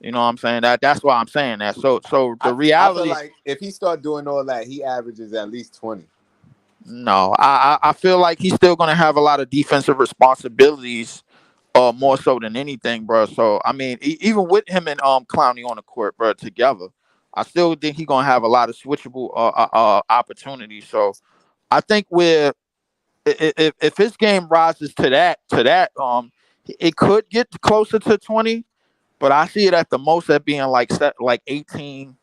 You know what I'm saying? That's why I'm saying that. So the reality, I feel like if he start doing all that, he averages at least 20. No, I feel like he's still going to have a lot of defensive responsibilities. More so than anything, bro. So I mean, even with him and Clowney on the court, bro, together, I still think he's gonna have a lot of switchable opportunities. So I think if his game rises to that, it could get closer to 20, but I see it at the most at being like 18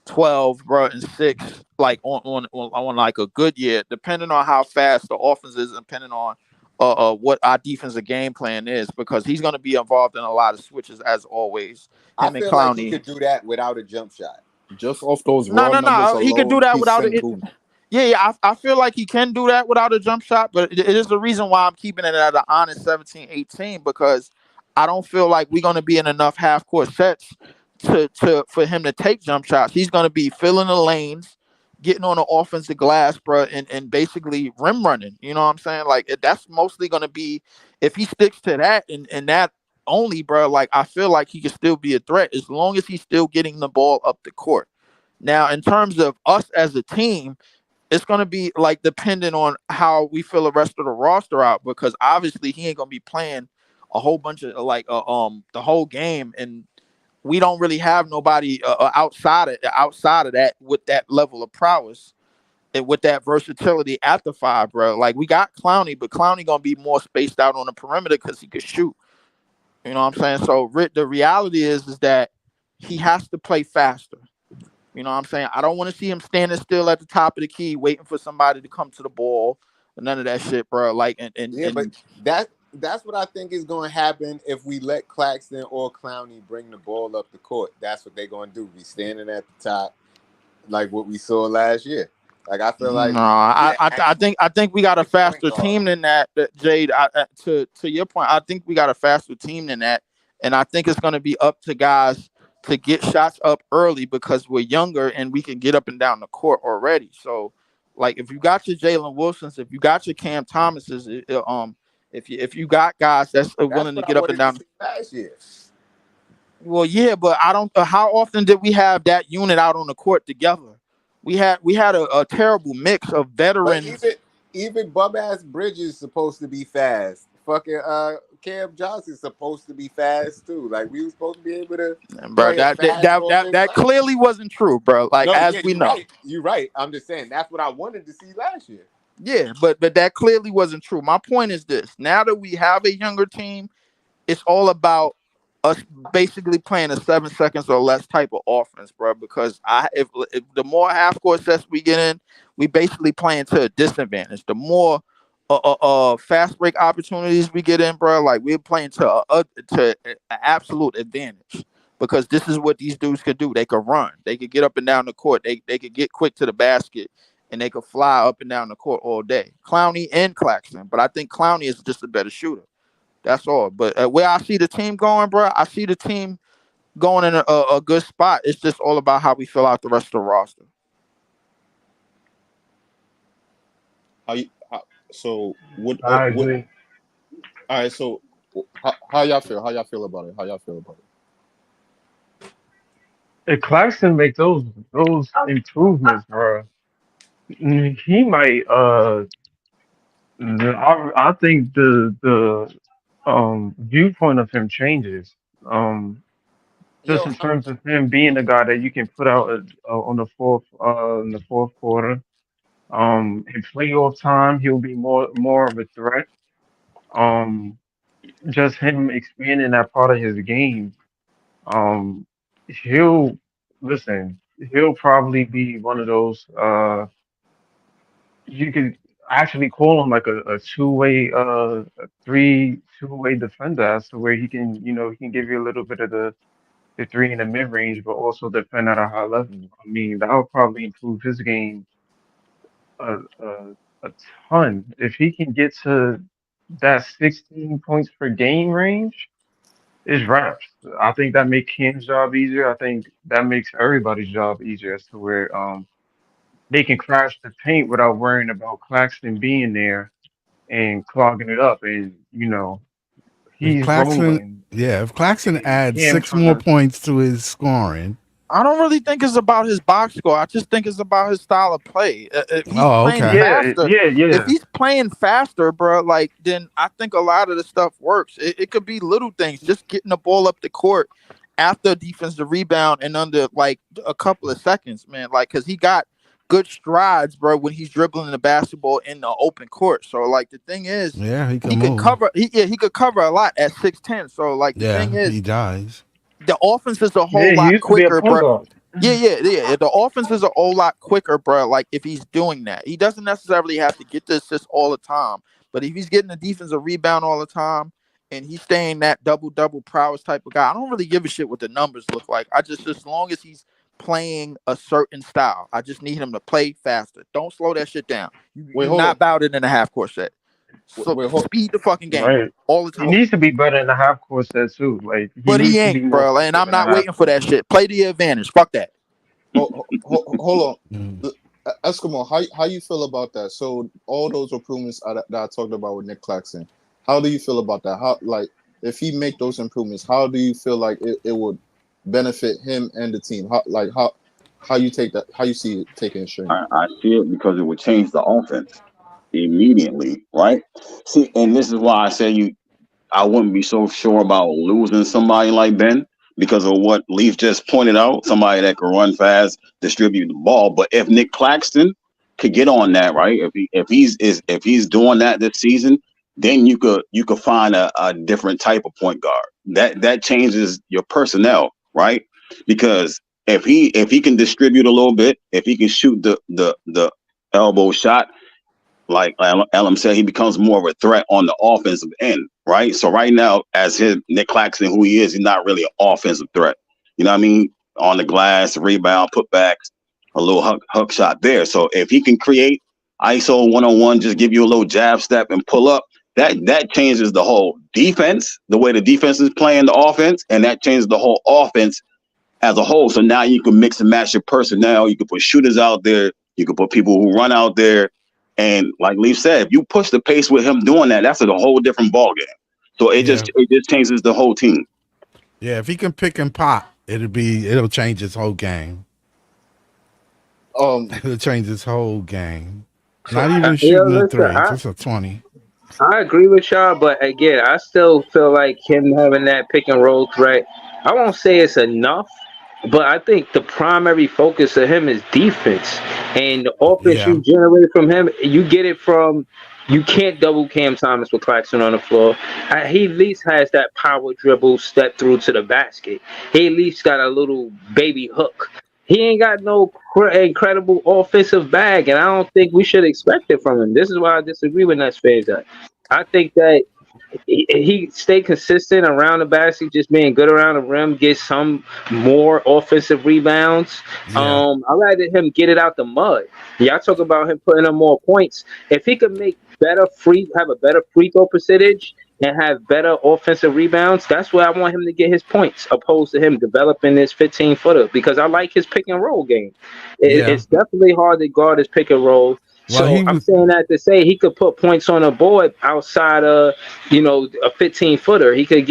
12, bro, and 6, like on like a good year, depending on how fast the offense is, depending on what our defensive game plan is, because he's going to be involved in a lot of switches as always. I Him and feel like he Clowney. could do that without a jump shot. Just off those raw numbers alone, He could do that he's without it. Sengun. Yeah, I feel like he can do that without a jump shot, but it is the reason why I'm keeping it at an honest 17-18, because I don't feel like we're going to be in enough half-court sets for him to take jump shots. He's going to be filling the lanes, getting on the offensive glass, bro, and basically rim running. You know what I'm saying? Like, that's mostly going to be, if he sticks to that and that only, bro, like, I feel like he can still be a threat as long as he's still getting the ball up the court. Now, in terms of us as a team, it's going to be like dependent on how we fill the rest of the roster out, because obviously he ain't going to be playing a whole bunch of like the whole game, and we don't really have nobody outside of that with that level of prowess and with that versatility at the 5, bro. Like, we got Clowney, but Clowney going to be more spaced out on the perimeter because he could shoot. You know what I'm saying? So the reality is that he has to play faster. You know what I'm saying? I don't want to see him standing still at the top of the key waiting for somebody to come to the ball. None of that shit, bro. Like, But that's what I think is going to happen if we let Claxton or Clowney bring the ball up the court. That's what they're going to do. Be standing at the top, like what we saw last year. Like, I feel like I think we got a faster team than that, Jade. To your point, I think we got a faster team than that, and I think it's going to be up to guys to get shots up early because we're younger and we can get up and down the court already. So, like, if you got your Jalen Wilsons, if you got your Cam Thomases, if you got guys that's willing to get up and down last year. Well, yeah, but I don't. How often did we have that unit out on the court together? We had a terrible mix of veterans. But even bum ass Bridges is supposed to be fast. Fucking Cam Johnson's supposed to be fast too. Like, we were supposed to be able to. Bro, that clearly wasn't true, bro. Like, we know. Right. You're right. I'm just saying that's what I wanted to see last year. Yeah, but that clearly wasn't true. My point is this: now that we have a younger team, it's all about us basically playing a 7 seconds or less type of offense, bro. Because if the more half court sets we get in, we basically playing to a disadvantage. The more fast break opportunities we get in, bro, like, we're playing to an absolute advantage, because this is what these dudes could do. They could run, they could get up and down the court, they could get quick to the basket, and they could fly up and down the court all day. Clowney and Claxton, but I think Clowney is just a better shooter. That's all. But where I see the team going, bro, I see the team going in a good spot. It's just all about how we fill out the rest of the roster. So what? I agree. All right. So how y'all feel? How y'all feel about it? If Claxton make those improvements, bro, he might. I think the viewpoint of him changes. Just in terms of him being the guy that you can put out on the fourth quarter. In playoff time, he'll be more of a threat. Just him expanding that part of his game. He'll probably be one of those. You could actually call him like a two-way, two-way defender, as to where he can give you a little bit of the three in the mid-range, but also defend at a high level. I mean, that would probably improve his game a ton. If he can get to that 16 points per game range, it's wraps. I think that makes Cam's job easier. I think that makes everybody's job easier, as to where they can crash the paint without worrying about Claxton being there and clogging it up. And he's rolling. Yeah, if Claxton adds Cam 6 more points to his scoring. I don't really think it's about his box score. I just think it's about his style of play. If he's playing faster, if he's playing faster, bro, like, then I think a lot of the stuff works. It could be little things, just getting the ball up the court after a defensive rebound and under like a couple of seconds, man. Like, because he got good strides, bro, when he's dribbling the basketball in the open court. So, like, the thing is, he could cover. He could cover a lot at 6'10". So, like, the thing is, he dies. The offense is a whole lot quicker, bro. Yeah. The offense is a whole lot quicker, bro. Like if he's doing that, he doesn't necessarily have to get the assist all the time. But if he's getting the defensive rebound all the time and he's staying that double prowess type of guy, I don't really give a shit what the numbers look like. I just as long as he's playing a certain style, I just need him to play faster. Don't slow that shit down. You're not about it in a half court set. So speed the fucking game Right. all the He time. needs to be better in the half court set too. Like, But needs he to be ain't, more bro. And effective I'm in the not half waiting for that shit. Play to your advantage. Fuck that. Hold on, Eskimo. How you feel about that? So all those improvements that I talked about with Nick Claxton, how do you feel about that? How, like, if he make those improvements, how do you feel like it would benefit him and the team? How you take that? How you see it taking shape? I see it because it would change the offense immediately, right? See, and this is why I say I wouldn't be so sure about losing somebody like Ben because of what Leaf just pointed out, somebody that can run fast, distribute the ball. But if Nick Claxton could get on that, right? If he's doing that this season, then you could find a different type of point guard. That changes your personnel, right? Because if he can distribute a little bit, if he can shoot the elbow shot, like Elam said, he becomes more of a threat on the offensive end, right? So right now, as Nick Claxton, who he is, he's not really an offensive threat. You know what I mean? On the glass, rebound, putbacks, a little hook shot there. So if he can create ISO 1-on-1, just give you a little jab step and pull up, that changes the whole defense, the way the defense is playing the offense, and that changes the whole offense as a whole. So now you can mix and match your personnel. You can put shooters out there. You can put people who run out there. And like Leaf said, if you push the pace with him doing that, that's a whole different ballgame. So it just changes the whole team. Yeah, if he can pick and pop, it'll change his whole game. It'll change his whole game. Not even shooting the three, just a 20. I agree with y'all, but again, I still feel like him having that pick and roll threat, I won't say it's enough, but I think the primary focus of him is defense. And the offense you generate from him, you get it from, you can't double Cam Thomas with Claxton on the floor. He at least has that power dribble step through to the basket. He at least got a little baby hook. He ain't got no incredible offensive bag, and I don't think we should expect it from him. This is why I disagree with Nets fans. I think that he stay consistent around the basket, just being good around the rim, get some more offensive rebounds. I rather him get it out the mud. Y'all talk about him putting up more points. If he could have a better free throw percentage and have better offensive rebounds, that's where I want him to get his points, opposed to him developing this 15-footer, because I like his pick and roll game. It's definitely hard to guard his pick and roll. So I'm saying that to say he could put points on the board outside of, a 15-footer. He could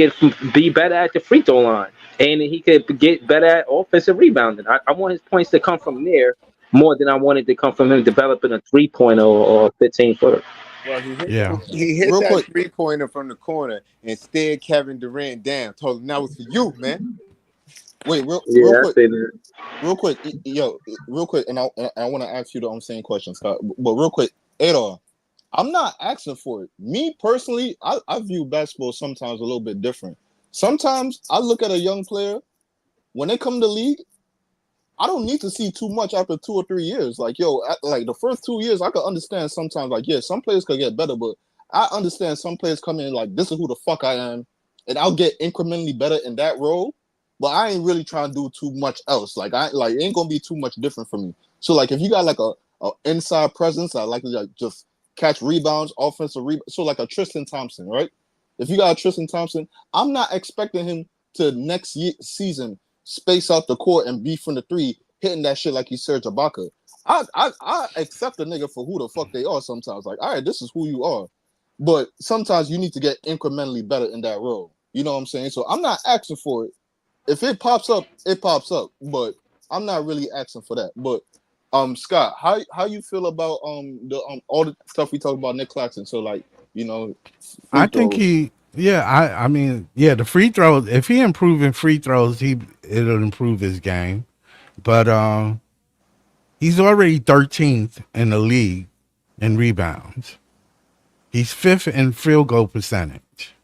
be better at the free throw line, and he could get better at offensive rebounding. I want his points to come from there more than I wanted to come from him developing a 3-pointer or a 15-footer. Well, he hit that 3-pointer from the corner and stared Kevin Durant down. Told him that was for you, man. Wait, real quick, and I want to ask you the same question, Scott. But real quick, Adolf, I'm not asking for it. Me personally, I view basketball sometimes a little bit different. Sometimes I look at a young player when they come to the league. I don't need to see too much after 2 or 3 years. Like the first 2 years, I could understand sometimes. Like, some players could get better, but I understand some players come in like, this is who the fuck I am, and I'll get incrementally better in that role. But I ain't really trying to do too much else. Like it ain't gonna be too much different for me. So like if you got like a inside presence, I like to just catch rebounds, offensive rebound. So like a Tristan Thompson, right? If you got a Tristan Thompson, I'm not expecting him to next season space out the court and be from the three, hitting that shit like he's Serge Ibaka. I accept a nigga for who the fuck they are sometimes. Like, all right, this is who you are. But sometimes you need to get incrementally better in that role. You know what I'm saying? So I'm not asking for it. If it pops up, it pops up. But I'm not really asking for that. But Scott, how you feel about all the stuff we talked about Nick Claxton? So like, I think the free throws, if he improve in free throws, it'll improve his game. But he's already 13th in the league in rebounds. He's 5th in field goal percentage.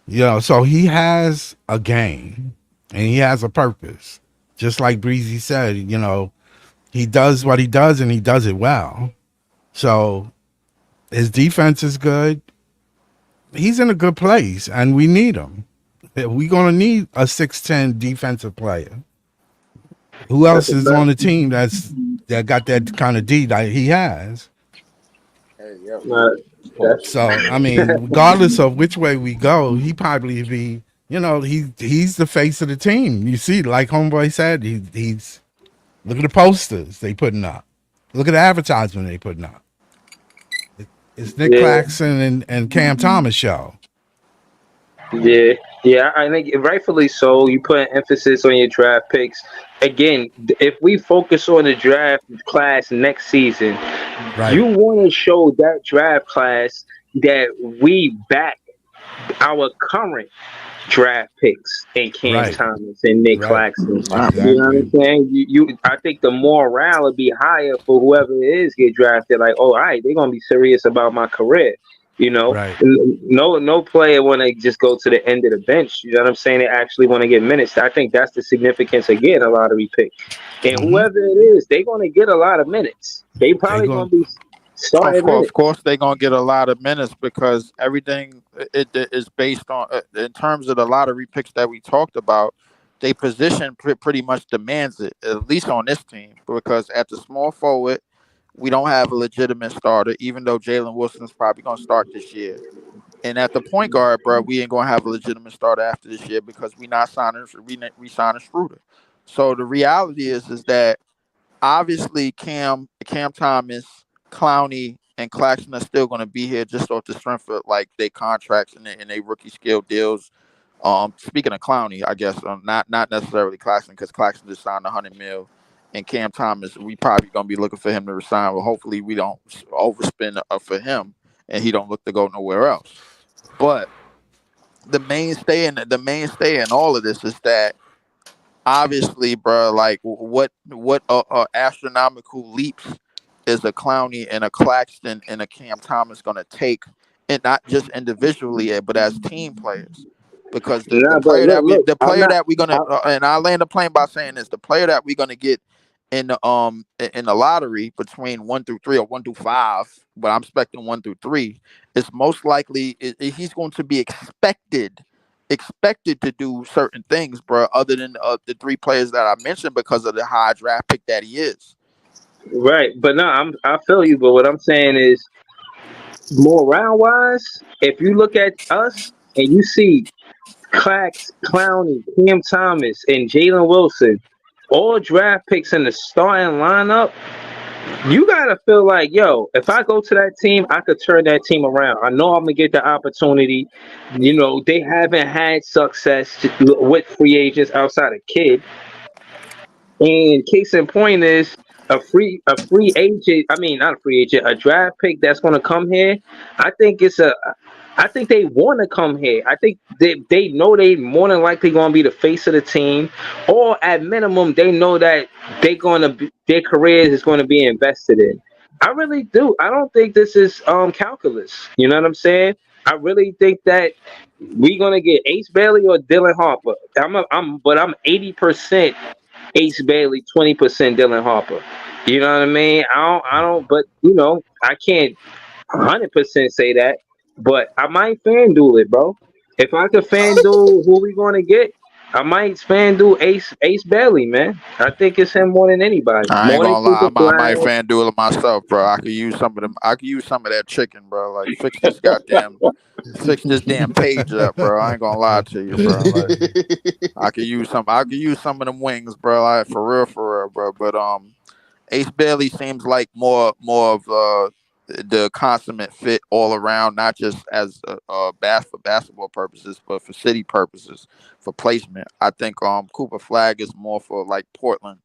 So he has a game and he has a purpose. just like Breezy said, you know, he does what he does and he does it well. So his defense is good. He's in a good place, and we need him. We're gonna need a 6'10" defensive player. Who else is on the team that got that kind of D that he has? So I mean, regardless of which way we go, he probably be, you know, he's the face of the team. You see, like Homeboy said, he's look at the posters they putting up. Look at the advertisement they putting up. It's Nick Claxton and Cam Thomas show. Yeah, I think rightfully so. You put an emphasis on your draft picks. Again, if we focus on the draft class next season, you want to show that draft class that we back our current draft picks in Cam Thomas and Nick Claxton. You know what I'm saying? I think the morale would be higher for whoever it is get drafted. Like, oh, all right, they're gonna be serious about my career. You know, no player want to just go to the end of the bench. You know what I'm saying? They actually want to get minutes. I think that's the significance of getting a lottery pick. And whoever it is, they're going to get a lot of minutes. They probably going to be starting. Of course, they're going to get a lot of minutes because everything it is based on, in terms of the lottery picks that we talked about, they position pretty much demands it, at least on this team, because at the small forward, we don't have a legitimate starter, even though Jalen Wilson's probably going to start this year. And at the point guard, bro, we ain't going to have a legitimate starter after this year because we signing Schroeder. So the reality is that obviously Cam Thomas, Clowney, and Claxton are still going to be here just off the strength of like their contracts and their rookie skill deals. Speaking of Clowney, I guess not necessarily Claxton because Claxton just signed $100 million. And Cam Thomas, we probably gonna be looking for him to resign. Well, hopefully we don't overspend for him, and he don't look to go nowhere else. But the mainstay in all of this is that obviously, bro, like what astronomical leaps is a Clowney and a Claxton and a Cam Thomas gonna take, and not just individually, but as team players. Because the player that we're gonna and I land the plane by saying this, the player that we're gonna get in the lottery between 1 through 3 or 1 through 5, but I'm expecting 1 through 3, is most likely he's going to be expected to do certain things, bro, other than the 3 players that I mentioned because of the high draft pick that he is. Right, but no, I feel you. But what I'm saying is, morale wise, if you look at us and you see Clax, Clowney, Cam Thomas, and Jalen Wilson, all draft picks in the starting lineup, you gotta feel like, yo, if I go to that team, I could turn that team around. I know I'm gonna get the opportunity. You know, they haven't had success with free agents outside of Kid. And case in point is a free agent. I mean, not a free agent, a draft pick that's gonna come here. I think they want to come here. I think they know they more than likely going to be the face of the team, or at minimum, they know that their careers is going to be invested in. I really do. I don't think this is calculus. You know what I'm saying? I really think that we're going to get Ace Bailey or Dylan Harper. I'm 80% Ace Bailey, 20% Dylan Harper. You know what I mean? I don't. But you know, I can't 100% say that. But I might FanDuel it, bro. If I could FanDuel who we gonna get, I might FanDuel Ace Bailey, man. I think it's him more than anybody. I ain't gonna lie, I might FanDuel it myself, bro. I could use some of them. I could use some of that chicken, bro. Like fix this damn page up, bro. I ain't gonna lie to you, bro. Like, I could use some of them wings, bro. Like for real, bro. But Ace Bailey seems like more of the consummate fit all around, not just as for basketball purposes, but for city purposes, for placement. I think Cooper Flag is more for like Portland.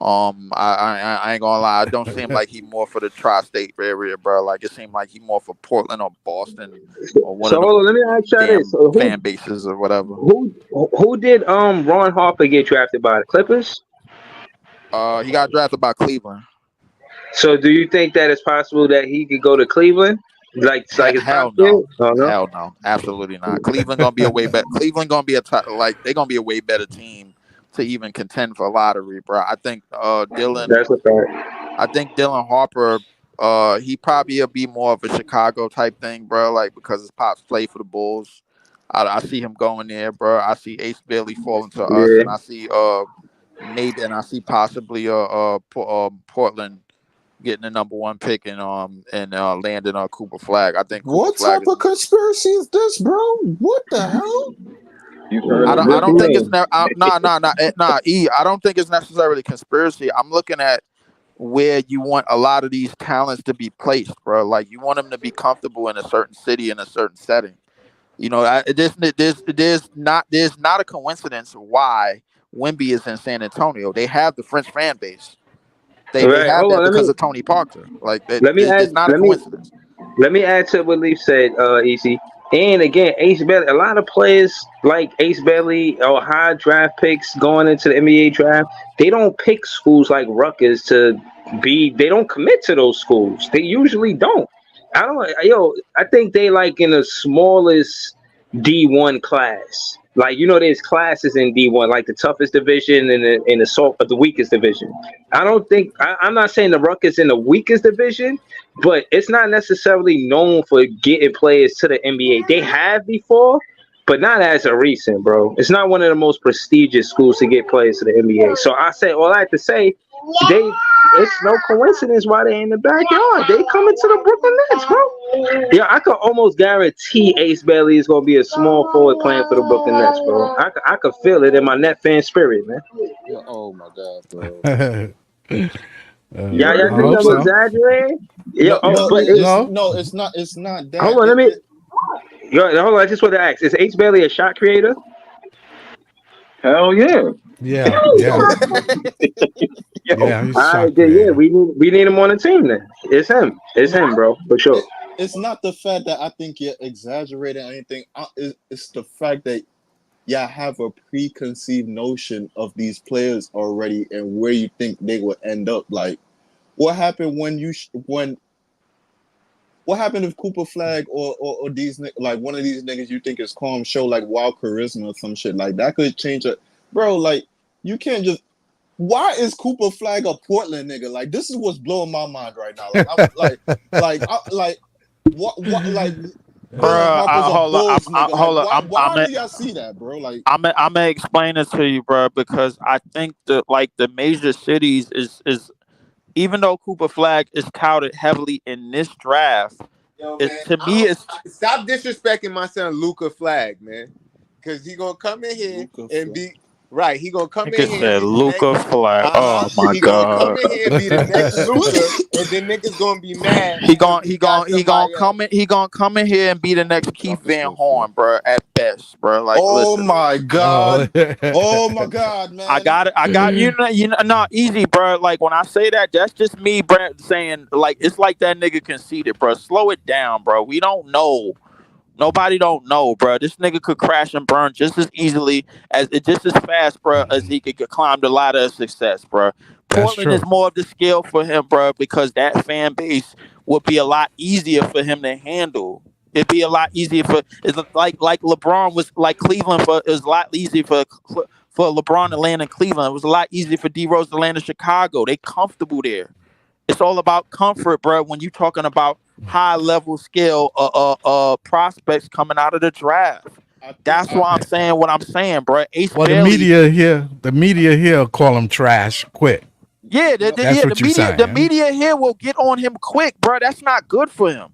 I ain't gonna lie, it don't seem like he more for the tri-state area, bro. Like it seemed like he more for Portland or Boston or one of the let me ask you this: fan bases or whatever. Who did Ron Harper get drafted by? The Clippers? He got drafted by Cleveland. So, do you think that it's possible that he could go to Cleveland? Hell no. Hell no, absolutely not. Cleveland gonna be a way better. Cleveland gonna be they're gonna be a way better team to even contend for lottery, bro. I think Dylan. That's a fact. I think Dylan Harper. He probably will be more of a Chicago type thing, bro. Like because his pops play for the Bulls. I see him going there, bro. I see Ace Bailey falling to us, and I see maybe, and I see possibly Portland getting the number 1 pick and landing on Cooper Flag. I think. Cooper What Flag type of conspiracy is this, bro? What the hell? I don't think it's I don't think it's necessarily conspiracy. I'm looking at where you want a lot of these talents to be placed, bro. Like you want them to be comfortable in a certain city, in a certain setting. You know, there's not a coincidence why Wemby is in San Antonio. They have the French fan base. They have that because of Tony Parker. Like it's not a coincidence. Let me add to what Leaf said, EC. And again, Ace Bailey, a lot of players like Ace Bailey or high draft picks going into the NBA draft, they don't pick schools like Rutgers to be, they don't commit to those schools. They usually don't. I think they like in the smallest D1 class. Like, you know, there's classes in D1, like the toughest division and the weakest division. I'm not saying the Rutgers in the weakest division, but it's not necessarily known for getting players to the NBA. They have before, but not as a recent, bro. It's not one of the most prestigious schools to get players to the NBA. So I say, all I have to say, it's no coincidence why they in the backyard. They coming to the Brooklyn Nets, bro. Yeah, I could almost guarantee Ace Bailey is gonna be a small forward playing for the Brooklyn Nets, bro. I could feel it in my net fan spirit, man. Oh my god, bro. Y'all think I'm exaggerating? Yeah, no, it's not. It's not that. Hold on, hold on. I just want to ask: is Ace Bailey a shot creator? Hell yeah. Yeah. We need him on the team then. It's him, bro, for sure. It's not the fact that I think you're exaggerating or anything. It's the fact that y'all have a preconceived notion of these players already and where you think they will end up. Like, what happened what happened if Cooper Flag or these like one of these niggas you think is calm show like Wild Charisma or some shit like that could change it, bro. Like, you can't just. Why is Cooper Flag a Portland nigga? Like, this is what's blowing my mind right now. Hold on. Why do y'all see that, bro? Like, I'm gonna explain it to you, bro, because I think the major cities is even though Cooper Flag is touted heavily in this draft, stop disrespecting my son Luca Flag, man, because he gonna come in here and be. Right, he gonna come in here. Said Luca Flag. Oh my god! Gonna come in here and be the next Luca, and then niggas gonna be mad. He gonna come in here and be the next Keith Van Horn, bro. At best, bro. Like, listen. My god! Oh my god, man! I got it. Not easy, bro. Like when I say that, that's just me, bro. Saying like it's like that nigga conceited, bro. Slow it down, bro. We don't know. Nobody don't know, bro. This nigga could crash and burn just as easily just as fast, bro, as he could climb the ladder of success, bro. Portland is more of the scale for him, bro, because that fan base would be a lot easier for him to handle. It'd be a lot easier it's like LeBron was like Cleveland it was a lot easier for LeBron to land in Cleveland. It was a lot easier for D Rose to land in Chicago. They comfortable there. It's all about comfort, bro. When you're talking about high level skill prospects coming out of the draft, that's why I'm saying what I'm saying, bro. The media here call him trash quick. Yeah, the media here will get on him quick, bro. That's not good for him.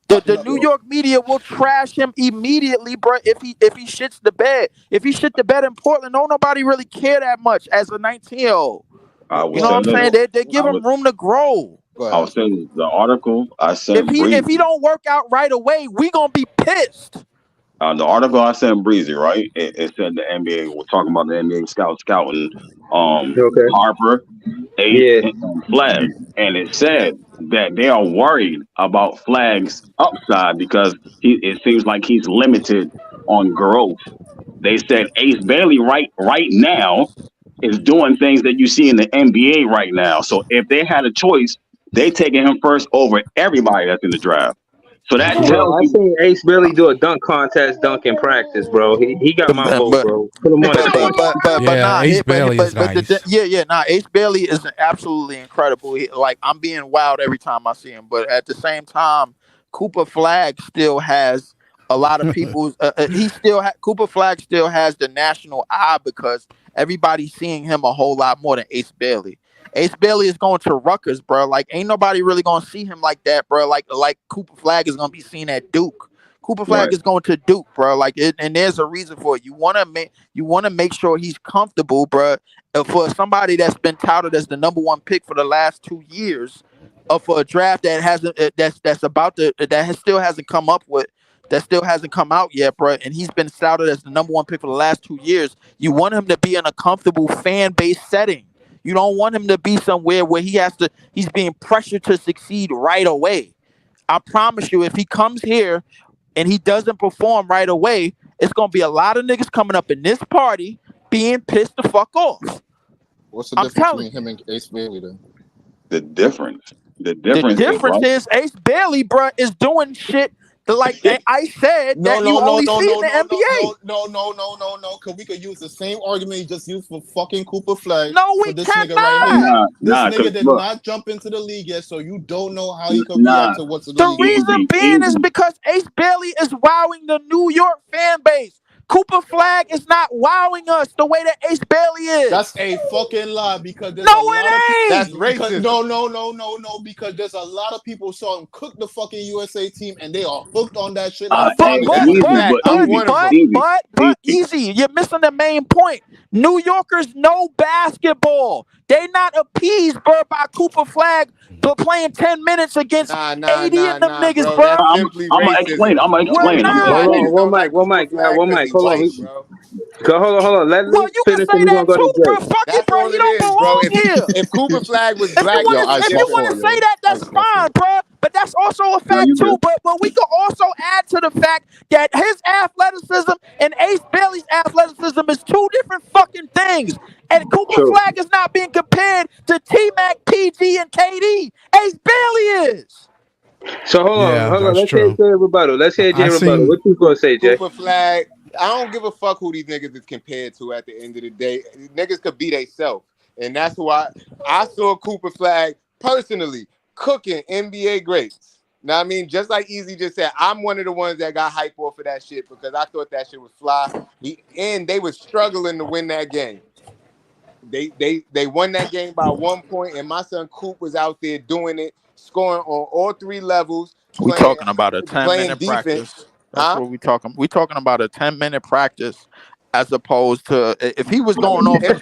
The New York media will trash him immediately, bro. If he shits the bed, in Portland, nobody really care that much as a 19-year-old. You know what I'm saying? They give him room to grow. I was saying the article I sent. If he don't work out right away, we gonna be pissed. The article I sent Breezy, right? It said the NBA. We're talking about the NBA scouting. Harper, and Flag, and it said that they are worried about Flag's upside because it seems like he's limited on growth. They said Ace Bailey right now is doing things that you see in the NBA right now. So if they had a choice, they taking him first over everybody that's in the draft. So that Bro, tells I you. seen Ace Billy do a dunk contest dunk in practice, bro. He got my vote, bro. Put him on the page. Yeah, Ace Bailey is nice. Ace Bailey is absolutely incredible. Like I'm being wild every time I see him, but at the same time, Cooper Flag still has a lot of people. Cooper Flag still has the national eye because everybody's seeing him a whole lot more than Ace Bailey. Ace Bailey is going to Rutgers, bro. Like, ain't nobody really gonna see him like that, bro. Like Cooper Flag is gonna be seen at Duke. Cooper Flag is going to Duke, bro. Like, and there's a reason for it. You wanna make sure he's comfortable, bro. For somebody that's been touted as the #1 pick for the last 2 years, for a draft that hasn't still hasn't come out yet, bro. And he's been touted as the #1 pick for the last 2 years. You want him to be in a comfortable fan base setting. You don't want him to be somewhere where he's being pressured to succeed right away. I promise you, if he comes here and he doesn't perform right away, it's going to be a lot of niggas coming up in this party being pissed the fuck off. What's the difference between him and Ace Bailey then? The difference is Ace Bailey, bro, is doing shit like I said that you only see in the NBA. No, because we could use the same argument you just used for fucking Cooper Flag. No, we this cannot. Nigga right here. This nigga did look, not jump into the league yet, so you don't know how he could react to what's in the league. The reason being is because Ace Bailey is wowing the New York fan base. Cooper Flag is not wowing us the way that Ace Bailey is. That's a fucking lie because there's no, a lot it ain't. That's racist. No, because there's a lot of people saw him cook the fucking USA team and they are hooked on that shit. But easy. You're missing the main point. New Yorkers know basketball. They not appeased, bro, by Cooper Flag but playing 10 minutes against 80 and them niggas, bro. I'm gonna explain. One mic. Hold on. Let you can say that too, bro. Fuck it, bro. You don't belong here. If Cooper Flag was black, if you want to say that, that's fine, bro. But that's also a fact too. But we can also add to the fact that his athleticism and Ace Bailey's athleticism is two different fucking things. And Cooper Flag is not being compared to T-Mac, PG, and KD. Ace Bailey is. So hold on. Let's hear Jay rebuttal. What you gonna say, Jay? Cooper Flag. I don't give a fuck who these niggas is compared to at the end of the day. Niggas could be theyself. And that's why I saw Cooper Flag personally cooking NBA greats. Now, I mean, just like Easy just said, I'm one of the ones that got hype off of that shit because I thought that shit was fly. And they was struggling to win that game. They won that game by 1 point, and my son Coop was out there doing it, scoring on all 3 levels. We're talking about a 10-minute practice. That's what we talking. We're talking about a 10-minute practice, as opposed to if he was going off. If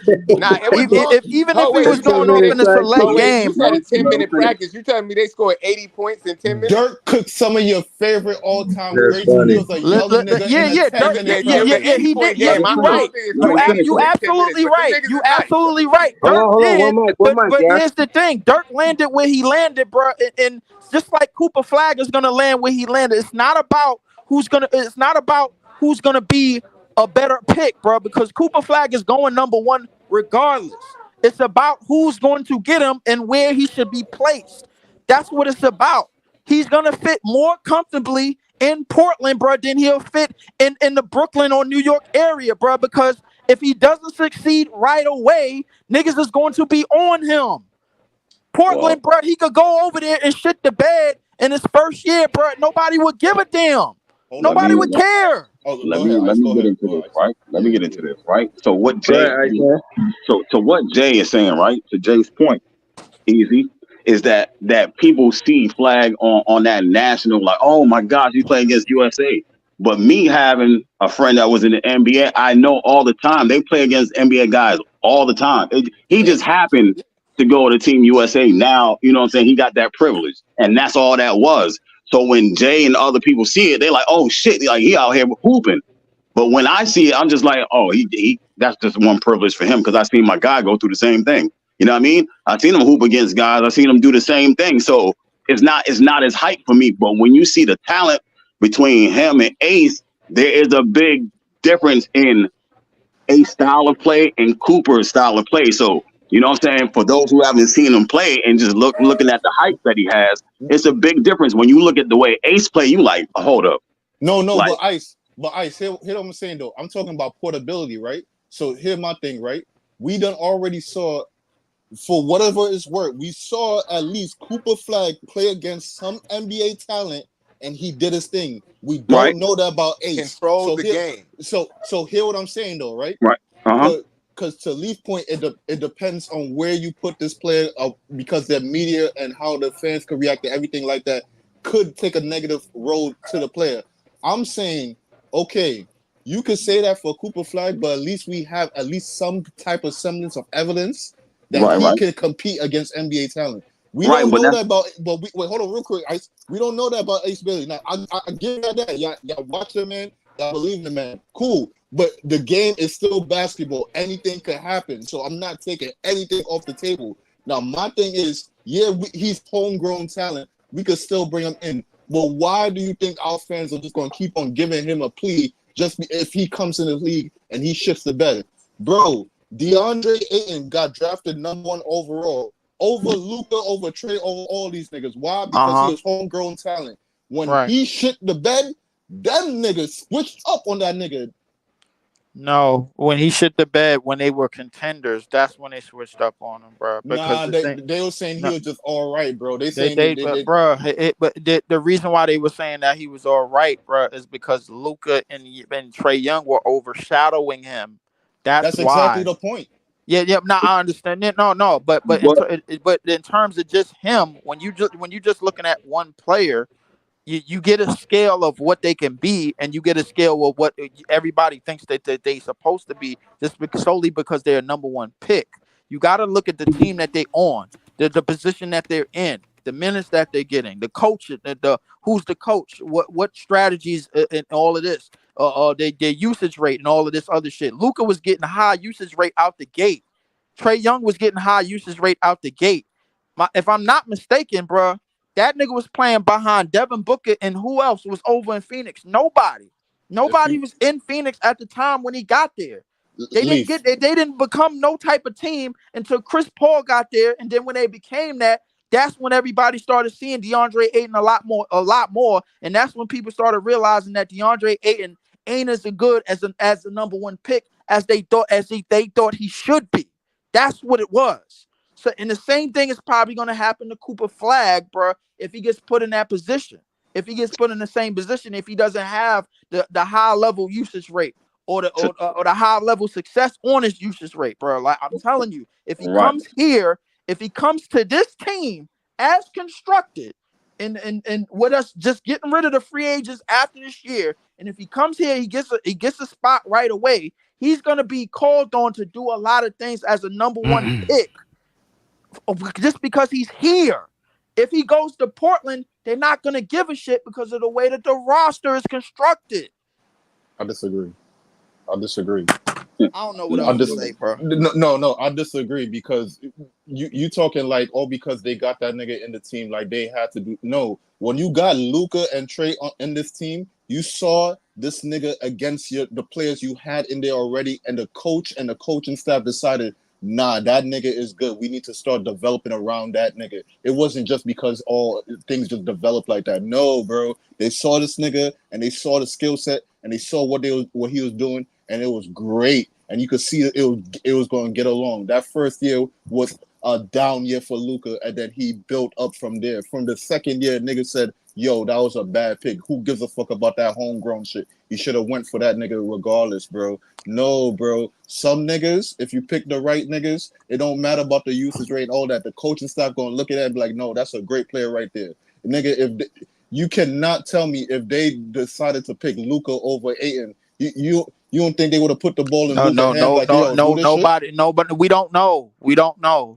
he was going off in a select game, you said a 10-minute practice. You telling me they scored 80 points in 10 minutes? Dirk cooked some of your favorite all-time greats when he was a young nigga. Yeah, he did. Yeah, you're right. You absolutely right. You absolutely right. Dirk did. But here's the thing: Dirk landed where he landed, bro, and just like Cooper Flag is gonna land where he landed. It's not about who's gonna be a better pick, bro, because Cooper Flag is going #1 regardless. It's about who's going to get him and where he should be placed. That's what it's about. He's going to fit more comfortably in Portland, bro, than he'll fit in the Brooklyn or New York area, bro, because if he doesn't succeed right away, niggas is going to be on him. Portland, bro, he could go over there and shit the bed in his first year, bro. Nobody would give a damn. Nobody would care. Let me get into this, right? So what Jay is saying, right? To Jay's point, Easy, is that people see Flag on that national, like, oh my gosh, he's playing against USA. But me having a friend that was in the NBA, I know all the time they play against NBA guys all the time. He just happened to go to Team USA. Now, you know what I'm saying? He got that privilege, and that's all that was. So when Jay and other people see it, they're like, "Oh shit!" Like he out here hooping. But when I see it, I'm just like, "Oh, he that's just one privilege for him," because I seen my guy go through the same thing. You know what I mean? I seen him hoop against guys. I seen him do the same thing. So it's not as hype for me. But when you see the talent between him and Ace, there is a big difference in Ace's style of play and Cooper's style of play. So You know what I'm saying? For those who haven't seen him play and just looking at the hype that he has, it's a big difference. When you look at the way Ace play, you like, hold up. No, like, but Ice, here what I'm saying though. I'm talking about portability, right? So here's my thing, right? We done already saw, for whatever it's worth, we saw at least Cooper Flag play against some NBA talent, and he did his thing. We don't know that about Ace. Control the game. So hear what I'm saying though, right? Right. Because to Leaf's point, it depends on where you put this player, because the media and how the fans could react to everything like that could take a negative road to the player. I'm saying, okay, you could say that for Cooper Flag, but at least we have at least some type of semblance of evidence that he can compete against NBA talent. We don't know that about, but wait, hold on real quick, Ice. We don't know that about Ace Bailey. Now, I give you that. Y'all watch the man. Y'all believe in the man. Cool. But the game is still basketball. Anything could happen. So I'm not taking anything off the table. Now, my thing is, he's homegrown talent. We could still bring him in. But why do you think our fans are just going to keep on giving him a plea just if he comes in the league and he shifts the bed? Bro, DeAndre Ayton got drafted #1 overall over Luka, over Trey, over all these niggas. Why? Because he was homegrown talent. When he shit the bed, them niggas switched up on that nigga. No, when he shit the bed, when they were contenders, that's when they switched up on him, bro. Because they were saying he was just all right, bro. But the reason why they were saying that he was all right, bro, is because Luka and Trey Young were overshadowing him. That's why. Exactly the point. Yeah. Now I understand it. No, but in terms of just him, when you just looking at one player, you get a scale of what they can be, and you get a scale of what everybody thinks that they're supposed to be, just solely because they're a #1 pick. You got to look at the team that they're on, the position that they're in, the minutes that they're getting, the coach, who's the coach, what strategies, and all of this, their usage rate and all of this other shit. Luka was getting high usage rate out the gate. Trey Young was getting high usage rate out the gate. If I'm not mistaken, bro, that nigga was playing behind Devin Booker, and who else was over in Phoenix? Nobody was in Phoenix at the time when he got there. They didn't become no type of team until Chris Paul got there, and then when they became that, that's when everybody started seeing DeAndre Ayton a lot more, and that's when people started realizing that DeAndre Ayton ain't as good as the #1 pick as they thought he should be. That's what it was. So, and the same thing is probably going to happen to Cooper Flag, bro, if he gets put in that position. If he gets put in the same position, if he doesn't have the high level usage rate or the high level success on his usage rate, bro. Like I'm telling you, if he comes here, if he comes to this team as constructed, and with us just getting rid of the free agents after this year, and if he comes here, he gets a spot right away. He's going to be called on to do a lot of things as a #1 pick. Just because he's here. If he goes to Portland, they're not going to give a shit because of the way that the roster is constructed. I disagree. I don't know what else to say, bro. No, I disagree because you talking like, because they got that nigga in the team, like they had to do. No, when you got Luka and Trey in this team, you saw this nigga against the players you had in there already, and the coach and the coaching staff decided, nah, that nigga is good. We need to start developing around that nigga. It wasn't just because all things just developed like that. No, bro. They saw this nigga and they saw the skill set and they saw what he was doing, and it was great. And you could see it was going to get along. That first year was a down year for Luka, and then he built up from there. From the second year, nigga said, yo, that was a bad pick. Who gives a fuck about that homegrown shit? You should have went for that nigga regardless, bro. No, bro. Some niggas, if you pick the right niggas, it don't matter about the usage rate, all that. The coaching staff gonna look at it and be like, no, that's a great player right there. Nigga, you cannot tell me if they decided to pick Luka over Ayton, you don't think they would have put the ball in Luka's hands? Nobody. We don't know.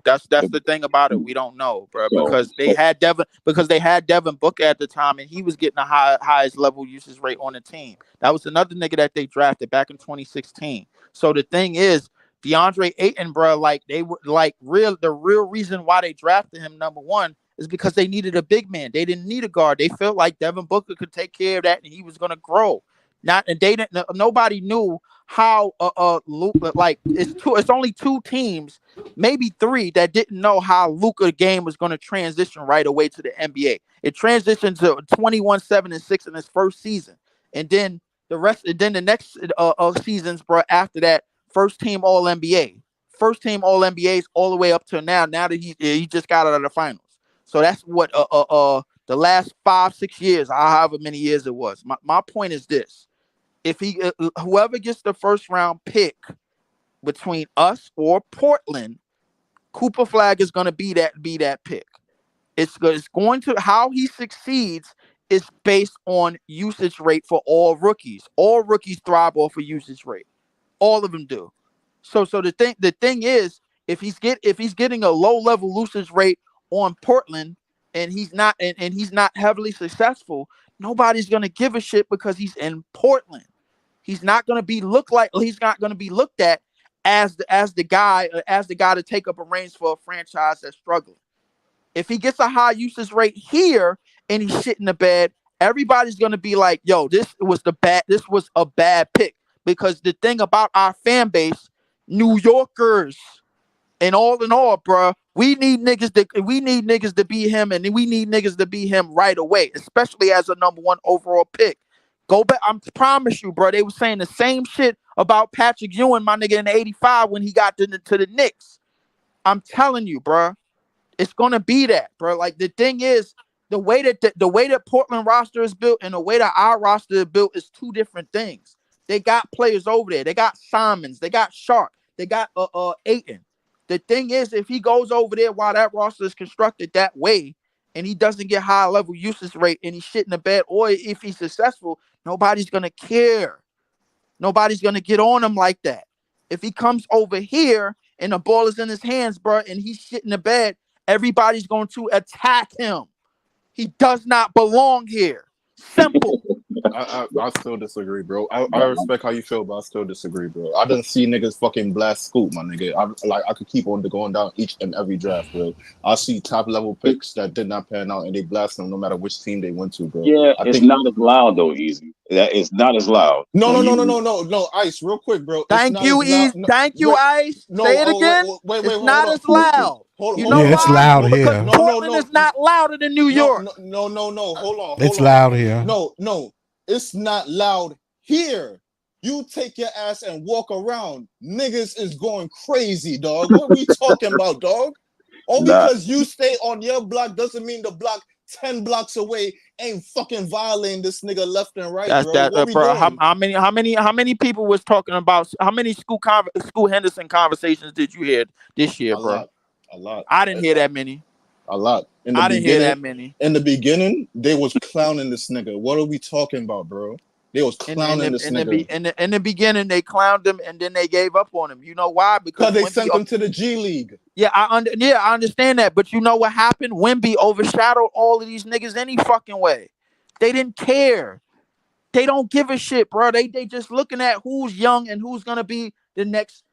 That's the thing about it. We don't know, bro, because they had Devin Booker at the time, and he was getting the highest level usage rate on the team. That was another nigga that they drafted back in 2016. So the thing is, DeAndre Ayton, bro, like they were the real reason why they drafted him #1 is because they needed a big man. They didn't need a guard. They felt like Devin Booker could take care of that, and he was gonna grow. Nobody knew how Luka, like it's only 2 teams, maybe 3, that didn't know how Luka game was going to transition right away to the NBA. It transitioned to 21-7-6 in his first season, and then the next seasons, bro, after that, first team All NBAs all the way up to now. Now that he just got out of the finals, so that's what the last 5-6 years, however many years it was. My point is this: if whoever gets the first round pick between us or Portland, Cooper Flag is going to be that pick. It's going to, how he succeeds is based on usage rate for all rookies. All rookies thrive off a usage rate. All of them do. So the thing is, if he's getting a low level usage rate on Portland and he's not heavily successful, nobody's going to give a shit because he's in Portland. He's not going to be looked at as the guy to take up a reins for a franchise that's struggling. If he gets a high usage rate here and he's shit in the bed, everybody's going to be like, yo, this was a bad pick. Because the thing about our fan base, New Yorkers and all in all, bro, we need niggas to be him, and we need niggas to be him right away, especially as a number 1 overall pick. Go back, I promise you, bro. They were saying the same shit about Patrick Ewing, my nigga, in '85 when he got to the Knicks. I'm telling you, bro, it's gonna be that, bro. Like, the thing is, the way that Portland roster is built and the way that our roster is built is 2 different things. They got players over there. They got Simons. They got Sharp. They got Ayton. The thing is, if he goes over there while that roster is constructed that way, and he doesn't get high level usage rate and he's shit in the bed, or if he's successful, nobody's gonna care. Nobody's gonna get on him like that. If he comes over here and the ball is in his hands, bro, and he's shit in the bed, everybody's going to attack him. He does not belong here. Simple. I still disagree, bro. I respect how you feel, but I still disagree, bro. I didn't see niggas fucking blast Scoop, my nigga. I could keep on going down each and every draft, bro. I see top level picks that did not pan out, and they blast them no matter which team they went to, bro. Yeah, it's not as loud though, Easy. It's not as loud. No, Ice, real quick, bro. Thank you, Ice. Say it again. It's not as loud. It's loud here. Because Portland is not louder than New York. No. Hold on. It's loud here. No. It's not loud here. You take your ass and walk around. Niggas is going crazy, dog. What are we talking about, dog? All because you stay on your block doesn't mean the block 10 blocks away ain't fucking violating this nigga left and right, bro. How many people was talking about, how many school Henderson conversations did you hear this year, bro? A lot. I didn't hear that many. A lot. I didn't hear that many. In the beginning, they was clowning this nigga. What are we talking about, bro? They was clowning this nigga. In the beginning, they clowned him and then they gave up on him. You know why? Because they sent him to the G League. Yeah, I understand that. But you know what happened? Wemby overshadowed all of these niggas any fucking way. They didn't care. They don't give a shit, bro. They just looking at who's young and who's gonna be the next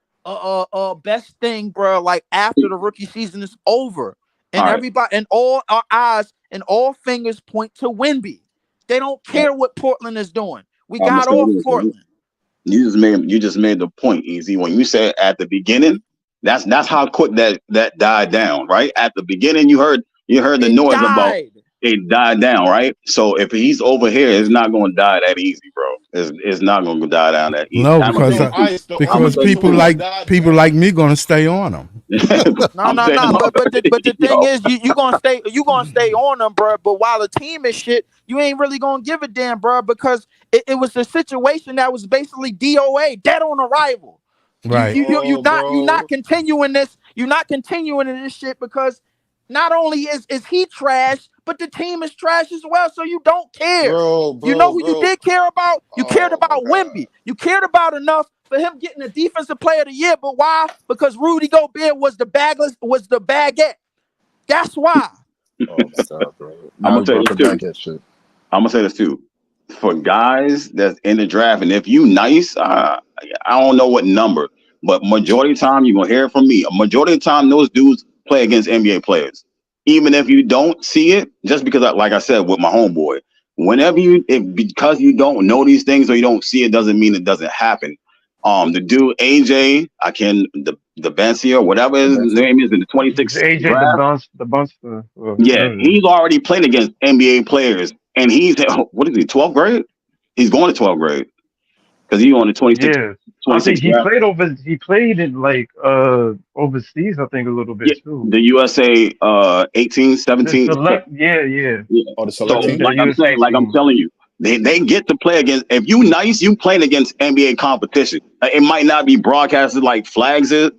best thing, bro. Like after the rookie season is over. And everybody and all our eyes and all fingers point to Wemby. They don't care what Portland is doing. We got off Portland. You just made the point, Easy. When you said at the beginning, that's how quick that died down, right? At the beginning, you heard the noise about it died down, right? So if he's over here, it's not going to die that easy, bro. It's not going to die down that easy. No, because people like me going to stay on them. No. But the thing is, you gonna stay on them, bro. But while the team is shit, you ain't really gonna give a damn, bro, because it was a situation that was basically DOA, dead on arrival. Right. You're not continuing this. You're not continuing in this shit because not only is he trash, but the team is trash as well. So you don't care. You know who you did care about? You cared about Wemby. You cared about enough for him getting the defensive player of the year. But why? Because Rudy Gobert was the baguette. That's why. Oh my God, bro. I'm gonna say this too. For guys that's in the draft, and if you nice, I don't know what number, but majority of the time you're gonna hear it from me. A majority of the time, those dudes play against NBA players. Even if you don't see it, just because, like I said, with my homeboy, whenever because you don't know these things or you don't see it doesn't mean it doesn't happen. The dude AJ, the Bancy or whatever his name is in the 26 AJ draft. the Bunster. Yeah, he's already played against NBA players, and he's what is he? 12th grade? He's going to 12th grade because he's on the 26. Yeah, 26 I think draft. he played in like overseas. I think a little bit too. The USA 18, 17. Yeah. Oh, the So select team. like I'm telling you, they get to play against. If you nice, you playing against NBA competition. It might not be broadcasted like Flags is,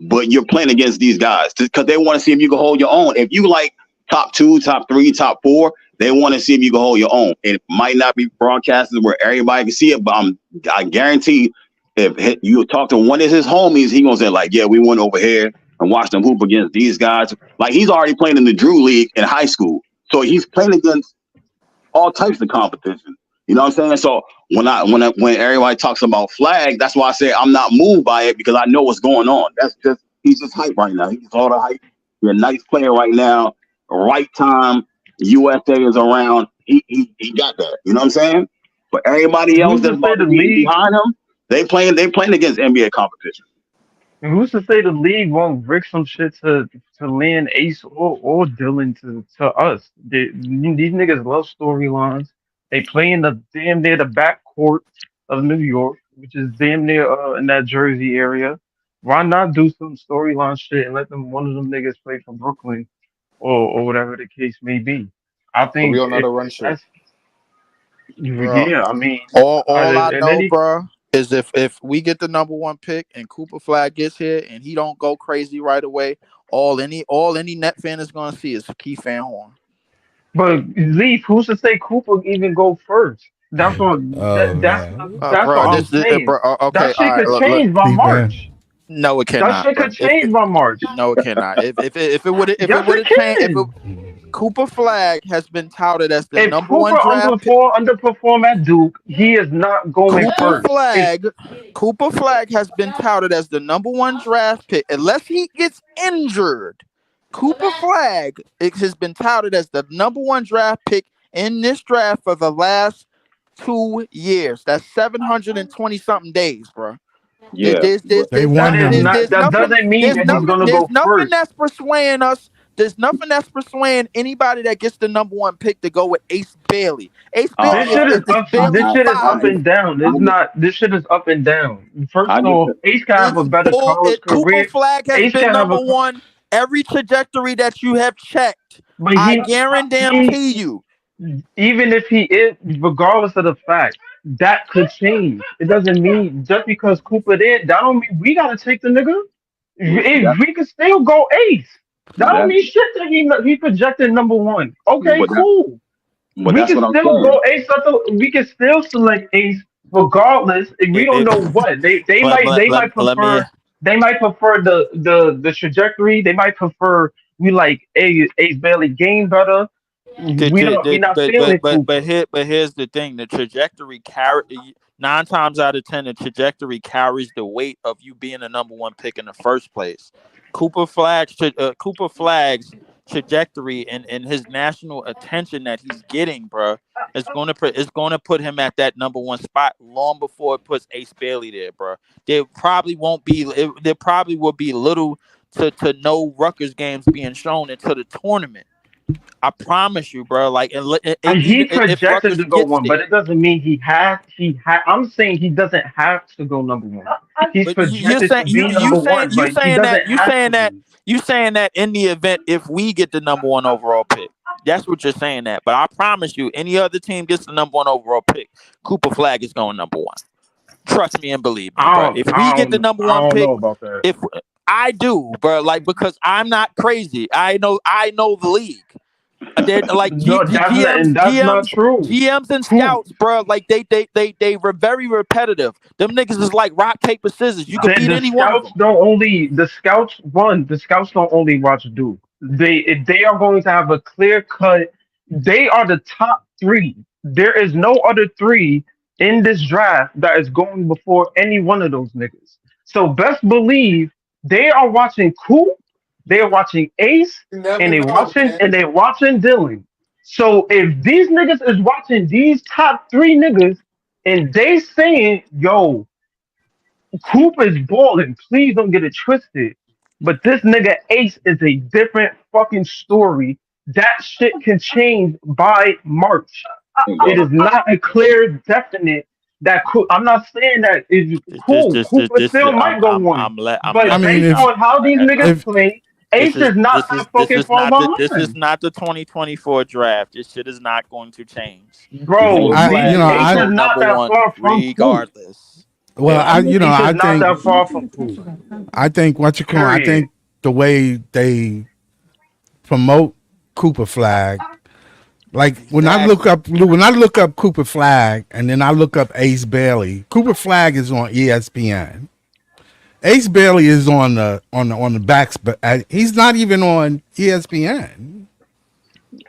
but you're playing against these guys because they want to see if you can hold your own. If you like top 2, top 3, top 4, they want to see if you can hold your own. It might not be broadcasted where everybody can see it, but I guarantee if you talk to one of his homies, he gonna say like, yeah, we went over here and watched them hoop against these guys. Like he's already playing in the Drew League in high school, so he's playing against all types of competition. You know what I'm saying? So when everybody talks about Flag, that's why I say I'm not moved by it because I know what's going on. He's just hype right now. He's all the hype. You're a nice player right now. Right time. USA is around. He got that. You know what I'm saying? But everybody else that's behind him, they playing against NBA competition. And who's to say the league won't rig some shit to land Ace or Dylan to us? These niggas love storylines. They play in the damn near the backcourt of New York, which is damn near in that Jersey area. Why not do some storyline shit and let one of them niggas play for Brooklyn or whatever the case may be? I think we all know the run shit. Yeah, I mean, all I know, bro, is if we get the number 1 pick and Cooper Flag gets here and he don't go crazy right away, all any net fan is gonna see is Keith Van Horn. But Leaf, who's to say Cooper even go first? That's what that's what I'm saying. That shit could change by March. No, it cannot. That shit could change by March. No, it cannot. If it would have changed, Cooper Flag has been touted as the number 1 draft pick. Underperform at Duke, he is not going first. Cooper Flag has been touted as the number 1 draft pick unless he gets injured. Cooper Flag has been touted as the number 1 draft pick in this draft for the last 2 years. That's 720 something days, bro. Yeah, that doesn't mean that he's gonna go first. Nothing that's persuading us. There's nothing that's persuading anybody that gets the number 1 pick to go with Ace Bailey. This shit is up and down. This shit is up and down. First of all, Ace can have a better college career. Cooper Flag has been number 1 every trajectory that you have checked. But I guarantee you. Even if he is, regardless of the fact, that could change. It doesn't mean just because Cooper did, that don't mean we gotta take the nigga. We can still go Ace. That don't mean shit that he projected number 1. Okay, cool. But we can still go Ace. We can still select Ace regardless. If we don't know what they might prefer. They might prefer the trajectory. They might prefer we like Ace Bailey game better. But here's the thing: the trajectory 9 times out of 10, the trajectory carries the weight of you being a number 1 pick in the first place. Cooper Flag's trajectory and his national attention that he's getting, bro, is going to put him at that number 1 spot long before it puts Ace Bailey there, bro. There probably will be little to no Rutgers games being shown until the tournament. I promise you, bro. Like, and he projected to go 1, but it doesn't mean he has. I'm saying he doesn't have to go number 1. He's projected to be number 1. You saying that in the event if we get the number 1 overall pick, that's what you're saying that. But I promise you, any other team gets the number 1 overall pick, Cooper Flag is going number 1. Trust me and believe me, bro. If we get the number 1 pick, I do, bro. Like, because I'm not crazy. I know the league. They're like that's not true. GMs and scouts, bro. Like they were very repetitive. Them niggas is like rock paper scissors. You can beat anyone. The scouts don't only watch Duke. They are going to have a clear cut. They are the top 3. There is no other 3 in this draft that is going before any one of those niggas. So best believe they are watching Coop. They are watching Ace, and they're watching Dylan. So if these niggas is watching these top 3 niggas and they saying, yo, Coop is balling, please don't get it twisted. But this nigga Ace is a different fucking story. That shit can change by March. It is not a clear, definite that Coop. I'm not saying that it's cool. Cooper still might go one. But based on how these niggas play, Ace is not that fucking far behind. This is not the 2024 draft. This shit is not going to change. Bro, Ace is not that far from regardless. Well, I think not that far from Coop. I think I think the way they promote Cooper Flag, like when I look up Cooper Flag and then I look up Ace Bailey, Cooper Flag is on ESPN. Ace Bailey is on the backs, but he's not even on ESPN.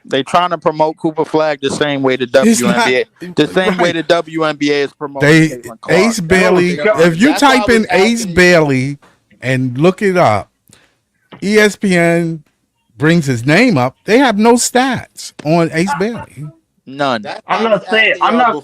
They trying to promote Cooper Flag the same way the WNBA, the same way the WNBA is promoting Ace Bailey. If you type in Ace Bailey and look it up, ESPN brings his name up. They have no stats on Ace Bailey. None. I'm not saying. I'm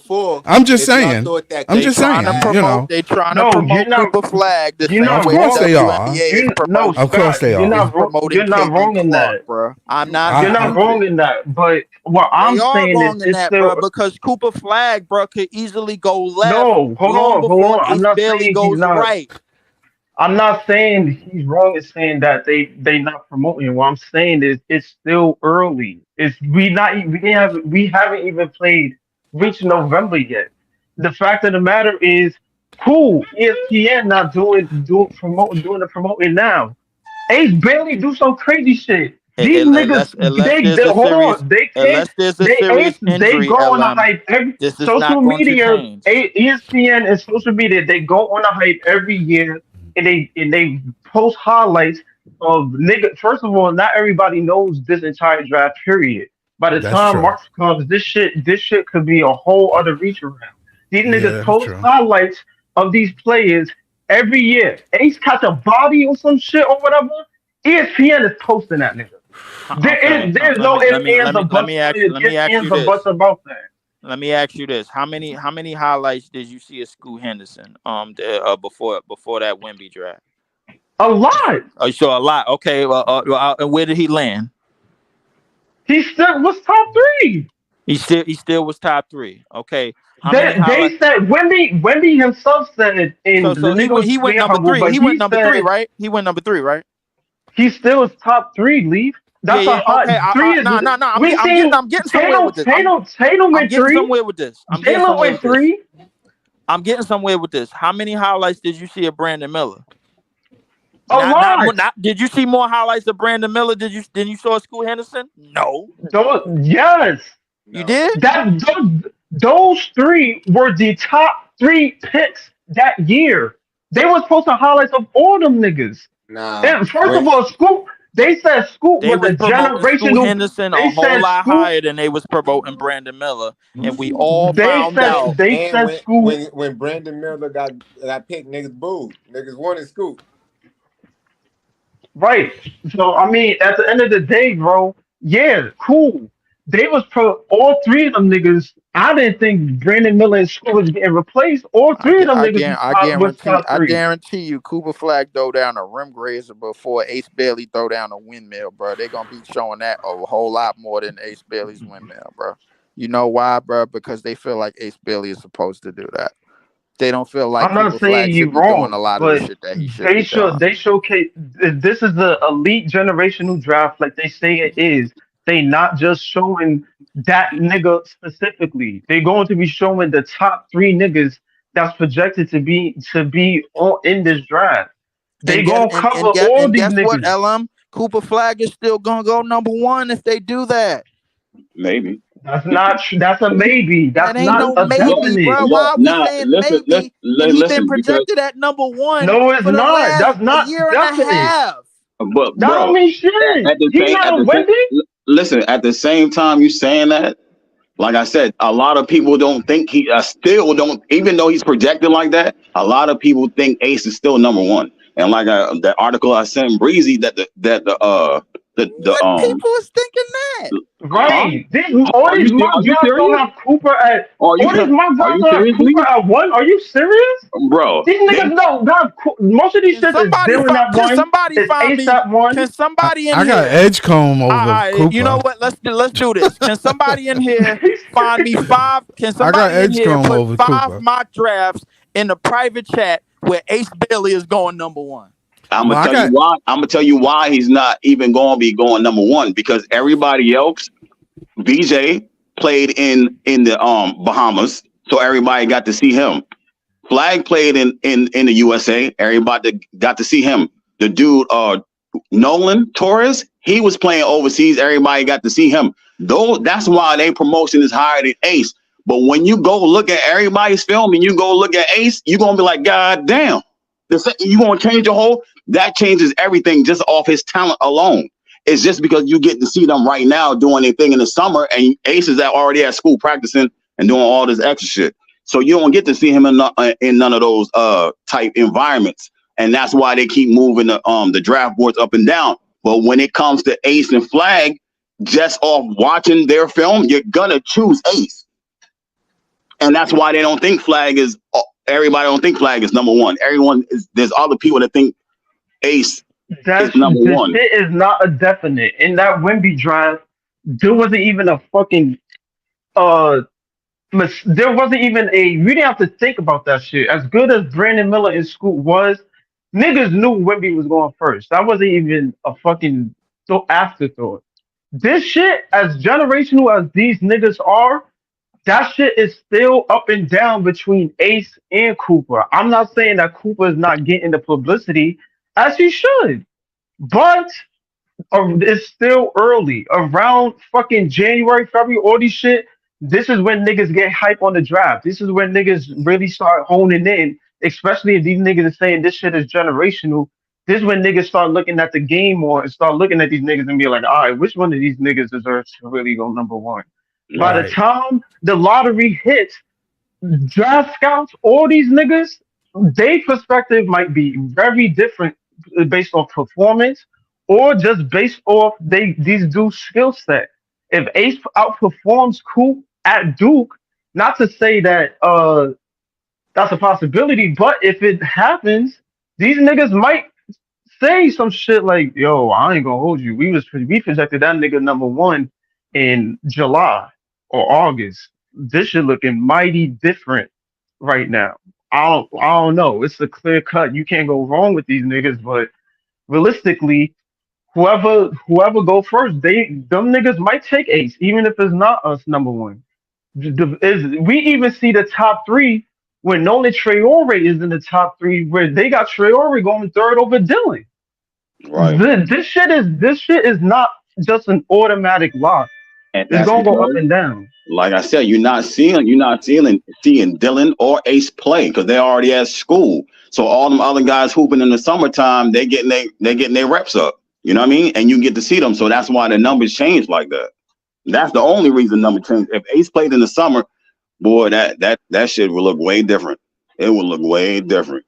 just saying. I'm just saying. You know, they trying to promote Cooper Flag the same way of course the they are. WNBA is promoting. Of course they are. You're not wrong in that, bro. I'm not. You're not wrong in that. But what I'm saying is, it's still because Cooper Flag, bro, could easily go left. No, hold on. I'm not saying Bailey goes he's not right. I'm not saying he's wrong in saying that they not promoting. What I'm saying is it's still early. We haven't even reached November yet. The fact of the matter is, cool, ESPN not doing the promoting now. Ace Bailey do some crazy shit. These niggas, they go on a hype every social media, ESPN and social media. They go on a hype every year. And they post highlights of nigga. First of all, not everybody knows this entire draft period. By the time March comes, this shit could be a whole other reach around. These niggas post highlights of these players every year. Ace catch a body or some shit or whatever. ESPN is posting that nigga. There's no ifs, ands, or buts about that. Let me ask you this: How many highlights did you see of Scoot Henderson before that Wemby draft? A lot. Oh, so a lot. Okay. And where did he land? He still was top 3. He still was top 3. Okay. They said Wemby himself said in he went number 3. He went number 3, right? He went number 3, right? He still is top 3. Leave. That's a hot 3. No. I'm getting somewhere with this. Tatum went 3. Tatum went 3. I'm getting somewhere with this. How many highlights did you see of Brandon Miller? A lot. Did you see more highlights of Brandon Miller than you saw Scoot Henderson? No. Yes. You did? Those 3 were the top 3 picks that year. They was posting highlights of all them niggas. Nah. And first of all, Scoot. They said Scoot was a generational. Scoot Henderson a whole lot higher than they was promoting Brandon Miller, and we all found out. They said Scoot when Brandon Miller got picked, niggas booed. Niggas wanted Scoot. Right. So I mean, at the end of the day, bro, yeah, cool. They was all 3 of them niggas. I didn't think Brandon Miller and Scoot was getting replaced. All 3 of them niggas. I guarantee you, Cooper Flag throw down a rim grazer before Ace Bailey throw down a windmill, bro. They're gonna be showing that a whole lot more than Ace Bailey's windmill, bro. You know why, bro? Because they feel like Ace Bailey is supposed to do that. They don't feel like I'm not Cooper saying Flag you should be wrong, doing a lot but of the shit that he should. They showcase. This is the elite generational draft, like they say it is. They not just showing that nigga specifically. They're going to be showing the top 3 niggas that's projected to be all in this draft. They gonna cover all these niggas. What, LM? Cooper Flag is still gonna go number 1 if they do that. Maybe. That's not. That's a maybe. That's that ain't not no a maybe, definite. bro. Why are we saying maybe? He's been projected at number 1. No, it's not. That's not a year definite. and a half. But that don't mean shit. He's not a Wemby. Listen, at the same time you saying that, like I said, a lot of people don't think he still don't, even though he's projected like that, a lot of people think Ace is still number 1. And like that article I sent Breezy that the What people is thinking that? Right. Huh? All these mock drafts don't have Cooper at. All these mock drafts don't have Cooper at 1. Are you serious? Bro, these niggas most of these shit is Dylan at 1. Somebody It's find Ace me. at 1. Can somebody in I here? got Edgecombe over All right, Cooper. you know what? Let's do this. Can somebody in here find me 5? Can I got somebody in here Edgecombe over put 5 Cooper. mock drafts in the private chat where Ace Bailey is going number 1? I'm gonna tell you why. I'm gonna tell you why he's not even going to be going number 1, because everybody else, VJ played in the Bahamas, so everybody got to see him. Flag played in the USA, everybody got to see him. The dude Nolan Torres, he was playing overseas, everybody got to see him. That's why their promotion is higher than Ace. But when you go look at everybody's film and you go look at Ace, you're gonna be like, God damn. You gonna change your whole. That changes everything just off his talent alone. It's just because you get to see them right now doing their thing in the summer, and Ace is already at school practicing and doing all this extra shit. So you don't get to see him in none of those type environments, and that's why they keep moving the draft boards up and down. But when it comes to Ace and Flag, just off watching their film, you're gonna choose Ace, and that's why they don't think Flag is. Everybody don't think Flag is number 1. There's other people that think Ace is number 1. Shit is not a definite. In that Wemby draft, there wasn't even a fucking there wasn't even a. You didn't have to think about that shit. As good as Brandon Miller in school was, niggas knew Wemby was going first. That wasn't even a fucking afterthought. This shit, as generational as these niggas are, that shit is still up and down between Ace and Cooper. I'm not saying that Cooper is not getting the publicity as he should, but it's still early. Around fucking January, February, all these shit, this is when niggas get hype on the draft. This is when niggas really start honing in, especially if these niggas are saying this shit is generational. This is when niggas start looking at the game more and start looking at these niggas and be like, all right, which one of these niggas deserves to really go number 1? Right. By the time the lottery hits, draft scouts, all these niggas, their perspective might be very different based off performance or just based off these dudes' skill set. If Ace outperforms Coop at Duke, not to say that that's a possibility, but if it happens, these niggas might say some shit like, yo, I ain't gonna hold you. We projected that nigga number 1 in July or August. This shit looking mighty different right now. I don't know. It's a clear cut. You can't go wrong with these niggas, but realistically, whoever go first, them niggas might take Ace, even if it's not us number 1. We even see the top 3 when Nolan Traore is in the top 3, where they got Traore going 3rd over Dylan. Right. This shit is not just an automatic lock. It's gonna go up and down. Like I said, you're not seeing Dylan or Ace play because they're already at school. So all them other guys hooping in the summertime, they getting their reps up. You know what I mean? And you get to see them. So that's why the numbers change like that. That's the only reason number change. If Ace played in the summer, boy, that shit would look way different. It would look way different.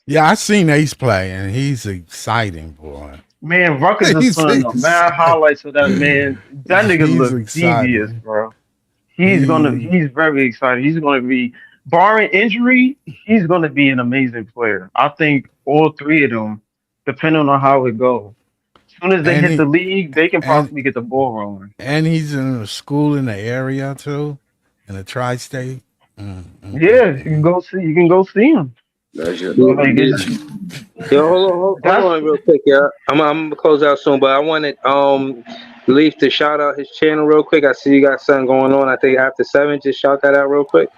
Yeah, I seen Ace play, and he's exciting, boy. Man, Rutgers is putting up mad highlights of that man. That nigga looks devious, bro. He's very excited. He's gonna be, barring injury, he's gonna be an amazing player. I think all 3 of them, depending on how it goes. As soon as they hit the league, they can possibly get the ball rolling. And he's in a school in the area too, in the tri-state. Yeah, you can go see him. Yo, hold on real quick, yeah. I'm gonna close out soon, but I wanted Leaf to shout out his channel real quick. I see you got something going on. I think after 7, just shout that out real quick.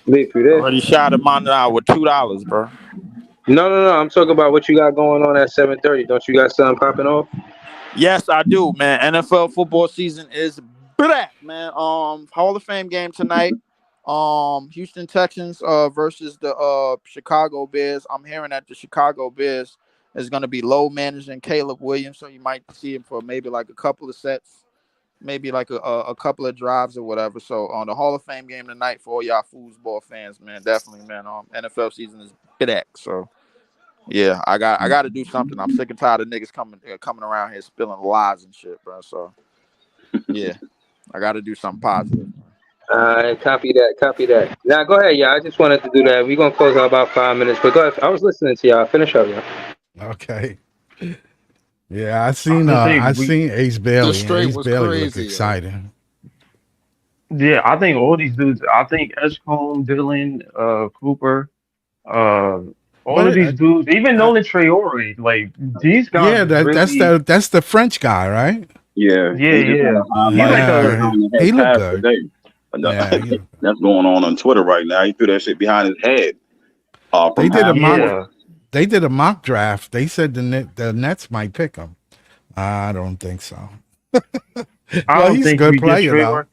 Leaf, you there? Already shot him on out with $2, bro. No. I'm talking about what you got going on at 7:30. Don't you got something popping off? Yes, I do, man. NFL football season is back, man. Hall of Fame game tonight. Houston Texans versus the Chicago Bears. I'm hearing that the Chicago Bears is going to be low managing Caleb Williams, so you might see him for maybe like a couple of sets, maybe like a couple of drives or whatever. So on the Hall of Fame game tonight for all y'all foosball fans, man, definitely, man. NFL season is back, so Yeah, I got to do something. I'm sick and tired of niggas coming around here spilling lies and shit, bro. So yeah, I got to do something positive. Copy that. Now go ahead, y'all. I just wanted to do that. We're gonna close out about 5 minutes, but go ahead. I was listening to y'all. Finish up, y'all. Okay. Yeah, I seen Ace Bailey. Ace Bailey looked exciting. Yeah, I think all these dudes. I think Edgecombe, Dylan, Cooper, all of these dudes, even Nolan Traore, like these guys. Yeah, that's the French guy, right? Yeah. He looked good. That's going on Twitter right now. He threw that shit behind his head. They did a mock draft. They said the Nets might pick him. I don't think so. He's a good player, though.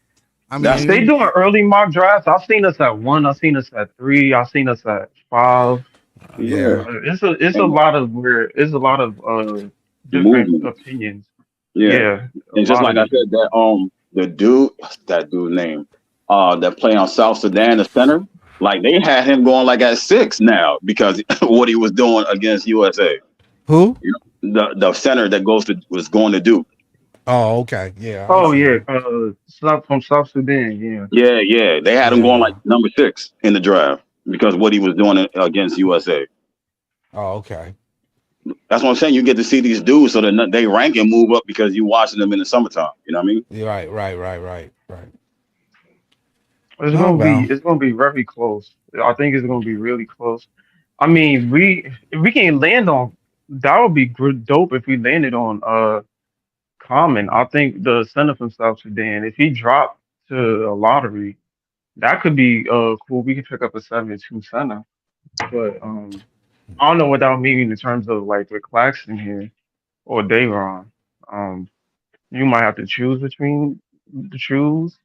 I mean, they doing early mock drafts. I've seen us at 1. I've seen us at 3. I've seen us at 5. Yeah, it's a lot of different opinions. Yeah. And just like I said, that dude's name, that play on South Sudan, the center, like they had him going like at 6 now because what he was doing against USA. Who? The center that was going to Duke. Oh, okay. Yeah. From South Sudan. Yeah. They had him going like number 6 in the draft because what he was doing against USA. Oh, okay. That's what I'm saying. You get to see these dudes so that they rank and move up because you watching them in the summertime. You know what I mean? Right. It's gonna be very close. I think it's gonna be really close. I mean, if we can land on that would be dope if we landed on Common. I think the center from South Sudan, if he dropped to a lottery, that could be cool. We could pick up a 72 center. But I don't know what that would mean in terms of like with Claxton here or Dayron. You might have to choose between the shoes.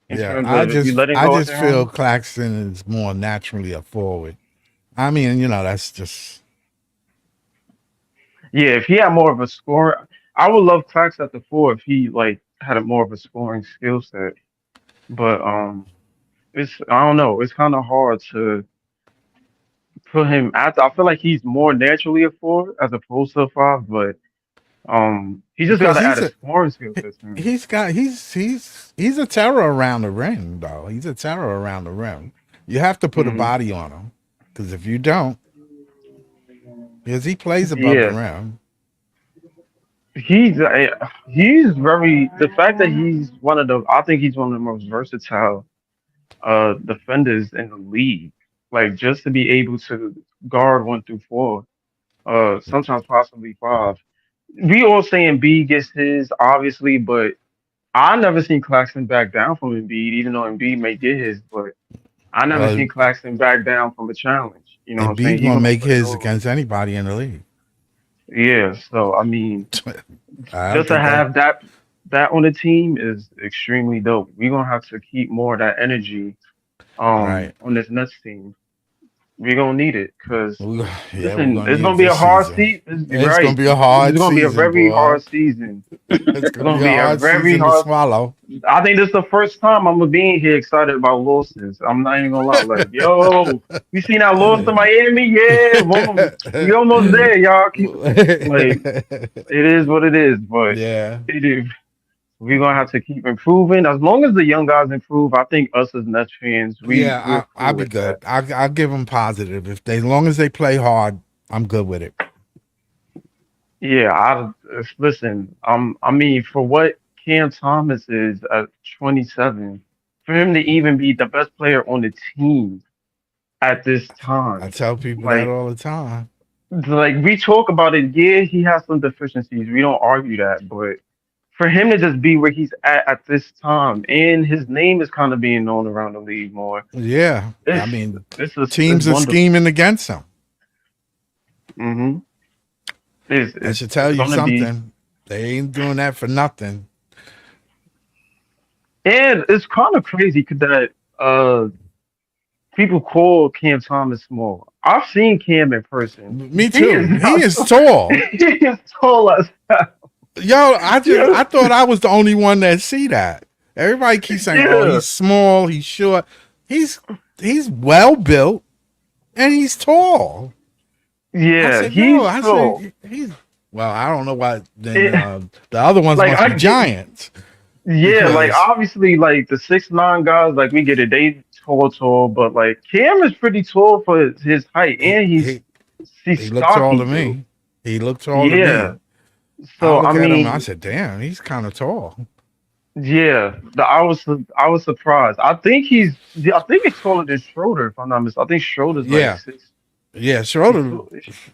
Yeah, I just feel Claxton is more naturally a forward. I mean, that's just. Yeah, if he had more of a score, I would love Clax at the 4 if he like had more of a scoring skill set. But I don't know. It's kind of hard to put him at. I feel like he's more naturally a 4 as opposed to a 5, but he just got to add a scoring skill set. He's a terror around the rim, though. He's a terror around the rim. You have to put a body on him because if you don't, because he plays above the rim. He's very the fact that he's I think he's one of the most versatile defenders in the league. Like just to be able to guard 1 through 4, sometimes possibly 5. We all saying B gets his, obviously, but I never seen Claxton back down from Embiid, even though Embiid may get his, but I never seen Claxton back down from a challenge. You know what I'm saying? Embiid gonna make his against anybody in the league. Yeah, so I mean, just to have that on the team is extremely dope. We're gonna have to keep more of that energy on this Nets team. We're gonna need it because it's gonna be a hard season. It's gonna be a hard. It's gonna be a very hard season. It's gonna be a very hard swallow. I think this is the first time I'm gonna be here excited about losses. I'm not even gonna lie. Like, yo, you seen that loss to Miami? Yeah, we almost there, y'all. It is what it is, but we're gonna have to keep improving. As long as the young guys improve, I think us as Nets fans, I'll be good. I'll give them positive. As long as they play hard, I'm good with it. Yeah, listen. I mean, for what Cam Thomas is at 27, for him to even be the best player on the team at this time, I tell people that all the time. Like we talk about it. Yeah, he has some deficiencies. We don't argue that, but for him to just be where he's at this time, and his name is kind of being known around the league more. Yeah, I mean, teams are scheming against him. Mm-hmm. I should tell you something. They ain't doing that for nothing. And it's kind of crazy that people call Cam Thomas small. I've seen Cam in person. Me too. He is tall. He is tall as hell. Yo, I thought I was the only one that see that. Everybody keeps saying, "Oh, he's small, he's short." He's well built, and he's tall. Yeah, said, yo, I slow. said, he's, well, I don't know why. Then the other ones must be giants. Yeah, like obviously, like the 6'9" guys, like we get it, they tall, but like Cam is pretty tall for his height, and he's He looked tall stocky to too. me. He looked tall to Yeah. me. So I look I at mean, him, I said, damn, he's kind of tall. yeah, I was surprised. I think he's taller than Schroeder, if I'm not mistaken. I think Schroeder's like 6. Yeah, Schroeder.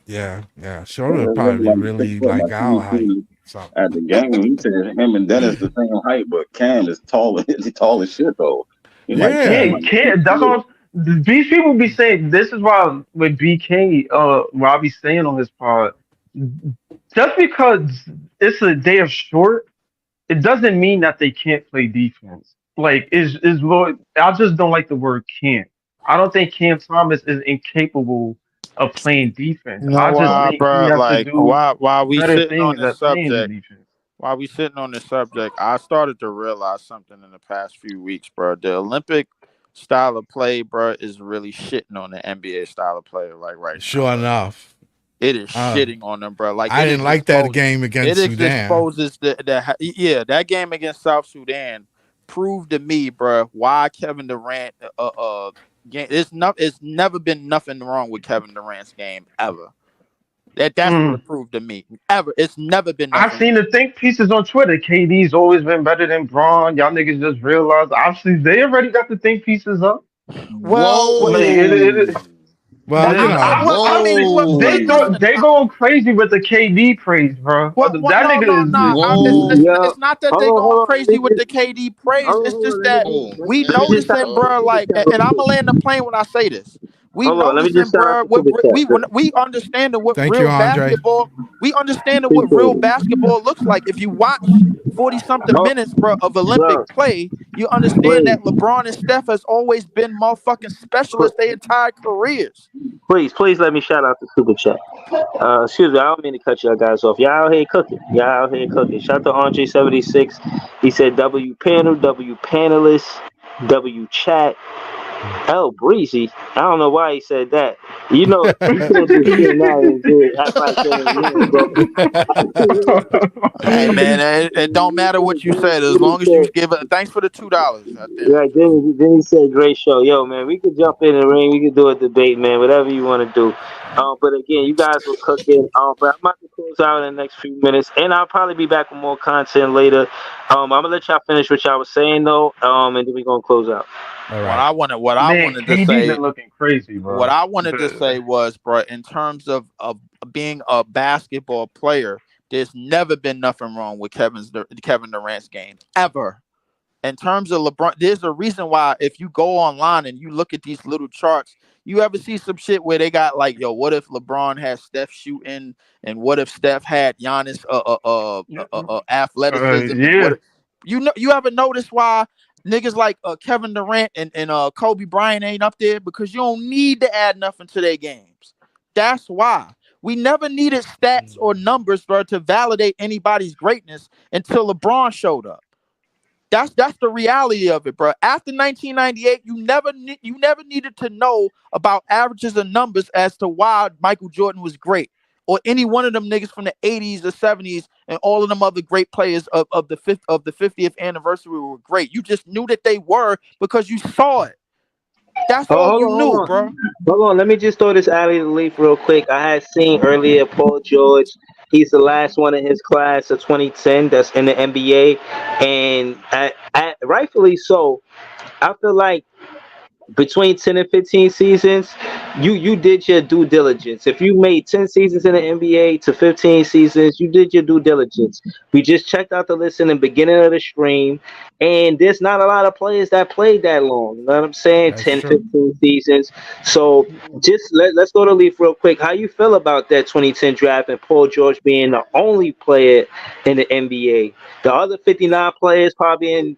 Yeah, Schroeder probably really like our height. So. At the game, he said him and Dennis the same height, but Cam is taller. He's tall as shit though. Cam. That's all. These people be saying. This is why with BK, where I be saying on his pod, just because it's a day of short, it doesn't mean that they can't play defense. Like is what I just don't like the word can't. I don't think Cam Thomas is incapable of playing defense. I just think he has like to do while we better sitting on things this at playing the subject, defense. while we sitting on this subject, I started to realize something in the past few weeks, bro. The Olympic style of play, bro, is really shitting on the NBA style of play, like right now. Sure enough. It is shitting on them, bro. Like I didn't like that game against Sudan. It exposes that game against South Sudan proved to me, bro, why Kevin Durant game. It's never been nothing wrong with Kevin Durant's game ever. That's what it proved to me. Ever. It's never been nothing. I've seen the think pieces on Twitter. KD's always been better than Braun. Y'all niggas just realized. Obviously, they already got the think pieces up. Well, I mean, they going crazy with the KD praise, bro. It's not that they going crazy with the KD praise. It's just that we noticing, bro. Like, and I'm gonna land the plane when I say this. We noticing, bro. We understanding what real basketball. We understanding what real basketball looks like. If you watch 40-something minutes, bro, of Olympic play, you understand that LeBron and Steph has always been motherfucking specialists their entire careers. Please let me shout out the super chat. Excuse me, I don't mean to cut y'all guys off. Y'all out here cooking. Shout out to Andre76. He said W panel, W panelists, W chat. Oh, Breezy. I don't know why he said that. You know, you can't do shit now and act like that. Hey, man, it don't matter what you said as long as you give it. Thanks for the $2. Right, then he said, great show. Yo, man, we could jump in the ring. We could do a debate, man, whatever you want to do. But again, you guys were cooking. But I'm about to close out in the next few minutes, and I'll probably be back with more content later. I'm going to let y'all finish what y'all was saying, though, and then we're going to close out. All right. What I wanted to say, looking crazy, bro. What I wanted to say was, bro, in terms of being a basketball player, there's never been nothing wrong with Kevin Durant's game ever. In terms of LeBron, there's a reason why if you go online and you look at these little charts, you ever see some shit where they got like, yo, what if LeBron had Steph shooting, and what if Steph had Giannis athleticism? You ever notice why niggas like Kevin Durant and Kobe Bryant ain't up there? Because you don't need to add nothing to their games. That's why. We never needed stats or numbers, bro, to validate anybody's greatness until LeBron showed up. That's the reality of it, bro. After 1998, you never needed to know about averages and numbers as to why Michael Jordan was great, or any one of them niggas from the 80s or 70s and all of them other great players of the 50th anniversary were great. You just knew that they were because you saw it. That's all you knew, bro. Hold on, let me just throw this alley to leaf real quick. I had seen earlier Paul George. He's the last one in his class of 2010 that's in the NBA, and rightfully so. I feel like between 10 and 15 seasons, you did your due diligence. If you made 10 seasons in the NBA to 15 seasons, you did your due diligence. We just checked out the list in the beginning of the stream, and there's not a lot of players that played that long. You know what I'm saying? That's 10, true. 15 seasons. So just let's go to Leaf real quick. How you feel about that 2010 draft and Paul George being the only player in the NBA? The other 59 players probably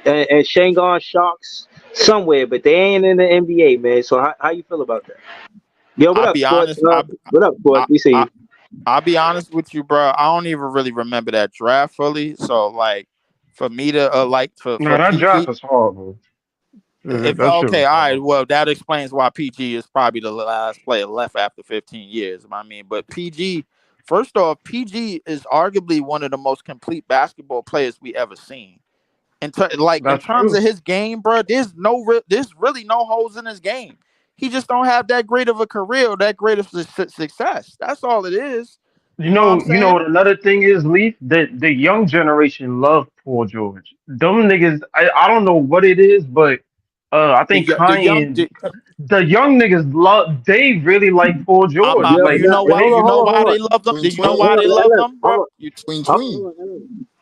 in Shanghai Sharks somewhere, but they ain't in the NBA, man. So how you feel about that? Yo, what up, Sport? We see you. I'll be honest with you, bro. I don't even really remember that draft fully. So, like, for me to that draft was horrible. Okay, all right. Well, that explains why PG is probably the last player left after 15 years. I mean, but PG, first off, PG is arguably one of the most complete basketball players we ever seen. In terms of his game, bro, there's really no holes in his game. He just don't have that great of a career, that great of success. That's all it is. You know what another thing is, Leaf? The young generation love Paul George. Them niggas, I don't know what it is, but I think the young niggas they really like Paul George. You know why they love them? Do you know why they love them, bro?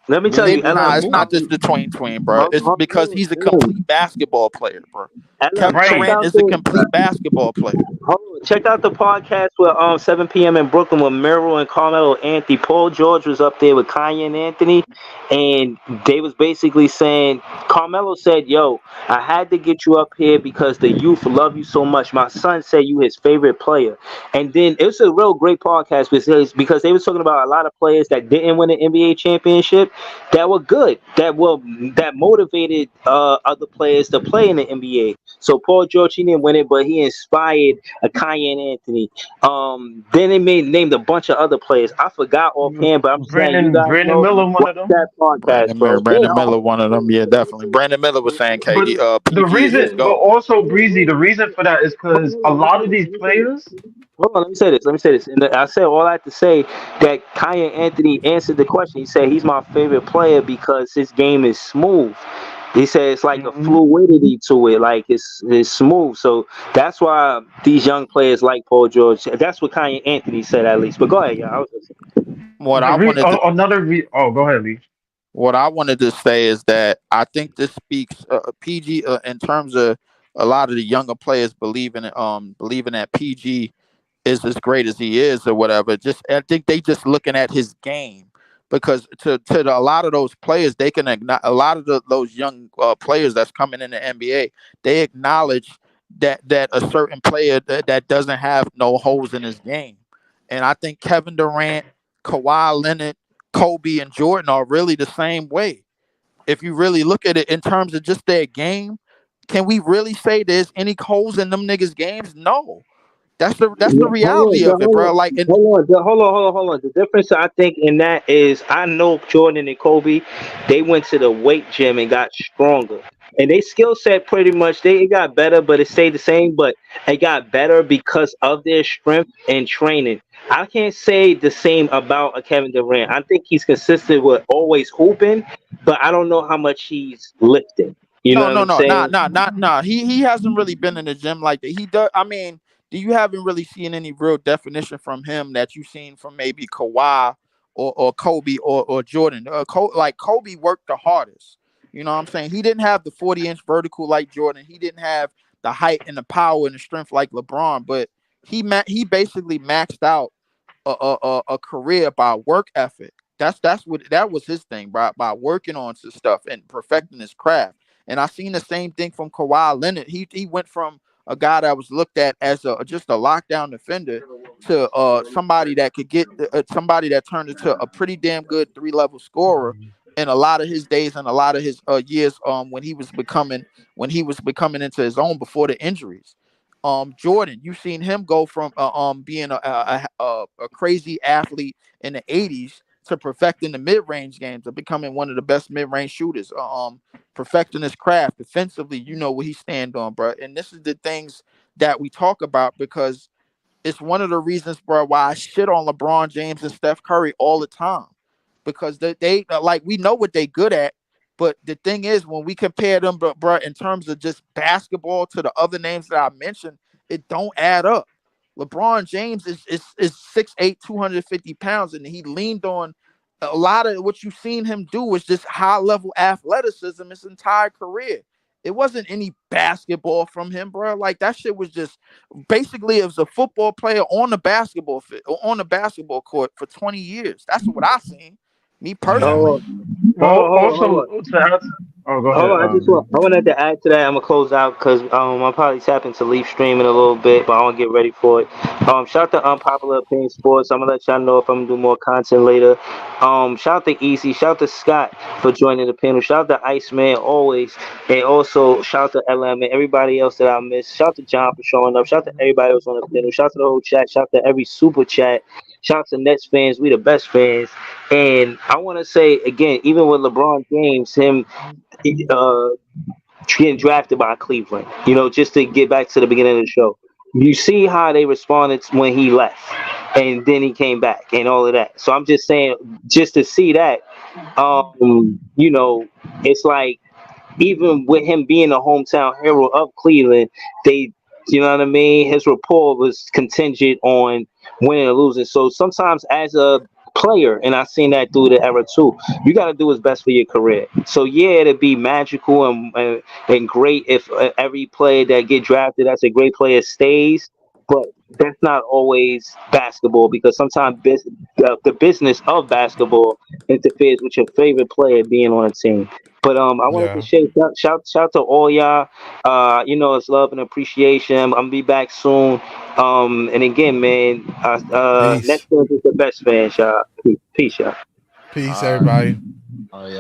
Let me tell you, it's not just the tween, bro. It's because he's a complete basketball player, bro. Kevin Durant is a complete basketball player. Check out the podcast with 7 p.m. in Brooklyn with Mero and Carmelo Anthony. Paul George was up there with Kanye and Anthony, and they was basically saying, Carmelo said, yo, I had to get you up here because the youth love you so much. My son said you his favorite player. And then it was a real great podcast because they was talking about a lot of players that didn't win an NBA championship that were good, that motivated other players to play in the NBA. So Paul George, he didn't win it, but he inspired a Kanye and Anthony. Then they named a bunch of other players. I forgot offhand, but I'm saying you guys Brandon Miller, one of them. That podcast, Brandon Miller, one of them. Yeah, definitely. Brandon Miller was saying KD. The reason, but also Breezy, the reason for that is because a lot of these players. Hold on, let me say this. And I said all I had to say that Kanye Anthony answered the question. He said he's my favorite player because his game is smooth. He said it's like a fluidity to it, like it's smooth. So that's why these young players like Paul George. That's what Kanye Anthony said, at least. But go ahead, y'all. Go ahead, Lee. What I wanted to say is that I think this speaks PG in terms of a lot of the younger players believing that PG is as great as he is or whatever. I think they just looking at his game. Because to a lot of those players, they can a lot of those young players that's coming in the NBA, they acknowledge that a certain player that doesn't have no holes in his game. And I think Kevin Durant, Kawhi Leonard, Kobe, and Jordan are really the same way. If you really look at it in terms of just their game, can we really say there's any holes in them niggas' games? No. That's the reality of it, bro. Like, hold on. The difference I think in that is I know Jordan and Kobe, they went to the weight gym and got stronger, and they skill set pretty much it got better, but it stayed the same. But it got better because of their strength and training. I can't say the same about a Kevin Durant. I think he's consistent with always hooping, but I don't know how much he's lifting. No. He hasn't really been in the gym like that. He does. I mean. You haven't really seen any real definition from him that you've seen from maybe Kawhi or Kobe or Jordan. Kobe worked the hardest. You know what I'm saying? He didn't have the 40-inch vertical like Jordan. He didn't have the height and the power and the strength like LeBron. But he basically maxed out a career by work ethic. That was his thing, by working on some stuff and perfecting his craft. And I seen the same thing from Kawhi Leonard. He went from a guy that was looked at as just a lockdown defender to somebody that could get somebody that turned into a pretty damn good 3-level scorer in a lot of his days and a lot of his years when he was becoming into his own before the injuries. Jordan, you've seen him go from being a crazy athlete in the 80s to perfecting the mid-range games, to becoming one of the best mid-range shooters, perfecting his craft defensively. You know what he stand on, bro. And this is the things that we talk about because it's one of the reasons, bro, why I shit on LeBron James and Steph Curry all the time, because they like, we know what they good at, but the thing is, when we compare them, bro, in terms of just basketball to the other names that I mentioned, it don't add up. LeBron James is 6'8", 250 pounds, and he leaned on a lot of what you've seen him do was just high-level athleticism his entire career. It wasn't any basketball from him, bro. Like, that shit was just basically, it was a football player on the basketball court for 20 years. That's what I seen. Me personally. Oh, go Hold ahead. on, I wanted to add to that. I'm gonna close out because I'll probably tap into Leaf stream in a little bit, but I want to get ready for it. Shout out to Unpopular Opinion Sports. I'm gonna let y'all know if I'm gonna do more content later. Shout out to Easy. Shout out to Scott for joining the panel. Shout out to Iceman always, and also shout out to LM and everybody else that I missed. Shout out to John for showing up. Shout out to everybody else on the panel. Shout out to the whole chat. Shout out to every super chat. Shout out to Nets fans. We the best fans. And I want to say again, even with LeBron James, him getting drafted by Cleveland. Just to get back to the beginning of the show, you see how they responded when he left, and then he came back, and all of that. So I'm just saying, just to see that, it's like even with him being a hometown hero of Cleveland, they, you know what I mean, his rapport was contingent on winning or losing. So sometimes as a player, and I've seen that through the era too, you got to do what's best for your career. So yeah, it'd be magical and great if every player that get drafted as a great player stays, but that's not always basketball, because sometimes the business of basketball interferes with your favorite player being on a team. But I wanted to say shout to all y'all. It's love and appreciation. I'm gonna be back soon. And again, man, Peace. next fans is the best fans, y'all. Peace, y'all. Peace, everybody. Oh yeah.